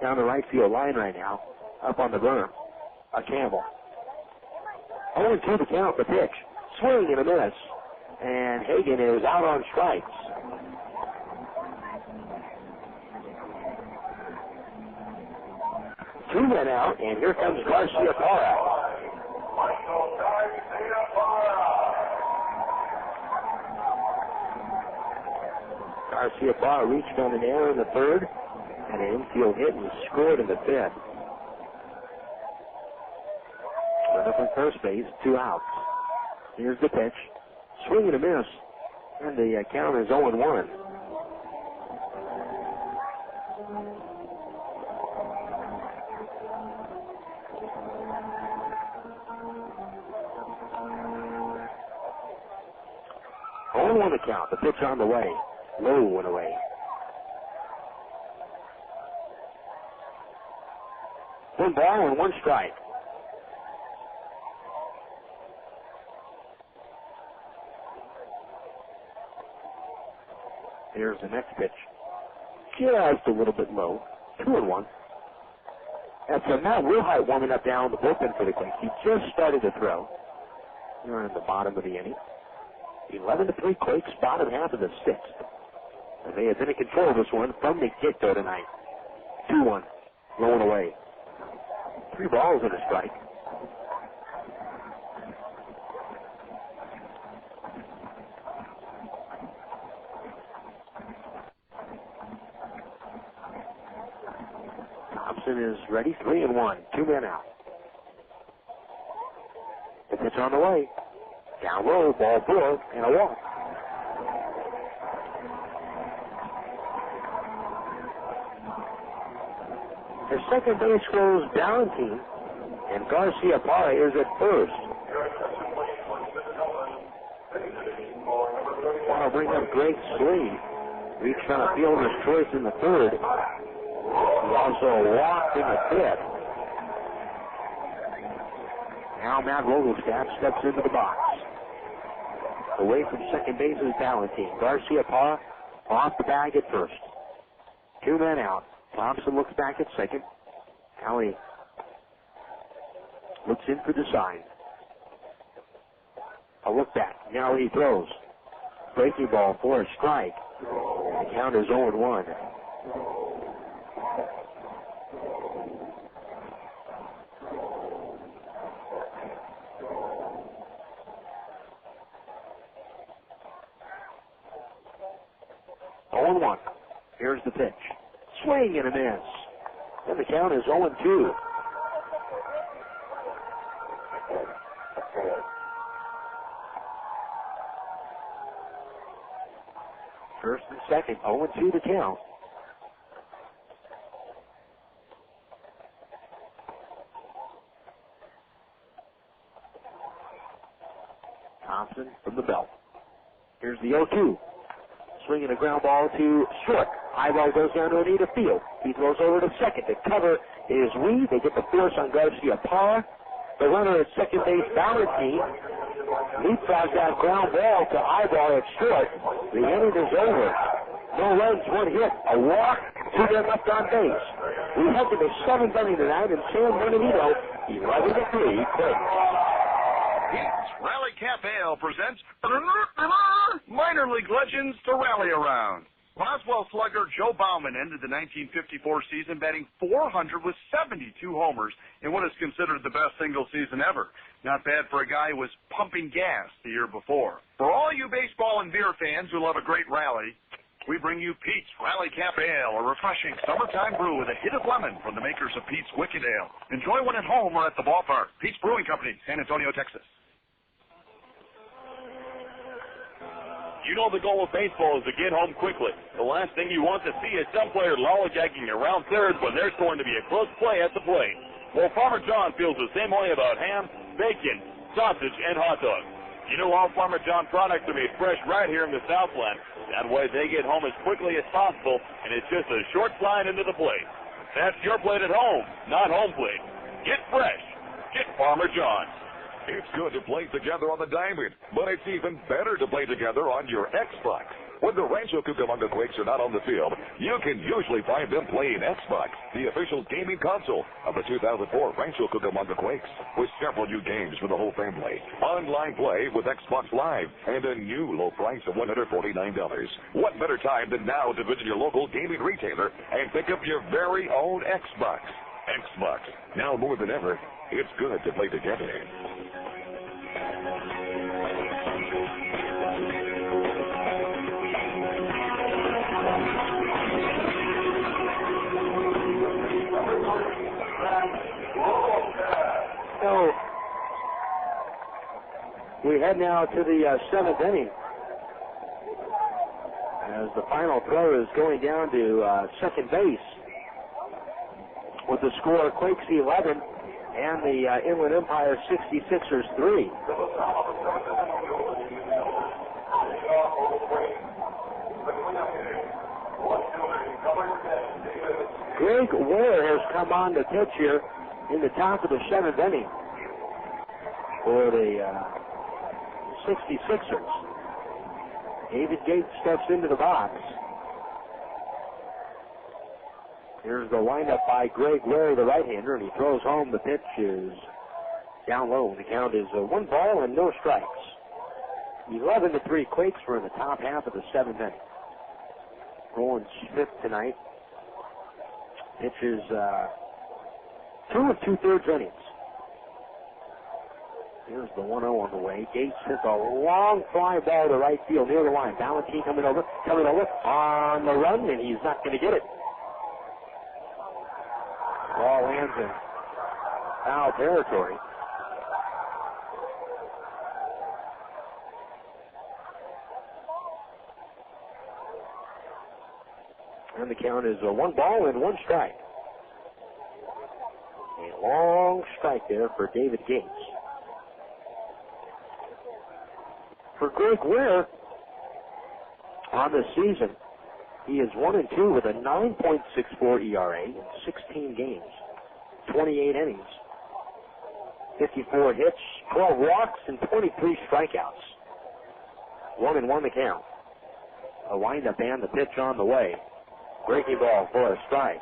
down the right field line right now, up on the berm. A camel. 0-2 the count, the pitch. Swing and a miss. And Hagan is out on strikes. Two men out, and here comes Garcia Parra. Garcia Parra reached on an error in the third, and an infield hit and scored in the fifth. Runner from first base, 2 outs. Here's the pitch. Swing and a miss, and the count is 0-1. The count. The pitch on the way. Low and away. One ball and one strike. Here's the next pitch. Just a little bit low. 2-1. That's Matt Wilhite warming up down the bullpen for the Quakes. He just started to throw. We're in the bottom of the inning. 11-3 Quakes, bottom half of the sixth. And they have been in control of this one from the get-go tonight. 2-1, low and away. 3 balls and a strike. Thompson is ready, 3-1, 2 men out. The pitch on the way. Down low, ball 4, and a walk. The second base goes Balentien, and Garcia Parra is at first. Want to bring up Greg Slee. Reached on a fielder's choice in the third. He also walked in the fifth. Now Matt Rogelstadt steps into the box. Away from second base is Balentien. Garcia Parra off the bag at first. 2 men out. Thompson looks back at second. Now he looks in for the sign. A look back. Now he throws. Breaking ball for a strike. The count is 0-1. Here's the pitch. Swing and a miss. And the count is 0-2. First and second, 0-2 to count. Thompson from the belt. Here's the 0-2. Swinging a ground ball to short. Aybar goes down to Anita Field. He throws over to second. The cover is Weed. They get the force on Garcia Parra. The runner at second base, Balentien, leapfrogs that ground ball to Aybar at short. The inning is over. No runs, one hit, a walk, two men left on base. We head to the seventh inning tonight in San Bernardino, 11-3, Quakes.
Pete's Rally Cap Ale presents minor league legends to rally around. Roswell slugger Joe Bauman ended the 1954 season batting .400 with 72 homers in what is considered the best single season ever. Not bad for a guy who was pumping gas the year before. For all you baseball and beer fans who love a great rally, we bring you Pete's Rally Cap Ale, a refreshing summertime brew with a hit of lemon from the makers of Pete's Wicked Ale. Enjoy one at home or at the ballpark. Pete's Brewing Company, San Antonio, Texas.
You know the goal of baseball is to get home quickly. The last thing you want to see is some player lollygagging around third when there's going to be a close play at the plate. Well, Farmer John feels the same way about ham, bacon, sausage, and hot dogs. You know all Farmer John products are made fresh right here in the Southland. That way they get home as quickly as possible, and it's just a short slide into the plate. That's your plate at home, not home plate. Get fresh. Get Farmer John.
It's good to play together on the diamond, but it's even better to play together on your Xbox. When the Rancho Cucamonga Quakes are not on the field, you can usually find them playing Xbox, the official gaming console of the 2004 Rancho Cucamonga Quakes, with several new games for the whole family. Online play with Xbox Live and a new low price of $149. What better time than now to visit your local gaming retailer and pick up your very own Xbox? Xbox, now more than ever, it's good to play together.
So we head now to the seventh inning, as the final throw is going down to second base with the score Quakes 11 and the Inland Empire 66ers 3. Greg Ware has come on to pitch here in the top of the seventh inning for the 66ers. David Gates steps into the box. Here's the windup by Greg Ware, the right-hander, and he throws home. The pitch is down low. The count is 1 ball and no strikes. 11-3 Quakes. We're in the top half of the seventh inning. Rowland-Smith tonight pitches 2 2/3 innings. Here's the 1-0 on the way. Gates hits a long fly ball to right field near the line. Balentien coming over on the run, and he's not going to get it. Ball lands in foul territory. And the count is 1 ball and 1 strike. A long strike there for David Gates. For Greg Ware, on the season, he is 1-2 with a 9.64 ERA in 16 games, 28 innings, 54 hits, 12 walks, and 23 strikeouts. 1-1 the count. A windup and the pitch on the way. Breaking ball for a strike.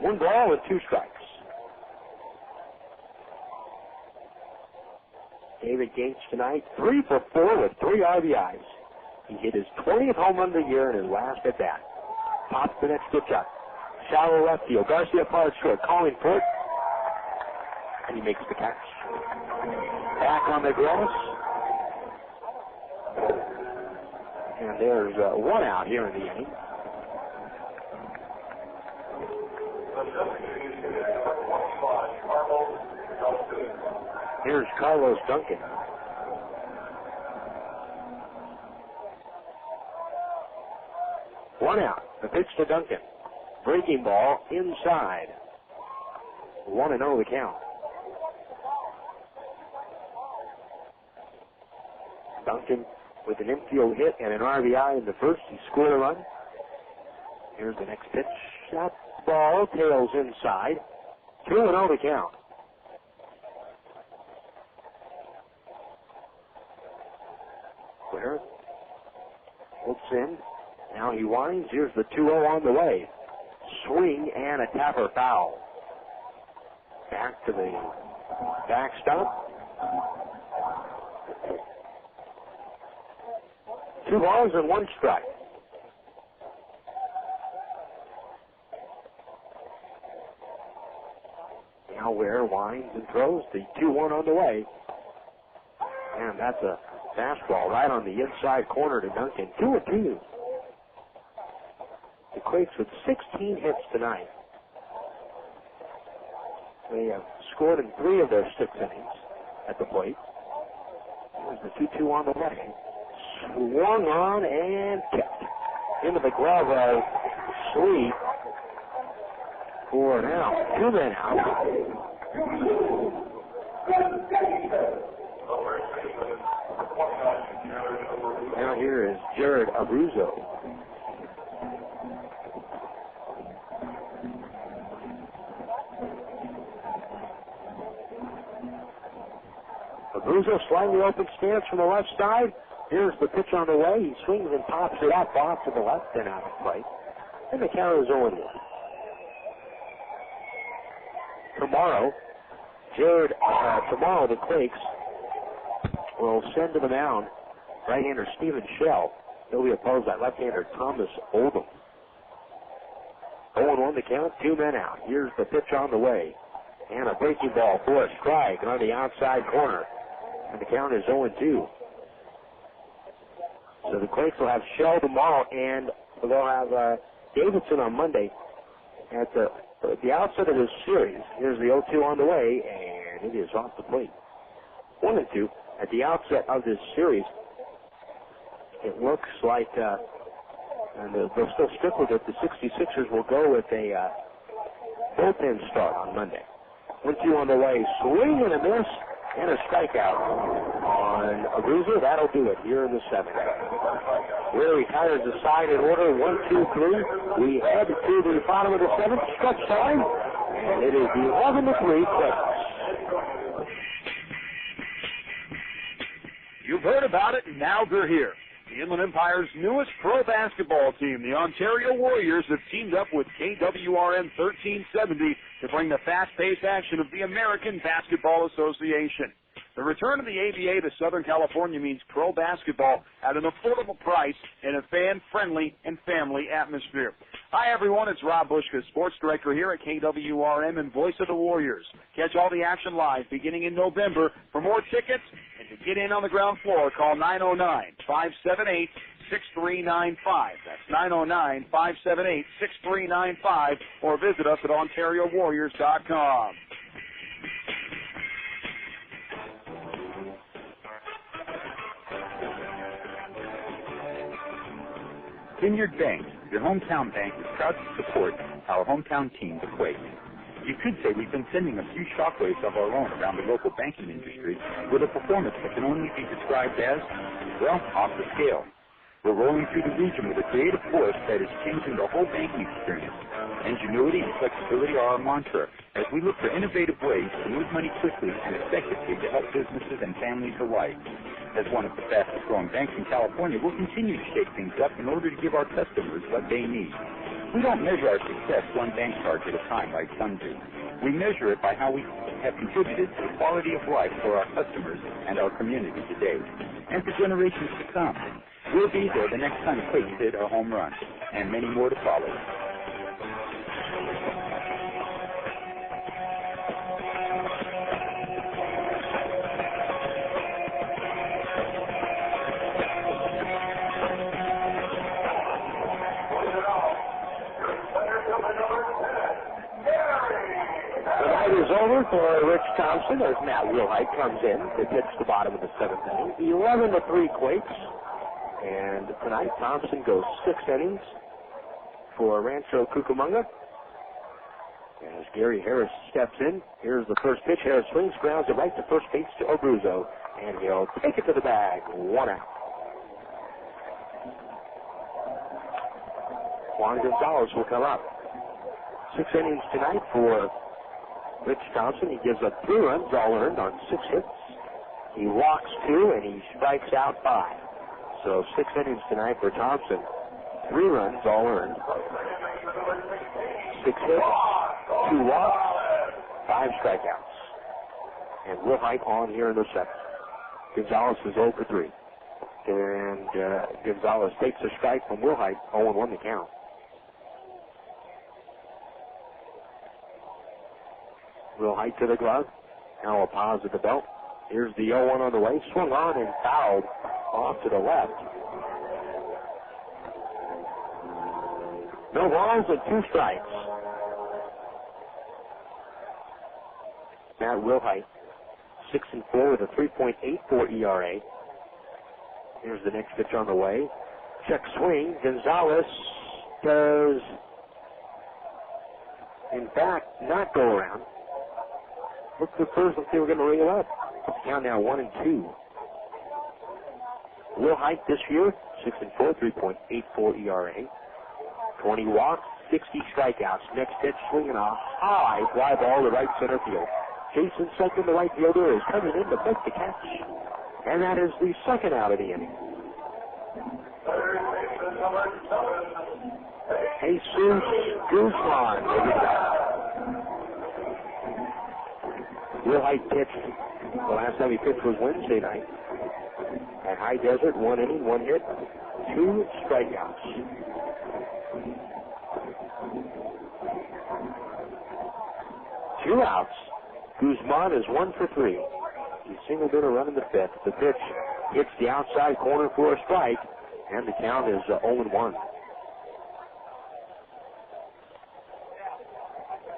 1 ball and 2 strikes. David Gates tonight, 3 for 4 with 3 RBIs. He hit his 20th home run of the year in his last at bat. Pops the next pitch up. Shallow left field. Garcia Parra short, calling for it, and he makes the catch. Back on the grass. And there's 1 out here in the inning. Here's Carlos Duncan. One out. The pitch to Duncan. Breaking ball inside. 1-0 the count. Duncan with an infield hit and an RBI in the first. He scored a run. Here's the next pitch. Shot ball, tails inside. 2-0 the count. Where? Looks in. Now he winds. Here's the 2-0 on the way. Swing and a tapper foul. Back to the backstop. 2 balls and 1 strike. Now Ware winds and throws. The 2-1 on the way. And that's a fastball right on the inside corner to Duncan. 2-2. The Quakes with 16 hits tonight. They have scored in 3 of their 6 innings at the plate. There's the 2-2 on the way. Swung on and kept into the glove of Sweet for an out. 2 men out. Now here is Jared Abruzzo. Abruzzo slightly open stance from the left side. Here's the pitch on the way. He swings and pops it up off to the left and out of play. And the count is 0-1. Tomorrow, the Quakes will send to the mound right-hander Stephen Shell. He'll be opposed by left-hander Thomas Oldham. 0-1 the count, 2 men out. Here's the pitch on the way. And a breaking ball for a strike on the outside corner. And the count is 0-2. So the Quakes will have Shell tomorrow, and they'll have Davidson on Monday. At the outset of this series, here's the 0-2 on the way, and it is off the plate. 1-2. At the outset of this series, it looks like, and they'll still stick with it, the 66ers will go with a bullpen start on Monday. 1-2 on the way, swing and a miss, and a strikeout on Abruzzo. That'll do it here in the 7th. Where retires the side in order, 1, 2, 3. We head to the bottom of the 7th, stretch time, and it is the 11-3 Quakes.
You've heard about it, and now they're here. The Inland Empire's newest pro basketball team, the Ontario Warriors, have teamed up with KWRM 1370 to bring the fast-paced action of the American Basketball Association. The return of the ABA to Southern California means pro basketball at an affordable price in a fan-friendly and family atmosphere. Hi, everyone. It's Rob Bushka, sports director here at KWRM and voice of the Warriors. Catch all the action live beginning in November. For more tickets and to get in on the ground floor, call 909-578-6395. That's 909-578-6395, or visit us at OntarioWarriors.com.
Vineyard Bank, your hometown bank, is proud to support our hometown team, the Quakes. You could say we've been sending a few shockwaves of our own around the local banking industry with a performance that can only be described as, well, off the scale. We're rolling through the region with a creative force that is changing the whole banking experience. Ingenuity and flexibility are our mantra as we look for innovative ways to move money quickly and effectively to help businesses and families alike. As one of the fastest-growing banks in California, we'll continue to shake things up in order to give our customers what they need. We don't measure our success one bank charge at a time like some do. We measure it by how we have contributed to the quality of life for our customers and our community today, and for generations to come. We'll be there the next time Quakes hit a home run, and many more to follow.
The night is over. over for Rich Thompson as Matt Wilhite comes in to pitch the bottom of the seventh inning. 11-3 Quakes. And tonight Thompson goes 6 innings for Rancho Cucamonga. As Gary Harris steps in, here's the first pitch. Harris swings, grounds it right to first base to Abruzzo, and he'll take it to the bag. 1 out. Juan Gonzalez will come up. 6 innings tonight for Rich Thompson. He gives up 3 runs, all earned on 6 hits. He walks 2, and he strikes out 5. So 6 innings tonight for Thompson. 3 runs, all earned. 6 hits, 2 walks, 5 strikeouts. And Wilhite on here in the 7th. Gonzalez is 0 for 3. And Gonzalez takes a strike from Wilhite, 0-1 the count. Wilhite to the glove. Now a pause at the belt. Here's the 0-1 on the way. Swung on and fouled off to the left. No balls and 2 strikes. Matt Wilhite, 6-4 with a 3.84 ERA. Here's the next pitch on the way. Check swing. Gonzalez does, in fact, not go around. Looked at first like they were going to reel up. Count now 1-2. Wilhite this year, 6-4, 3.84 ERA. 20 walks, 60 strikeouts. Next pitch, swinging a high fly ball to right center field. Jason Second, the right fielder, is coming in to make the catch. And that is the 2nd out of the inning. Jesus Guzman. Wilhite pitched. The last time he pitched was Wednesday night. At High Desert, 1 inning, 1 hit, 2 strikeouts. Two outs. Guzman is 1 for 3. He singled in a run in the 5th. The pitch hits the outside corner for a strike, and the count is 0-1.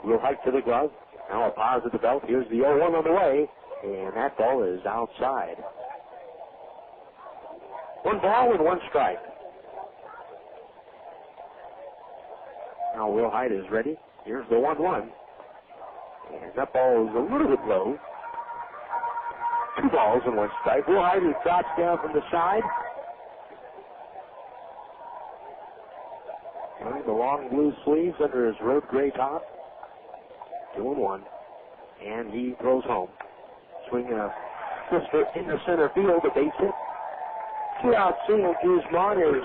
Wilhite to the glove. Now a pause at the belt. Here's the 0-1 on the way, and that ball is outside. 1 ball and 1 strike. Now Wilhite is ready. Here's the 1-1. And that ball is a little bit low. 2 balls and 1 strike. Wilhite drops down from the side. Wearing the long blue sleeves under his road gray top. 2-1. And he throws home. Swinging a twister in the center field, a base hit. 2-out single. Guzman is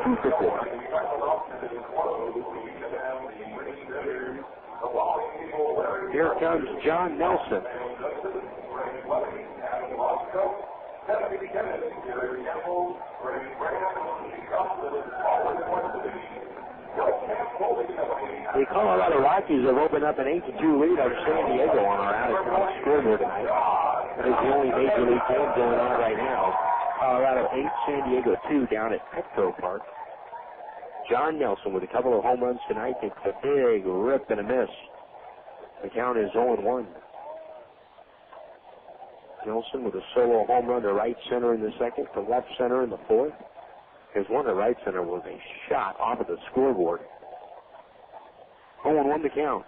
2 for 4. Here comes John Nelson. The Colorado Rockies have opened up an 8-2 lead over San Diego on our out-of-town scoreboard tonight. That is the only major league game going on right now. Colorado 8, San Diego 2 down at Petco Park. John Nelson with a couple of home runs tonight takes a big rip and a miss. The count is 0-1. Nelson with a solo home run to right center in the 2nd, to left center in the 4th. His one to right center was a shot off of the scoreboard. 0-1 the count.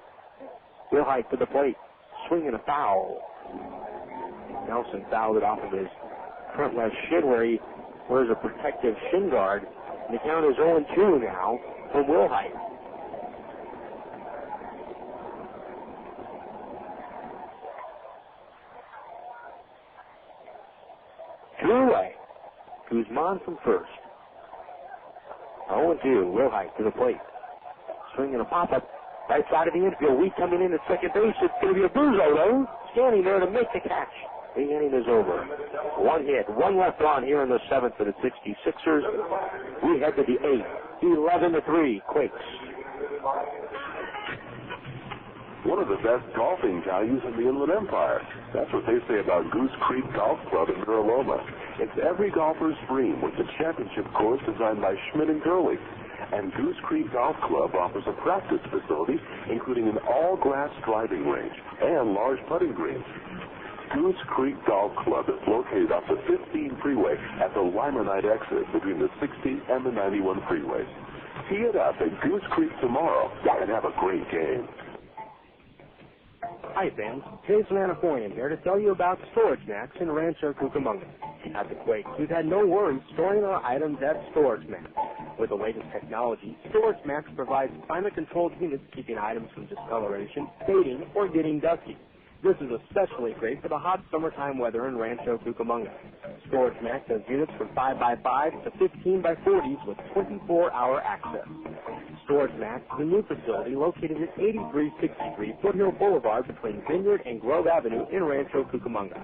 Wilhite to the plate, swinging a foul. Nelson fouled it off of his front left shin where he wears a protective shin guard. And the count is 0-2 now from Wilhite. Two away. Guzman from first. 0-2. Wilhite to the plate. Swinging a pop-up. Right side of the infield. Wheat coming in at second base. It's going to be Abruzzo, though. Standing there to make the catch. The inning is over. 1 hit. 1 left on here in the 7th for the 66ers. We head to the 8th. 11-3. Quakes.
One of the best golfing values in the Inland Empire. That's what they say about Goose Creek Golf Club in Mira Loma. It's every golfer's dream with the championship course designed by Schmidt & Gurley. And Goose Creek Golf Club offers a practice facility, including an all-grass driving range and large putting greens. Goose Creek Golf Club is located off the 15 freeway at the Limonite exit between the 60 and the 91 freeways. Tee it up at Goose Creek tomorrow and have a great game.
Hi fans, Jason Anapoyan here to tell you about Storage Max in Rancho Cucamonga. At the Quakes, we've had no worries storing our items at Storage Max. With the latest technology, Storage Max provides climate-controlled units keeping items from discoloration, fading, or getting dusty. This is especially great for the hot summertime weather in Rancho Cucamonga. Storage Max has units from 5x5 to 15x40s with 24-hour access. Storage Max is a new facility located at 8363 Foothill Boulevard between Vineyard and Grove Avenue in Rancho Cucamonga.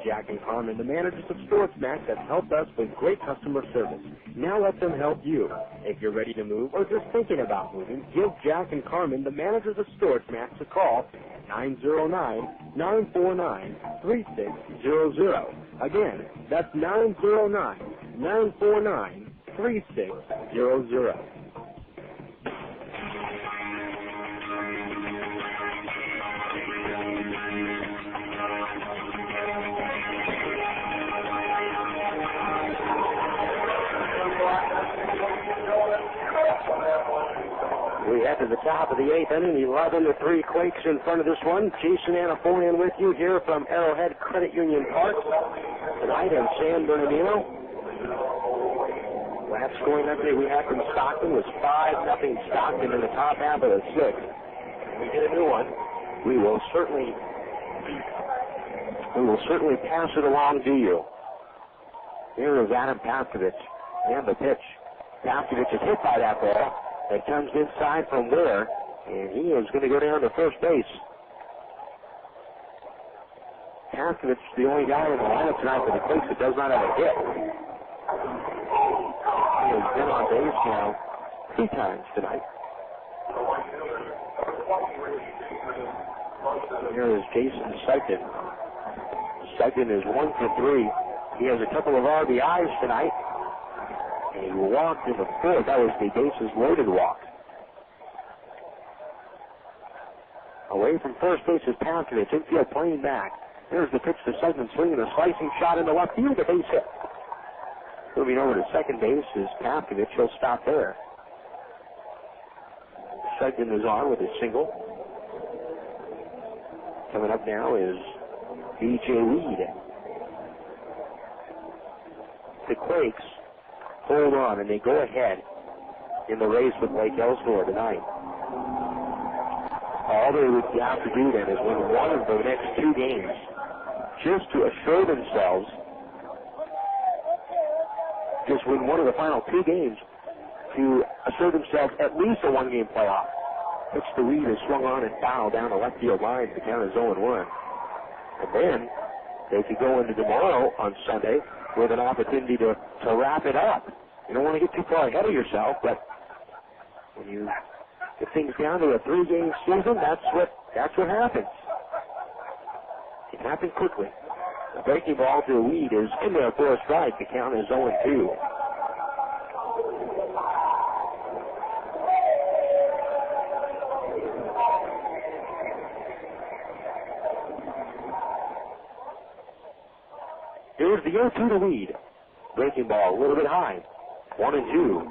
Jack and Carmen, the managers of Storage Max, have helped us with great customer service. Now let them help you. If you're ready to move or just thinking about moving, give Jack and Carmen, the managers of Storage Max, a call at 909-949-3600. Again, that's 909-949-3600. We head to the top of the 8th inning, 11-3 Quakes in front of this one. Jason Anapoyan with you here from Arrowhead Credit Union Park tonight in San Bernardino. Last scoring update we had from Stockton was 5-0 Stockton in the top half of the 6th. We get a new one. We will certainly pass it along to you. Here is Adam Paskovich and the pitch. Paskovich is hit by that ball. It comes inside from there, and he is going to go down to first base. Paskovich is the only guy in the lineup tonight for the Quakes that does not have a hit. He has been on base now 3 times tonight. Here is Jason Sugden. Sugden is 1 for 3. He has a couple of RBIs tonight. And he walked in the 4th. That was the bases loaded walk. Away from first base is Paskovich. Infield playing back. There's the pitch to Sugden, swinging a slicing shot into left field. The base hit. Moving over to second base is Paskovich. He'll stop there. Sugden is on with a single. Coming up now is B.J. Reed. The Quakes hold on, and they go ahead in the race with Lake Elsinore tonight. All they would have to do then is win one of the next 2 games just to assure themselves, just win one of the final 2 games to assure themselves at least a 1-game playoff. Pitch to Reed is swung on and fouled down the left field line. The count is 0-1. And then they could go into tomorrow on Sunday with an opportunity to wrap it up. You don't want to get too far ahead of yourself, but when you get things down to a 3-game season, that's what happens. It happened quickly. The breaking ball to Reed is in there for a strike. The count is 0-2. Here's the 0-2 to Reed. Breaking ball a little bit high. 1-2.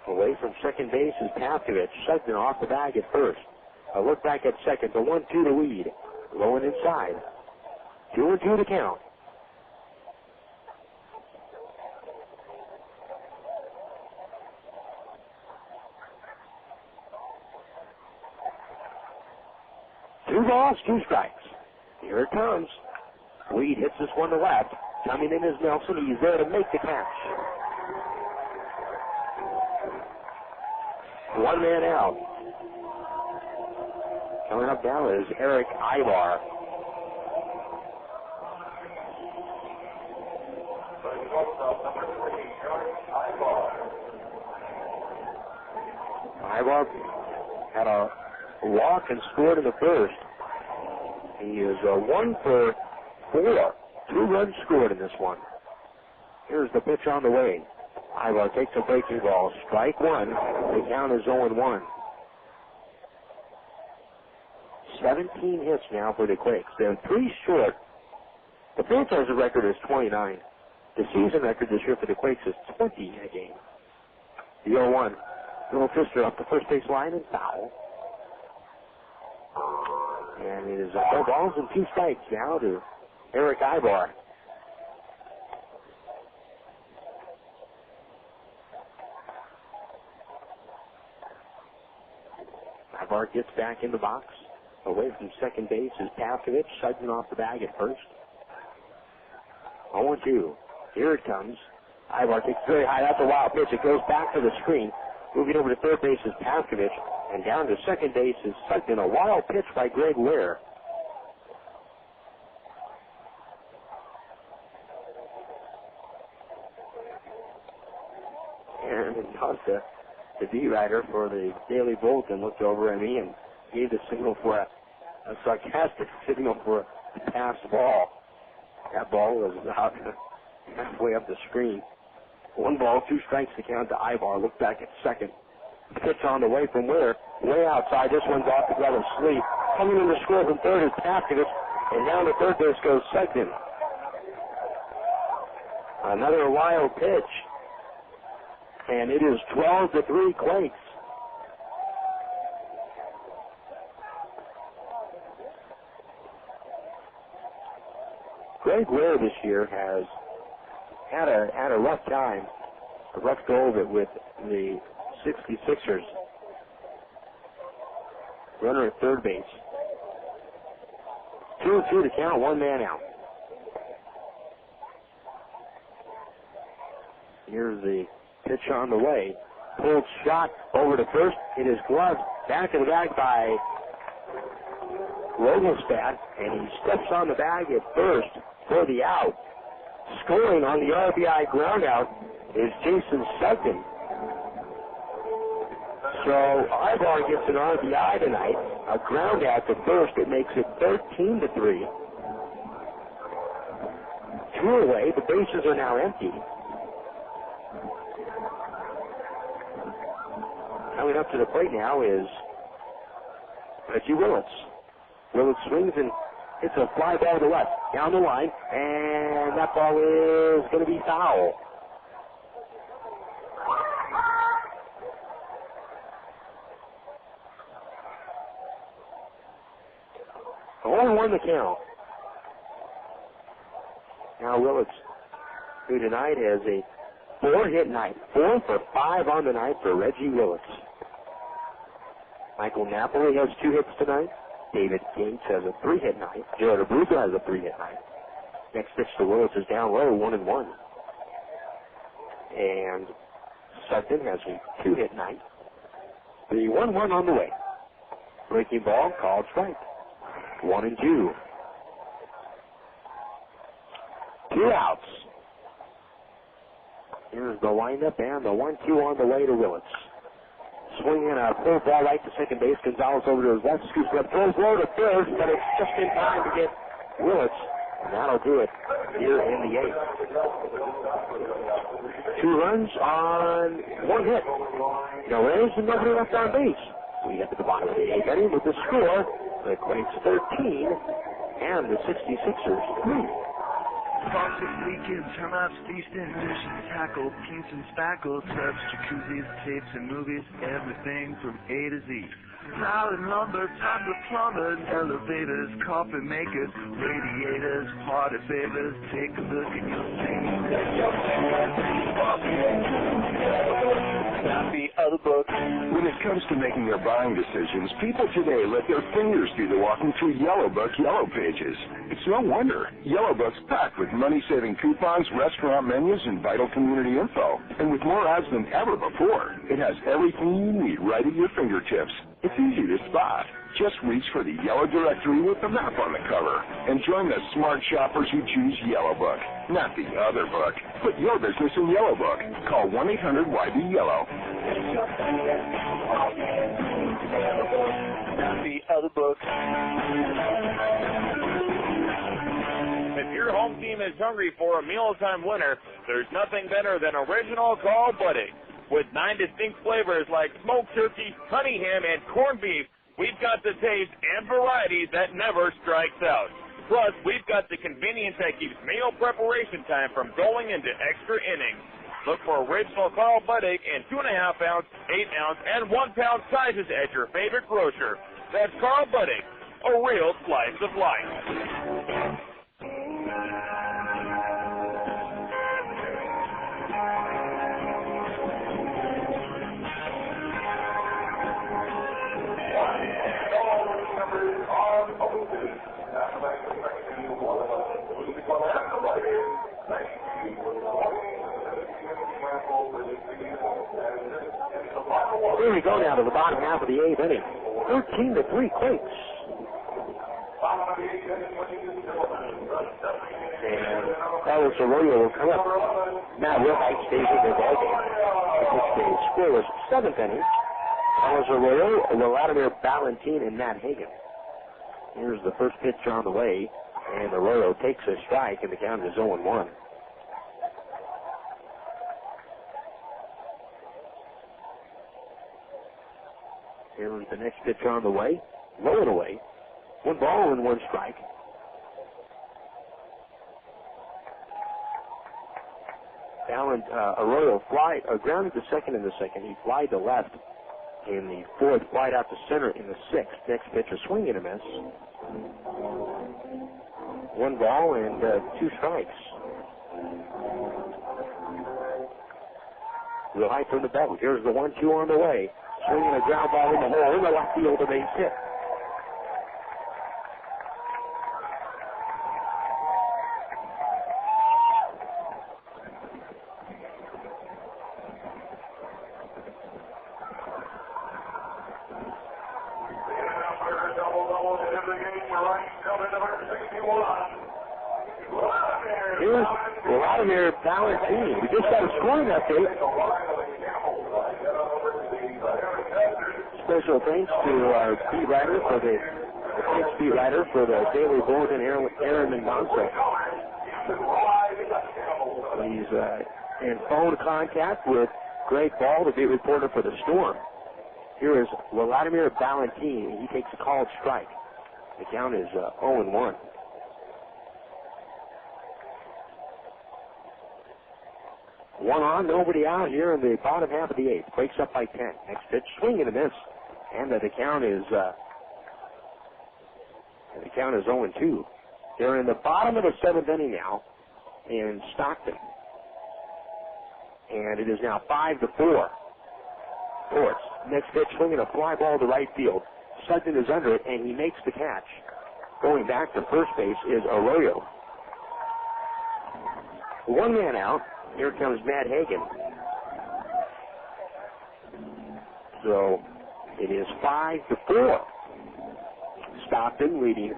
Away from second base is Paskovich. Sugden off the bag at first. A look back at second. The 1-2 to Reed. Low and inside. 2-2 to count. Two balls, 2 strikes. Here it comes. Reed hits this one to left. Coming in is Nelson. He's there to make the catch. 1 man out. Coming up now is Erick Aybar. Aybar had a walk and scored in the first. He is 1 for 4 2 runs scored in this one. Here's the pitch on the way. Aybar takes a breaking ball. Strike one. The count is 0-1. 17 hits now for the Quakes. They're 3 short. The franchise record is 29. The season record this year for the Quakes is 20 in a game. The 0-1. Little Fister up the first base line and foul. And it is 4 balls and 2 strikes now to Erick Aybar. Aybar gets back in the box. Away from second base is Pavkovich, Sudden off the bag at first. 0-2. Here it comes. Aybar takes very high. That's a wild pitch. It goes back to the screen. Moving over to third base is Pavkovich. And down to second base is Sudden. A wild pitch by Greg Ware. And the D-writer for the Daily Bulletin looked over at me and gave the signal for a sarcastic signal for a pass ball. That ball was about halfway up the screen. 1 ball, 2 strikes to count to Aybar. Look back at second. Pitch on the way from Ware. Way outside. This one's off the glove of Sleep. Coming in to score from third is Pavkovich. And down to third base goes Sudden. Another wild pitch. And it is 12-3 Quakes. Greg Ware this year has had a rough time, a rough go of it with the 66ers. Runner at third base. 2-2 to count, 1 man out. Here's the pitch on the way. Pulled shot over to first. It is gloved back in the bag by Rowland-Smith, and he steps on the bag at first for the out. Scoring on the RBI groundout is Jason Sudden. So Aybar gets an RBI tonight, a groundout to first. It makes it 13-3. 2 away. The bases are now empty. Coming up to the plate now is Reggie Willits. Willits swings and hits a fly ball to left, down the line, and that ball is going to be foul. Only 1 to count. Now Willits, who tonight has a 4-hit night, 4 for 5 on the night for Reggie Willits. Michael Napoli has 2 hits tonight. David Gates has a 3-hit night. Jared Abruzzo has a 3-hit night. Next pitch to Willits is down low, 1-1. And Sudden has a 2-hit night. The 1-1 on the way. Breaking ball, called strike. 1-2. 2 outs. Here's the windup and the 1-2 on the way to Willits. Swinging a full ball right to second base. Gonzalez over to his left. Scoops left. Throws low to third, but it's just in time to get Willits. And that'll do it here in the 8th. 2 runs on 1 hit. No errors and nobody left on base. We get to the bottom of the 8th inning with the score. The Quakes 13 and the 66ers 3.
Faucet weekends, termites, feasting, fishing, tackle, kinks and spackle, tubs, jacuzzis, tapes and movies, everything from A to Z. Plow and lumber, toddler plumbers, elevators, coffee makers, radiators, party favors. Take a look and you'll see that your not the other book.
When it comes to making their buying decisions, people today let their fingers do the walking through Yellow Book Yellow Pages. It's no wonder. Yellow Book's packed with money-saving coupons, restaurant menus, and vital community info. And with more ads than ever before, it has everything you need right at your fingertips. It's easy to spot. Just reach for the yellow directory with the map on the cover and join the smart shoppers who choose Yellow Book, not the other book. Put your business in Yellow Book. Call 1-800-YB-YELLOW.
Not the other book.
If your home team team is hungry for a mealtime winner, there's nothing better than original Carl Budding. With 9 distinct flavors like smoked turkey, honey ham, and corned beef, we've got the taste and variety that never strikes out. Plus, we've got the convenience that keeps meal preparation time from going into extra innings. Look for original Carl Budding in 2.5-ounce, 8-ounce, and 1-pound sizes at your favorite grocer. That's Carl Budding, a real slice of life.
Here we go now to the bottom half of the 8th inning. 13-3 Quakes. And that was Arroyo will come up. Matt Wilhite stays in the ballgame. The scoreless 7th inning. That was Arroyo, Wladimir Balentien, and Matt Hagan. Here's the first pitch on the way, and Arroyo takes a strike, and the count is 0-1. Here's the next pitch on the way, low and away. 1 ball and 1 strike. Arroyo grounded to second in the 2nd. He flied to left in the 4th, flied out to center in the 6th. Next pitch, a swing and a miss. 1 ball and 2 strikes. Real high from the belt. Here's the 1-2 on the way. Swinging a ground ball in the hole, in the left field, a base hit. Here's Wladimir Balentien. We just got a scoring update. Special thanks to our beat writer for the Daily Bulletin, Aaron Mendonça. He's in phone contact with Greg Ball, the beat reporter for the Storm. Here is Wladimir Balentien. He takes a called strike. The count is 0-1. One on, nobody out here in the bottom half of the 8th. Quakes up by 10. Next pitch, swing and a miss. And the count is 0-2. They're in the bottom of the 7th inning now in Stockton. And it is now 5-4. Force. Next pitch, swinging a fly ball to right field. Sutton is under it, and he makes the catch. Going back to first base is Arroyo. 1 man out. Here comes Matt Hagan. So it is 5-4. Stockton leading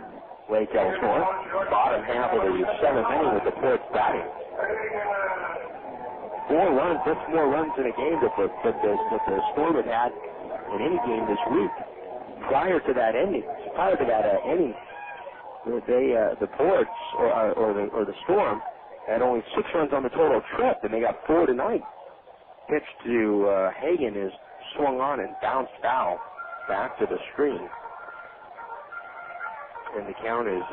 Lake Elsinore. Bottom half of the 7th inning with the Ports batting. 4 runs, that's more runs in a game that the Storm had had in any game this week. Prior to that inning, the Ports or the Storm had only 6 runs on the total trip, and they got 4 tonight. Pitch to Hagan is swung on and bounced foul back to the screen. And the count is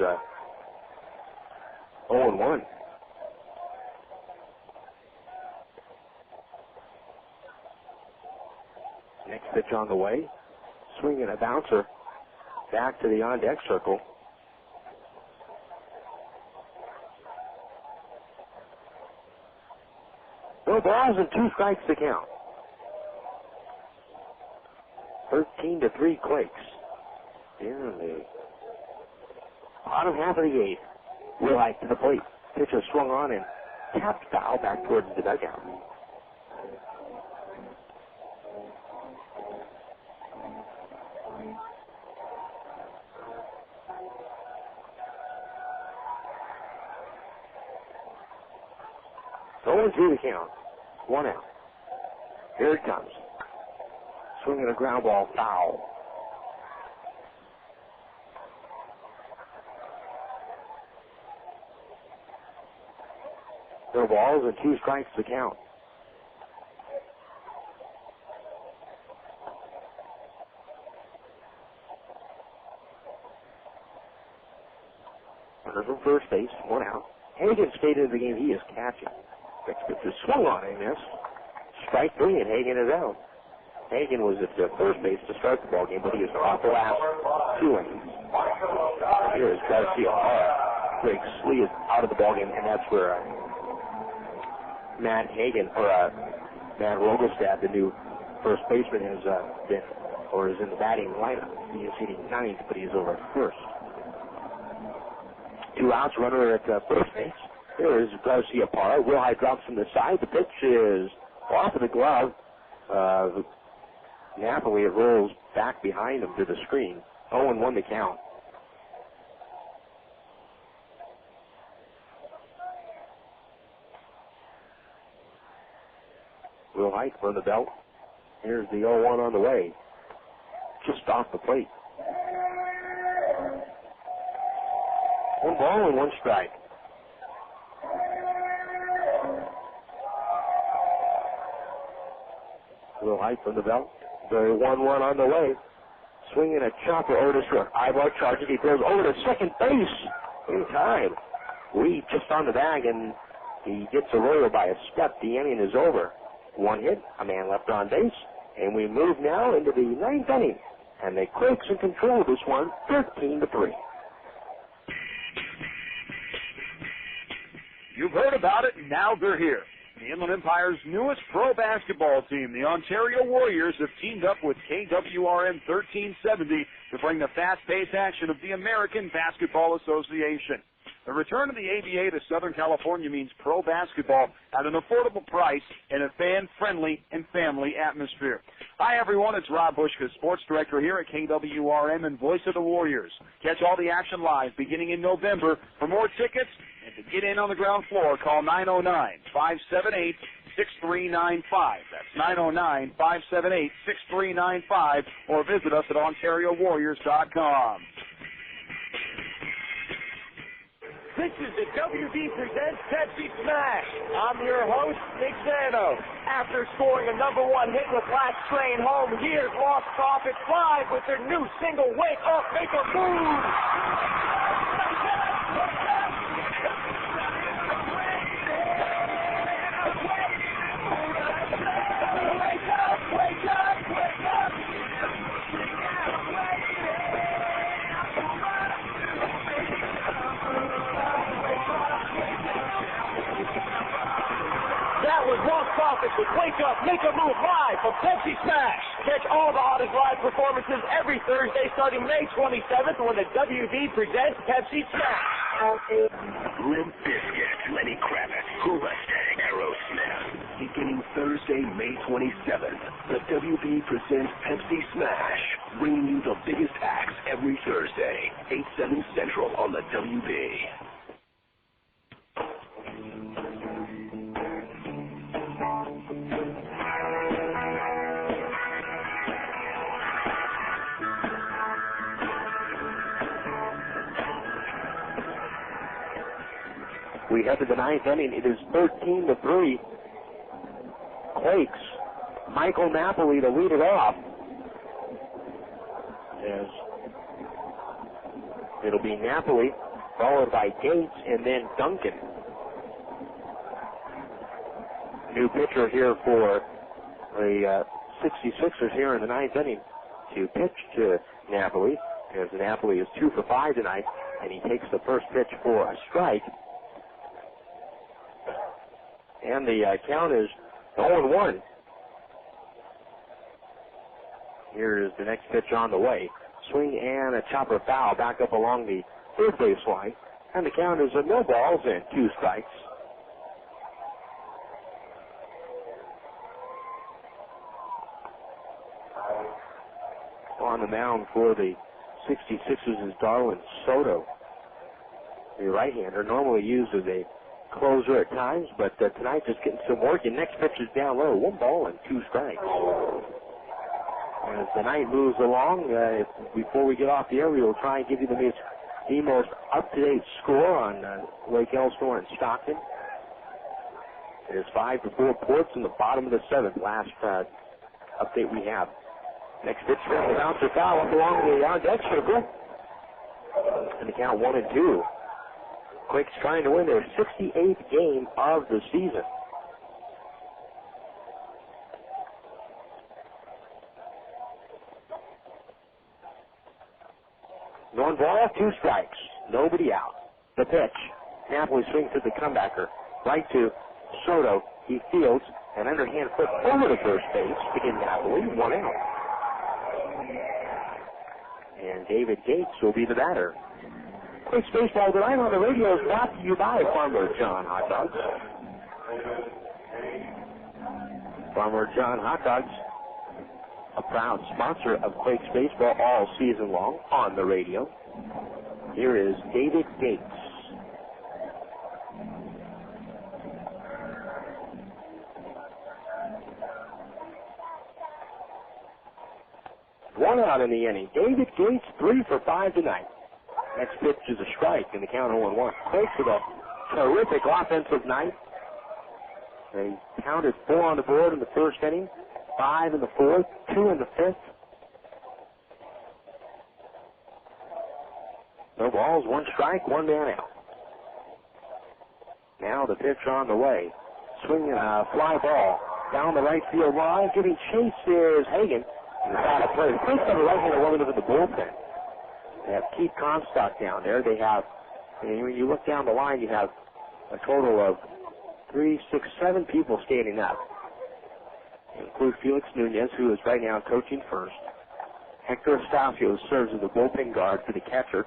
0-1. Next pitch on the way. Swinging a bouncer back to the on-deck circle. No balls and 2 strikes to count. 13-3 Quakes. Here in the bottom half of the 8th. Willhite to the plate. Pitcher swung on and tapped foul back towards the dugout. Going through the count. 1 out. Here it comes. Swinging a ground ball foul. No balls and 2 strikes to count. Runner from first base, 1 out. Hagen stayed in the game. He is catching. Next pitch is swung on and missed. Strike 3, and Hagen is out. Hagen was at first base to start the ball game, but he is off the last 2 innings. Here is Garcia. Greg Slee is out of the ball game, and that's where Matt Rogelstad, the new first baseman, has been, or is in the batting lineup. He is hitting 9th, but he is over at first. 2 outs, runner at first base. There is Garcia Parra. Wilhite drops from the side. The pitch is off of the glove. Napoli, it rolls back behind him to the screen. 0-1 the count. Wilhite from the belt. Here's the 0-1 on the way. Just off the plate. 1 ball and 1 strike. Wilhite from the belt. The 1-1 on the way. Swinging a chopper over to short. Aybar charges. He throws over to second base in time. Reed just on the bag, and he gets a royal by a step. The inning is over. 1 hit, a man left on base, and we move now into the 9th inning. And the Quakes in control of this one, 13-3.
You've heard about it, and now they're here. The Inland Empire's newest pro basketball team, the Ontario Warriors, have teamed up with KWRM 1370 to bring the fast-paced action of the American Basketball Association. The return of the ABA to Southern California means pro basketball at an affordable price in a fan-friendly and family atmosphere. Hi, everyone. It's Rob Bushka, sports director here at KWRM and voice of the Warriors. Catch all the action live beginning in November. For more tickets and to get in on the ground floor, call 909-578-6395. That's 909-578-6395, or visit us at OntarioWarriors.com.
This is the WB Presents Pepsi Smash. I'm your host, Nick Zano. After scoring a #1 hit with Last Train Home, here's Lost Profits Live with their new single, Wake Up, Make a Move. With Wake Up, Make a Move live from Pepsi Smash. Catch all the hottest live performances every Thursday starting May 27th when the WB presents Pepsi Smash.
Limp Bizkit, Lenny Kravitz, Mustang, Aerosmith. Beginning Thursday, May 27th, the WB presents Pepsi Smash, bringing you the biggest acts every Thursday, 8/7 Central on the WB.
We head to the 9th inning. It is 13-3. Quakes. Michael Napoli to lead it off. As it'll be Napoli, followed by Gates, and then Duncan. New pitcher here for the 66ers here in the 9th inning to pitch to Napoli, as Napoli is 2 for 5 tonight, and he takes the first pitch for a strike. And the count is 0-1. Here is the next pitch on the way. Swing and a chopper foul back up along the third base line. And the count is no balls and 2 strikes. On the mound for the 66ers is Darwin Soto, the right-hander, normally used as a closer at times, but tonight just getting some work. And next pitch is down low, 1 ball and 2 strikes. As the night moves along, before we get off the air, we will try and give you the most up-to-date score on Lake Elsinore and Stockton. It is 5-4 Ports in the bottom of the 7th. Last update we have. Next pitch from the bouncer foul up along the on-deck circle. And the count 1-2. Quakes trying to win their 68th game of the season. One ball, 2 strikes. Nobody out. The pitch. Napoli swings to the comebacker. Right to Soto. He fields an underhand flip over to first base to get Napoli 1 out. And David Gates will be the batter. Quakes Baseball tonight on the radio is brought to you by Farmer John Hot Dogs. Farmer John Hot Dogs, a proud sponsor of Quakes Baseball all season long on the radio. Here is David Gates. One out in the inning. David Gates, 3 for 5 tonight. Next pitch is a strike in the count 0-1. Quakes with a terrific offensive night. They counted 4 on the board in the first inning, 5 in the 4th, 2 in the 5th. No balls, 1 strike, 1 man out. Now the pitch on the way. Swinging a fly ball down the right field line. Giving chase is Hagan. And it's out of play. The Quakes have a right-handed woman over the bullpen. They have Keith Comstock down there. They have, and when you look down the line, you have a total of 3, 6, 7 people standing up. They include Felix Nunez, who is right now coaching first. Hector Estacio serves as the bullpen guard for the catcher.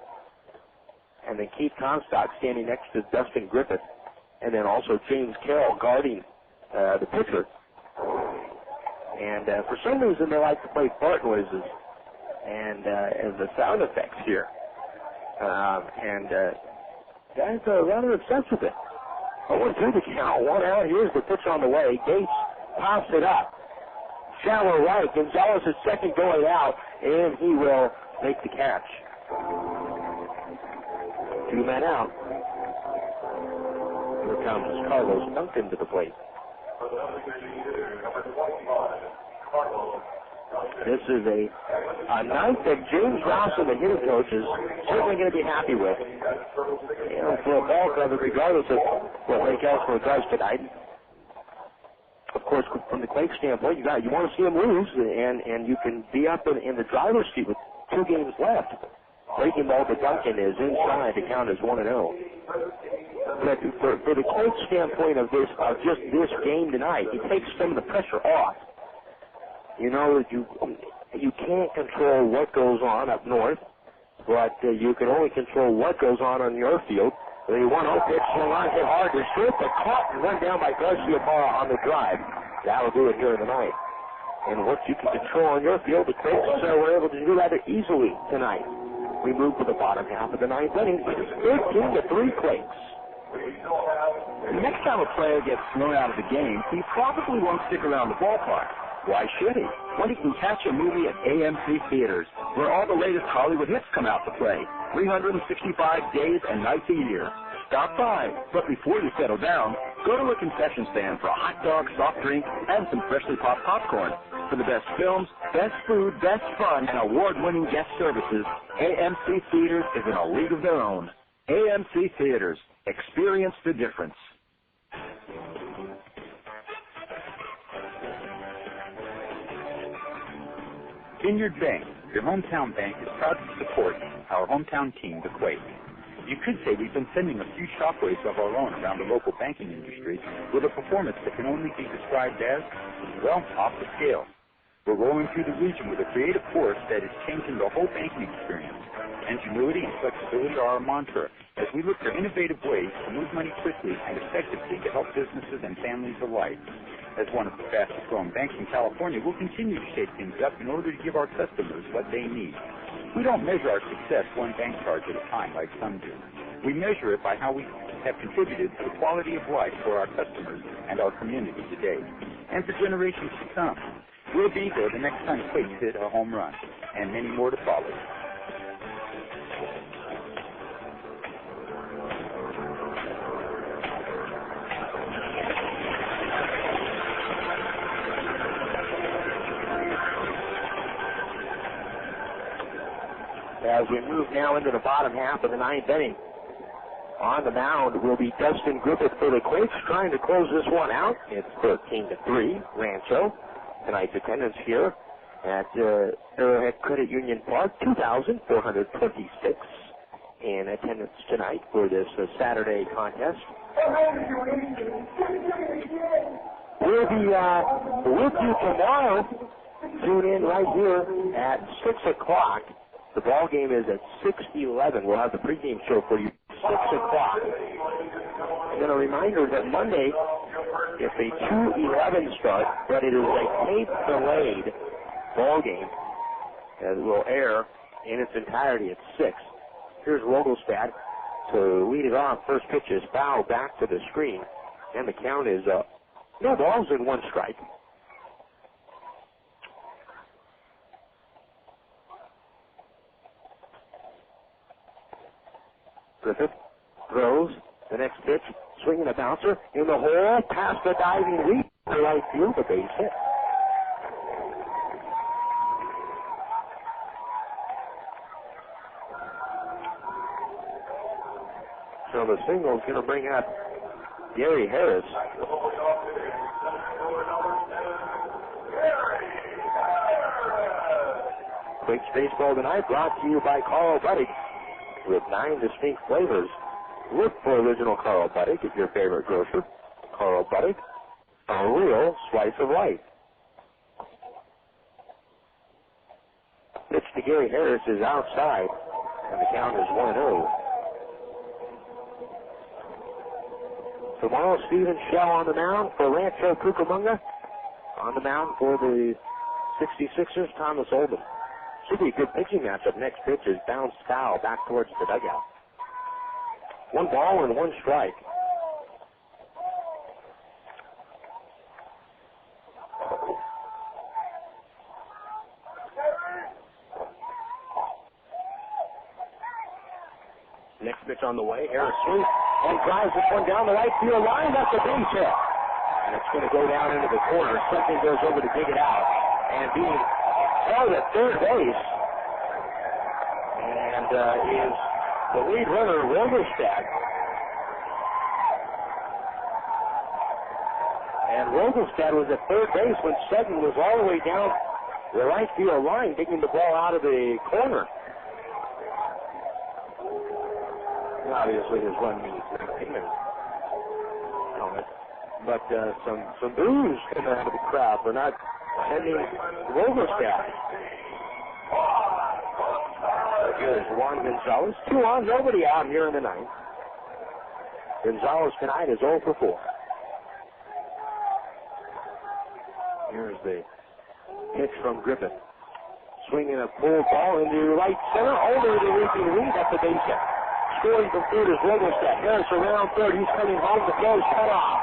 And then Keith Comstock standing next to Dustin Griffith. And then also James Carroll guarding the pitcher. And for some reason, they like to play fart noises and the sound effects here. Guys are rather obsessed with it. 0-2 the count, 1 out. Here's the pitch on the way. Gates pops it up. Shallow right. Gonzalez is second going out, and he will make the catch. 2 men out. Here comes Carlos Duncan to the plate. This is a night that James Rouse and the hitting coach is certainly going to be happy with. And for a ball club, regardless of what Lake Elsinore does tonight. Of course, from the Quakes standpoint, you want to see them lose, and you can be up in the driver's seat with 2 games left. Breaking ball to Duncan is inside. The count is 1-0. But for the Quakes standpoint of just this game tonight, it takes some of the pressure off. You know that you can't control what goes on up north, but you can only control what goes on your field. The 1-0 pitch swung on, hit hard to short, but caught and run down by Garcia Barra on the drive. That'll do it here in the ninth. And what you can control on your field, the Quakes were able to do rather easily tonight. We move to the bottom half of the ninth inning. It's 13-3 Quakes.
The next time a player gets thrown out of the game, he probably won't stick around the ballpark. Why should he? When he can catch a movie at AMC Theaters, where all the latest Hollywood hits come out to play, 365 days and nights a year. Stop by, but before you settle down, go to a concession stand for a hot dog, soft drink, and some freshly popped popcorn. For the best films, best food, best fun, and award-winning guest services, AMC Theaters is in a league of their own. AMC Theaters. Experience the difference. Vineyard Bank, your hometown bank, is proud to support our hometown team, the Quakes. You could say we've been sending a few shockwaves of our own around the local banking industry with a performance that can only be described as, well, off the scale. We're rolling through the region with a creative force that is changing the whole banking experience. Ingenuity and flexibility are our mantra as we look for innovative ways to move money quickly and effectively to help businesses and families alike. As one of the fastest growing banks in California, we'll continue to shake things up in order to give our customers what they need. We don't measure our success one bank charge at a time like some do. We measure it by how we have contributed to the quality of life for our customers and our community today, and for generations to come. We'll be there the next time Quakes hit a home run, and many more to follow.
as we move now into the bottom half of the ninth inning. On the mound will be Dustin Griffith for the Quakes, trying to close this one out. It's 13-3, Rancho. Tonight's attendance here at Arrowhead Credit Union Park, 2,426 in attendance tonight for this Saturday contest. We'll be with you tomorrow. Tune in right here at 6 o'clock. The ball game is at 6:11. We'll have the pregame show for you at 6 o'clock. And then a reminder that Monday, it's a 2:11 start, but it is a tape-delayed ball game that will air in its entirety at 6. Here's Rogelstad to lead it off. First pitch is foul back to the screen, and the count is no balls and one strike. Griffith throws the next pitch, swinging a bouncer in the hole, past the diving lead to right field, a base hit. So the single is going to bring up Gary Harris. Quakes Baseball tonight brought to you by Carl Buddick with 9 distinct flavors. Look for original Carl Buddick at your favorite grocer. Carl Buddick, a real slice of life. Pitch to Gary Harris is outside, and the count is 1-0. Tomorrow, Stephen Shell on the mound for Rancho Cucamonga. On the mound for the 66ers, Thomas Olden. Should be a good pitching matchup. Next pitch is bounced foul back towards the dugout. 1 ball and 1 strike. Next pitch on the way. Harris swings and drives this one down the right field line. That's a base hit. And it's going to go down into the corner. Something goes over to dig it out. And being held at third base. And is the lead runner, Rogelstad. And Rogelstad was at third base when Sutton was all the way down the right field line, digging the ball out of the corner. Obviously, his run means nothing. But some boos coming out of the crowd for not sending Rogelstad. Here's Juan Gonzalez. 2 on, nobody out here in the ninth. Gonzalez tonight is 0 for 4. Here's the pitch from Griffith. Swinging a pull ball into right center. Over the leaping lead. That's a base hit. Scoring from third is Rogelstad. Harris around third. He's coming home. The throw's cut off.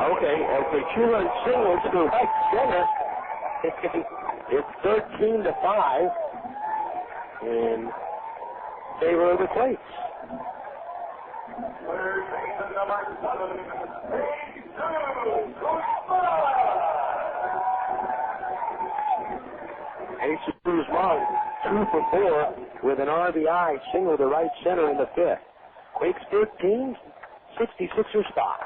Okay, as the 2-run single to right center, it's 13-5 in favor of the Quakes. Jesus Guzman, 2 for 4 with an RBI single to right center in the 5th. Quakes 13, 66ers 5.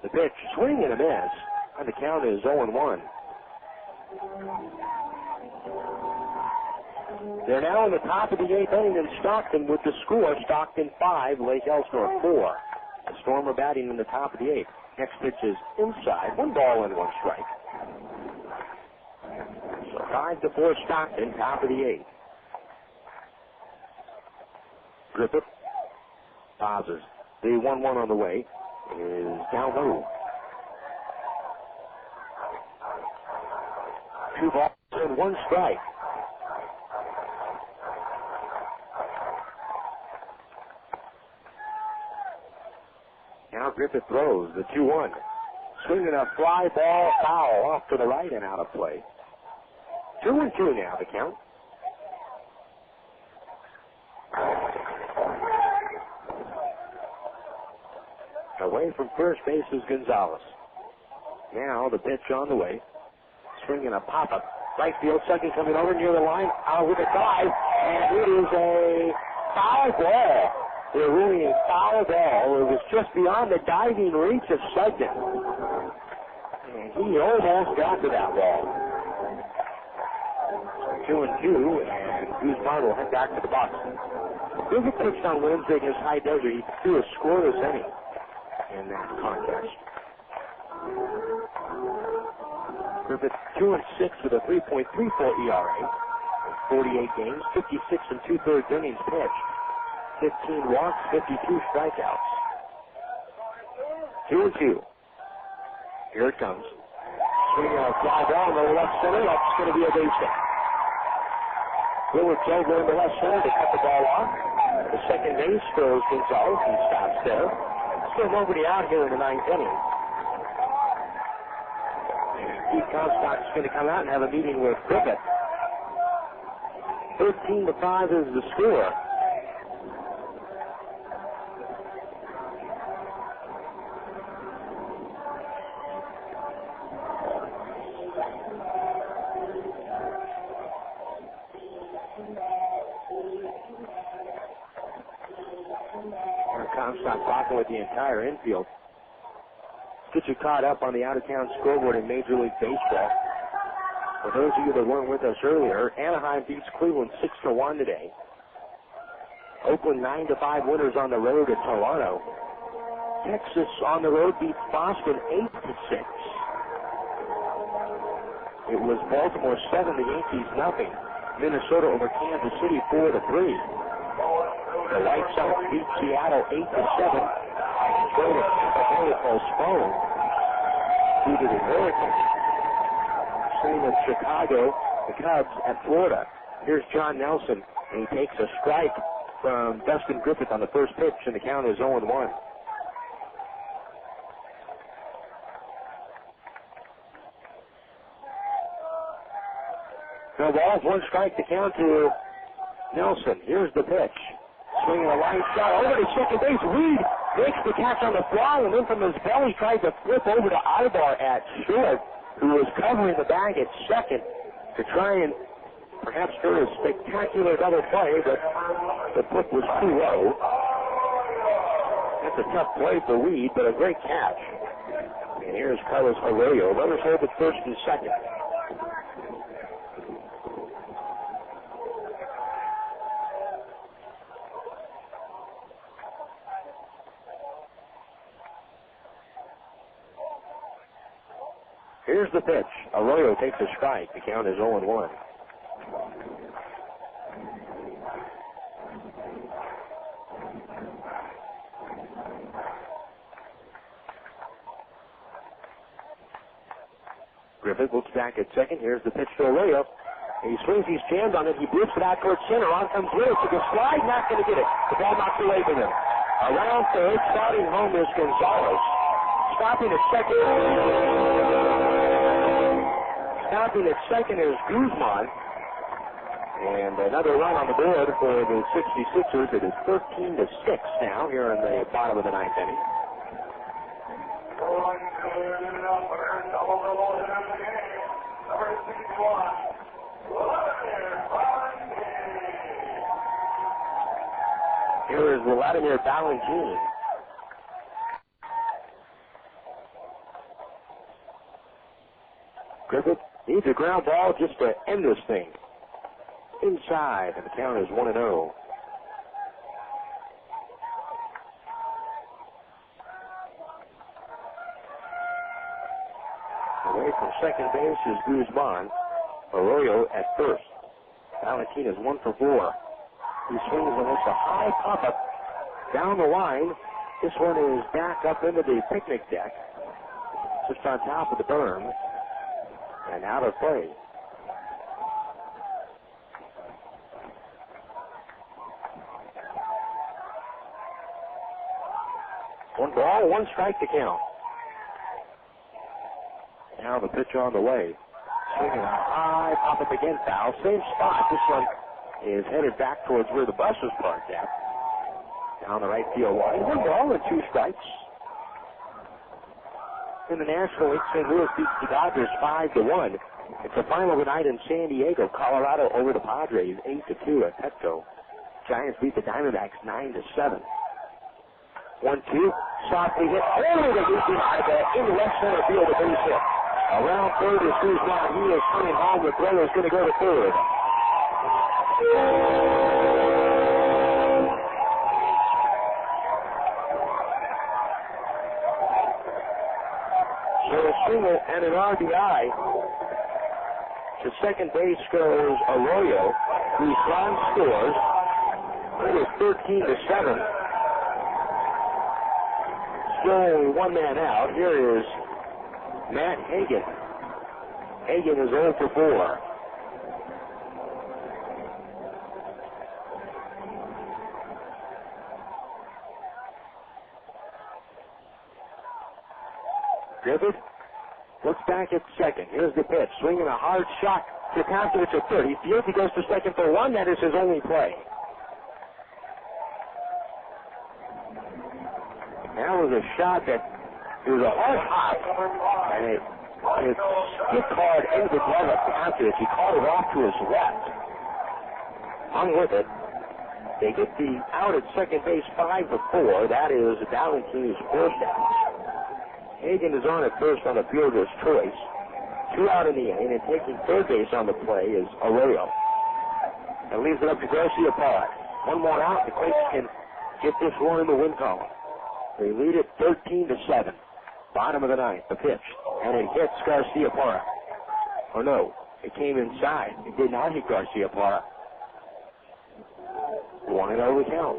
The pitch, swing and a miss, and the count is 0-1. They're now in the top of the 8th inning in Stockton with the score, Stockton 5, Lake Elsinore 4. The Storm are batting in the top of the 8th. Next pitch is inside, 1 ball and 1 strike. So 5-4 Stockton, top of the 8th. Griffith pauses. The 1-1 on the way is down low. 2 balls and 1 strike. Now Griffith throws the 2-1. Swinging a fly ball foul off to the right and out of play. 2-2 now the count. Away from first base is Gonzalez. Now the pitch on the way. Swinging a pop-up. Right field, second coming over near the line. Out with a dive. And it is a foul ball. They're ruling a foul ball. It was just beyond the diving reach of second. And he almost got to that ball. 2-2, and Guzman will head back to the box. Griffith pitched on Wednesday against High Desert. He threw a scoreless inning in that contest. Griffith 2-6 with a 3.34 ERA. 48 games, 56 2/3 innings pitched. 15 walks, 52 strikeouts. 2-2. Here it comes. Swinging a fly ball in the left center. That's going to be a base hit. Willits over in the left center to cut the ball off. The second base throws Gonzalez. He stops there. Still nobody out here in the ninth inning. Pete Comstock's going to come out and have a meeting with Griffith. 13-5 is the score. Comstock talking with the entire infield. Get you caught up on the out-of-town scoreboard in Major League Baseball. For those of you that weren't with us earlier, Anaheim beats Cleveland 6-1 today. Oakland 9-5 winners on the road at Toronto. Texas on the road beats Boston 8-6. It was Baltimore 7, the Yankees nothing. Minnesota over Kansas City 4-3. The White Sox beat Seattle 8-7. Detroit postponed due to the hurricane. Same with Chicago, the Cubs at Florida. Here's John Nelson, and he takes a strike from Dustin Griffith on the first pitch, and the count is 0-1. No balls, one strike to count to Nelson. Here's the pitch. Swinging a line shot over to second base. Reed makes the catch on the fly, and then from his belly tries to flip over to Aybar at short, who was covering the bag at second to try and perhaps do a spectacular double play, but the flip was too low. That's a tough play for Reed, but a great catch. And here's Carlos Arroyo. Runners hold at first and second. Here's the pitch. Arroyo takes a strike. The count is 0-1. Griffith looks back at second. Here's the pitch to Arroyo. He swings, he's jammed on it. He blips it out towards center. On comes Willits with a slide. Not going to get it. The ball knocked away from him. Around third, starting home is Gonzalez. Stopping at second. Stopping at second is Guzman. And another run on the board for the 66ers. It is 13-6 now here in the bottom of the ninth inning. Here is Wladimir Balentien. Griffith needs a ground ball just to end this thing. Inside, and the count is 1-0. Away from second base is Guzman. Arroyo at first. Balentien is 1 for 4. He swings and hits a high pop-up down the line. This one is back up into the picnic deck, just on top of the berm, and out of play. One ball, one strike to count. Now the pitch on the way. Swinging a high pop-up again, foul. Same spot. This one is headed back towards where the bus was parked at. Down the right field line. One ball and two strikes. In the National League, St. Louis beats the Dodgers 5-1. It's the final tonight in San Diego. Colorado over the Padres 8-2 at Petco. Giants beat the Diamondbacks 9-7. 1-2, softly hit over the reaching in left center field, a base hit. Around third is Guzman. He is coming home. The throw is going to go to third. So a single and an RBI. To second base goes Arroyo. Guzman scores. It is 13-7. Still only one man out. Here is Matt Hagan. Hagan is 0 for 4. Griffith looks back at second. Here's the pitch. Swinging a hard shot to Thompson at third. He feels he goes to second for one. That is his only play. That was a shot that it was a hard hop, and it skip hard into the glove of Thompson. He caught it off to his left. Hung with it. They get the out at second base 5-4. That is Balentien's first out. Hagan is on at first on the fielder's choice. 2 out in the inning, and taking third base on the play is Arroyo. And leaves it up to Garcia Park. One more out, the Quakes can get this one in the win column. They lead it 13-7. Bottom of the ninth, the pitch. And it hits Garcia Parra. Or no, it came inside. It did not hit Garcia Parra. 1-0 count.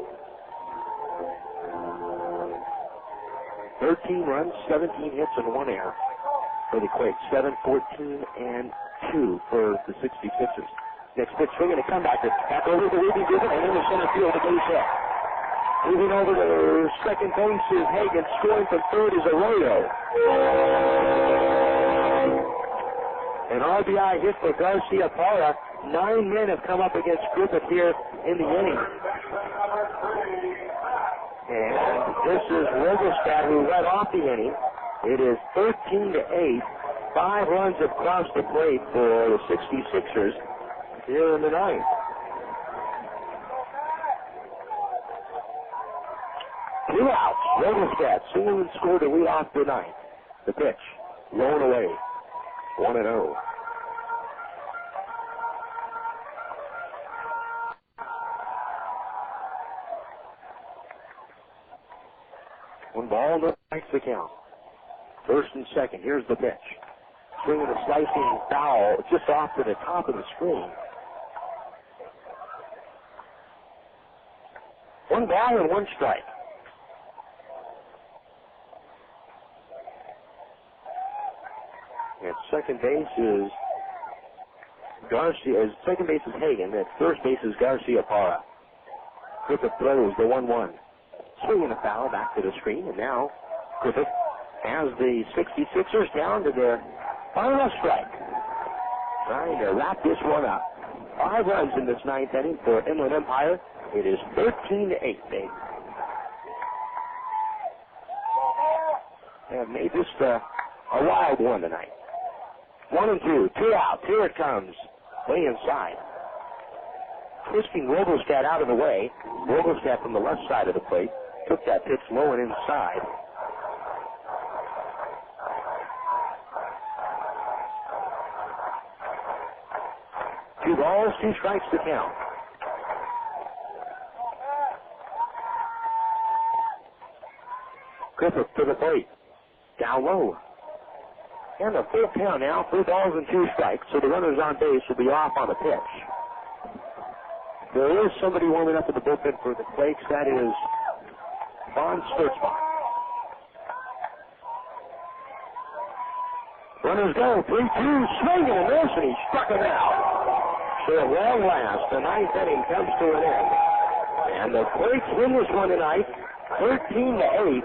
13 runs, 17 hits, and 1 error for the Quakes. 7-14-2 for the 66ers. Next pitch, swinging a comeback. Back over to Ruby Gibbon, and in the center field, the base hit. Moving over to second base is Hagan. Scoring from third is Arroyo. An RBI hit for Garcia Parra. 9 men have come up against Griffith here in the inning. And this is Rogelstad who led off the inning. It is 13-8. 5 runs have crossed the plate for the 66ers here in the ninth. Two outs. Rogelstad soon scored to lead off the ninth. The pitch. Blown away. 1-0. One ball, no strikes the count. First and second. Here's the pitch. Swinging a slicing foul just off to the top of the screen. One ball and 1 strike. At second base is Garcia. Second base is Hagan. At first base is Garcia Parra. Griffith throws the 1-1. Swinging a foul back to the screen, and now Griffith has the 66ers down to their final strike. Trying to wrap this one up. 5 runs in this ninth inning for Inland Empire. It is 13-8. They have made this a wild one tonight. 1-2, 2 out. Here it comes. Way inside. Twisting Rogelstad out of the way. Rogelstad from the left side of the plate. Took that pitch low and inside. Two balls, 2 strikes to count. Griffith to the plate. Down low. And a full count now, 3 balls and 2 strikes, so the runners on base will be off on the pitch. There is somebody warming up at the bullpen for the Quakes. That is Von Sturzbach. Runners go, 3-2, swinging and miss, and he struck him out. So at long last, the ninth inning comes to an end. And the Quakes win this one tonight, 13-8.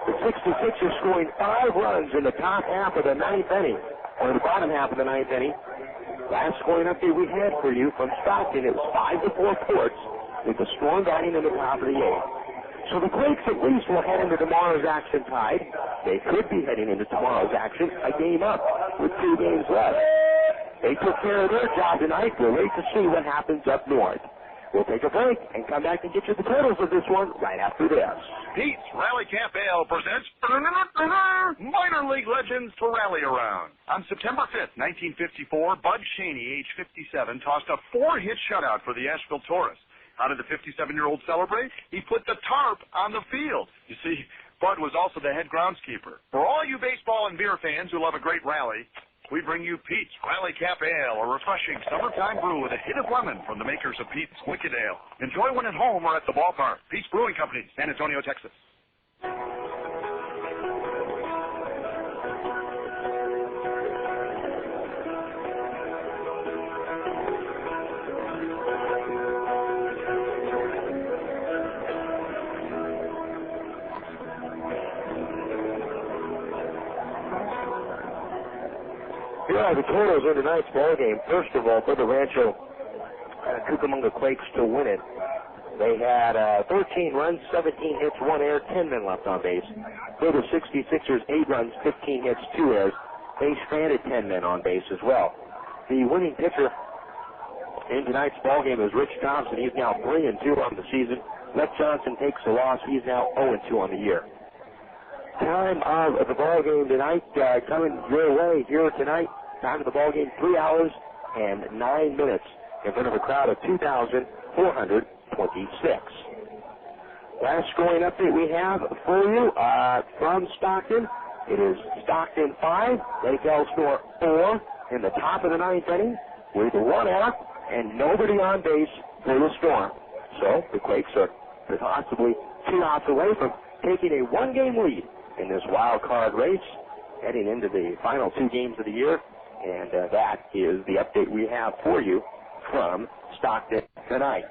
The 66ers scoring 5 runs in the top half of the ninth inning, or the bottom half of the ninth inning. Last scoring update we had for you from Stockton, it was 5-4 Ports, with the Storm batting in the top of the 8th. So the Quakes at least will head into tomorrow's action tied. They could be heading into tomorrow's action a game up with 2 games left. They took care of their job tonight. We'll wait to see what happens up north. We'll take a break and come back and get you the totals of this one right after this.
Pete's Rally Camp Ale presents Minor League Legends to Rally Around. On September 5th, 1954, Bud Cheney, age 57, tossed a 4-hit shutout for the Asheville Taurus. How did the 57-year-old celebrate? He put the tarp on the field. You see, Bud was also the head groundskeeper. For all you baseball and beer fans who love a great rally, we bring you Pete's Rally Camp Ale, a refreshing summertime brew with a hint of lemon from the makers of Pete's Wicked Ale. Enjoy when at home or at the ballpark. Pete's Brewing Company, San Antonio, Texas.
Here are the totals in tonight's ball game. First of all, for the Rancho Cucamonga Quakes to win it, they had 13 runs, 17 hits, 1 error, 10 men left on base. For the 66ers, 8 runs, 15 hits, 2 errors. They stranded 10 men on base as well. The winning pitcher in tonight's ball game is Rich Thompson. He's now 3-2 on the season. Lex Johnson takes the loss. He's now 0-2 on the year. Time of the ball game tonight coming your way here tonight. Time of the ball game, 3 hours and 9 minutes in front of a crowd of 2,426. Last scoring update we have for you from Stockton. It is Stockton 5, Lake Elsinore 4 in the top of the 9th inning with 1 out and nobody on base for the Storm. So the Quakes are possibly 2 outs away from taking a 1-game lead in this wild card race, heading into the final 2 games of the year, and that is the update we have for you from Stockton tonight.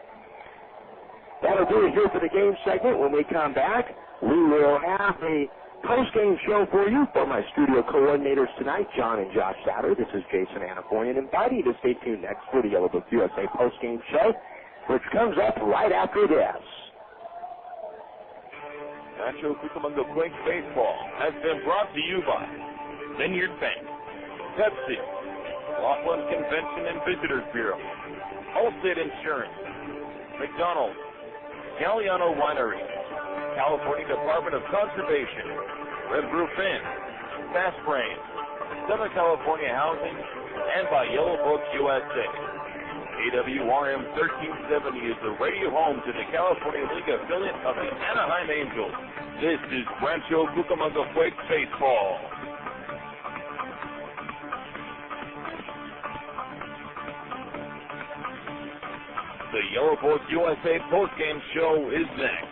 That'll do it here for the game segment. When we come back, we will have a post-game show for you from my studio coordinators tonight, John and Josh Satter. This is Jason Anapoyan, inviting you to stay tuned next for the Yellow Book USA post-game show, which comes up right after this.
Rancho Cucamonga Quakes Baseball has been brought to you by Vineyard Bank, Pepsi, Laughlin Convention and Visitors Bureau, Allstate Insurance, McDonald's, Galliano Winery, California Department of Conservation, Red Roof Inn, Fast Brain, Southern California Housing, and by Yellow Book USA. KWRM 1370 is the radio home to the California League affiliate of the Anaheim Angels. This is Rancho Cucamonga Quakes Baseball. The Yellow Book USA postgame show is next.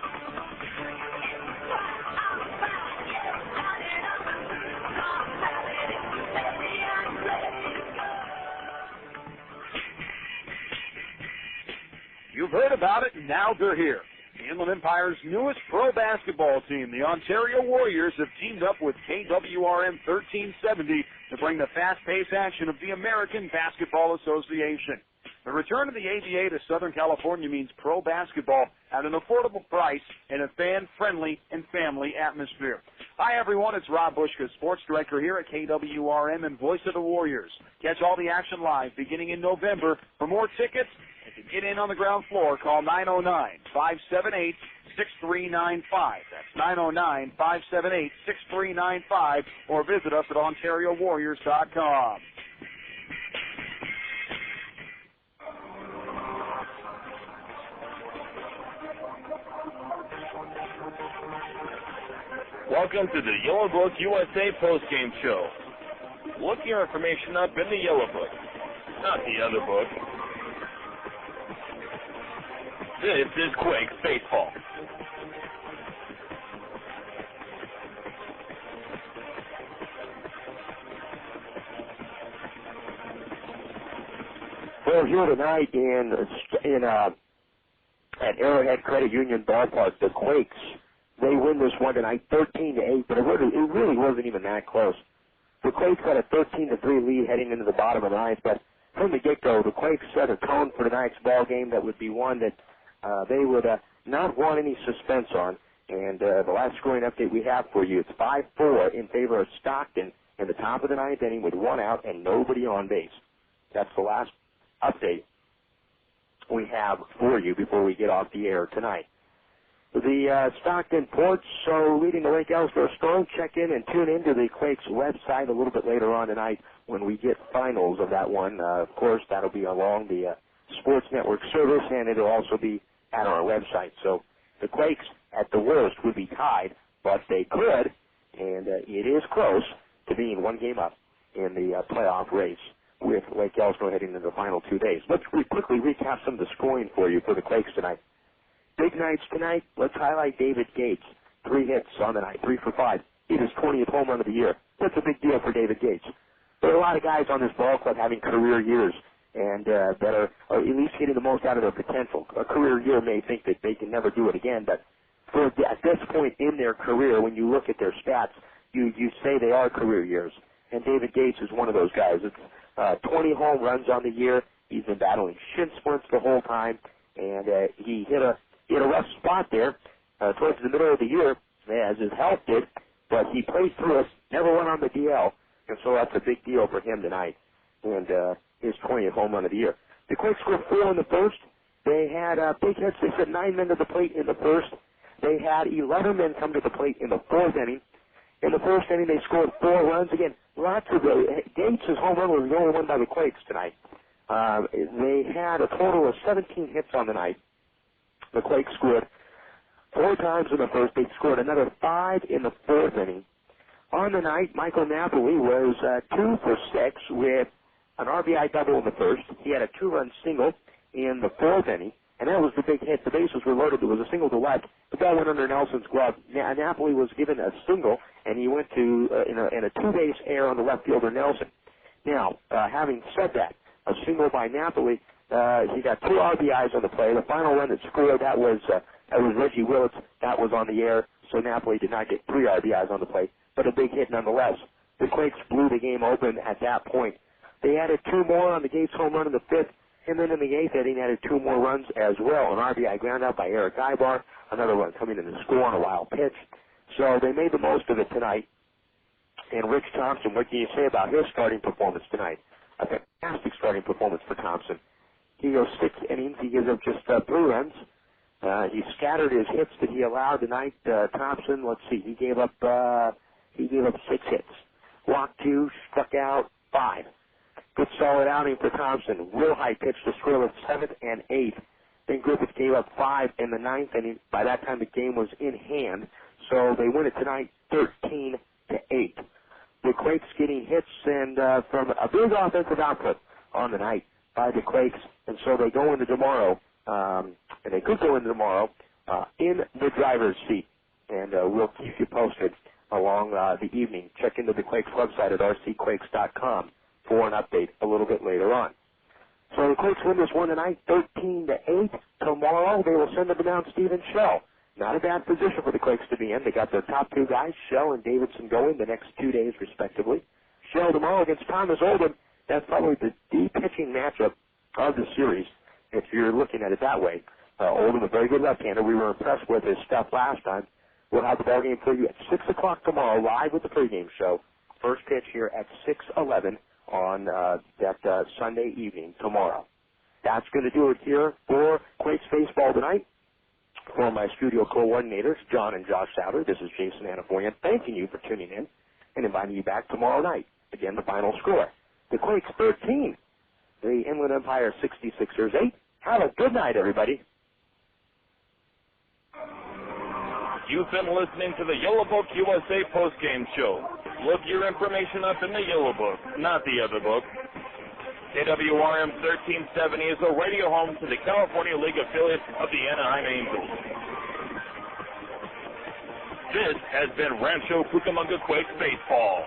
You've heard about it, and now they're here. The Inland Empire's newest pro basketball team, the Ontario Warriors, have teamed up with KWRM 1370 to bring the fast-paced action of the American Basketball Association. The return of the ABA to Southern California means pro basketball at an affordable price in a fan-friendly and family atmosphere. Hi, everyone. It's Rob Bushka, sports director here at KWRM and voice of the Warriors. Catch all the action live beginning in November. For more tickets and to get in on the ground floor, call 909-578-6395. That's 909-578-6395, or visit us at OntarioWarriors.com.
Welcome to the Yellow Book USA postgame show. Look your information up in the Yellow Book, not the other book. This is Quakes Baseball.
Well, here tonight at Arrowhead Credit Union Ballpark, the Quakes, they win this one tonight 13-8, but it really wasn't even that close. The Quakes had a 13-3 lead heading into the bottom of the ninth, but from the get-go, the Quakes set a tone for tonight's ball game that would be one that they would not want any suspense on. And the last scoring update we have for you, it's 5-4 in favor of Stockton in the top of the ninth inning with one out and nobody on base. That's the last update we have for you before we get off the air tonight. The Stockton Ports leading the Lake Elsinore Storm. Check in and tune into the Quakes website a little bit later on tonight when we get finals of that one. Of course, that'll be along the Sports Network service, and it'll also be at our website. So the Quakes, at the worst, would be tied, but they could, and it is close to being one game up in the playoff race with Lake Elsinore heading into the final 2 days. Let's quickly recap some of the scoring for you for the Quakes tonight. Big nights tonight. Let's highlight David Gates. 3 hits on the night, 3 for 5. He hit his 20th home run of the year. That's a big deal for David Gates. There are a lot of guys on this ball club having career years and that are at least getting the most out of their potential. A career year may think that they can never do it again, but at this point in their career, when you look at their stats, you say they are career years. And David Gates is one of those guys. It's 20 home runs on the year. He's been battling shin splints the whole time, and he hit a rough spot there towards the middle of the year, as his health did, but he played through it, never went on the DL, and so that's a big deal for him tonight, and his 20th home run of the year. The Quakes scored 4 in the first. They had big hits. They sent 9 men to the plate in the first. They had 11 men come to the plate in the fourth inning. In the first inning, they scored 4 runs. Again, lots of Gates' home run was the only one by the Quakes tonight. They had a total of 17 hits on the night. The Quakes scored 4 times in the first. They scored another 5 in the fourth inning. On the night, Michael Napoli was 2 for 6 with an RBI double in the first. He had a 2-run single in the fourth inning, and that was the big hit. The bases were loaded. There was a single to left. The ball went under Nelson's glove. Napoli was given a single, and he went to in a 2-base error on the left fielder Nelson. Now, having said that, a single by Napoli, he got 2 RBIs on the play. The final run that scored, that was Reggie Willits. That was on the air, so Napoli did not get 3 RBIs on the play, but a big hit nonetheless. The Quakes blew the game open at that point. They added 2 more on the Gates home run in the 5th, and then in the 8th inning added 2 more runs as well. An RBI ground out by Erick Aybar, another one coming in to score on a wild pitch. So they made the most of it tonight. And Rich Thompson, what can you say about his starting performance tonight? A fantastic starting performance for Thompson. He goes 6 innings. He gives up just 3 runs. He scattered his hits that he allowed tonight. Thompson, let's see, he gave up 6 hits. Walked 2, struck out 5. Good solid outing for Thompson. Real high pitch to scoreless 7th and 8th. Then Griffith gave up 5 in the 9th inning. By that time the game was in hand, so they win it tonight 13-8. The Quakes getting hits and from a big offensive output on the night by the Quakes, and so they go into tomorrow, and they could go into tomorrow in the driver's seat, and we'll keep you posted along the evening. Check into the Quakes website at rcquakes.com for an update a little bit later on. So the Quakes win this one tonight, 13-8. Tomorrow they will send up down Stephen Shell. Not a bad position for the Quakes to be in. They got their top 2 guys, Shell and Davidson, going the next 2 days respectively. Shell tomorrow against Thomas Oldham. That's probably the pitching matchup of the series, if you're looking at it that way. Oldham, a very good left-hander. We were impressed with his stuff last time. We'll have the ball game for you at 6 o'clock tomorrow, live with the pregame show. First pitch here at 6:11 on that Sunday evening tomorrow. That's going to do it here for Quakes baseball tonight. For my studio coordinators, John and Josh Souter, this is Jason Anaforian, thanking you for tuning in and inviting you back tomorrow night. Again, the final score. The Quakes 13, the Inland Empire 66ers 8. Have a good night, everybody.
You've been listening to the Yellow Book USA postgame show. Look your information up in the Yellow Book, not the other book. KWRM 1370 is a radio home to the California League affiliate of the Anaheim Angels. This has been Rancho Cucamonga Quakes Baseball.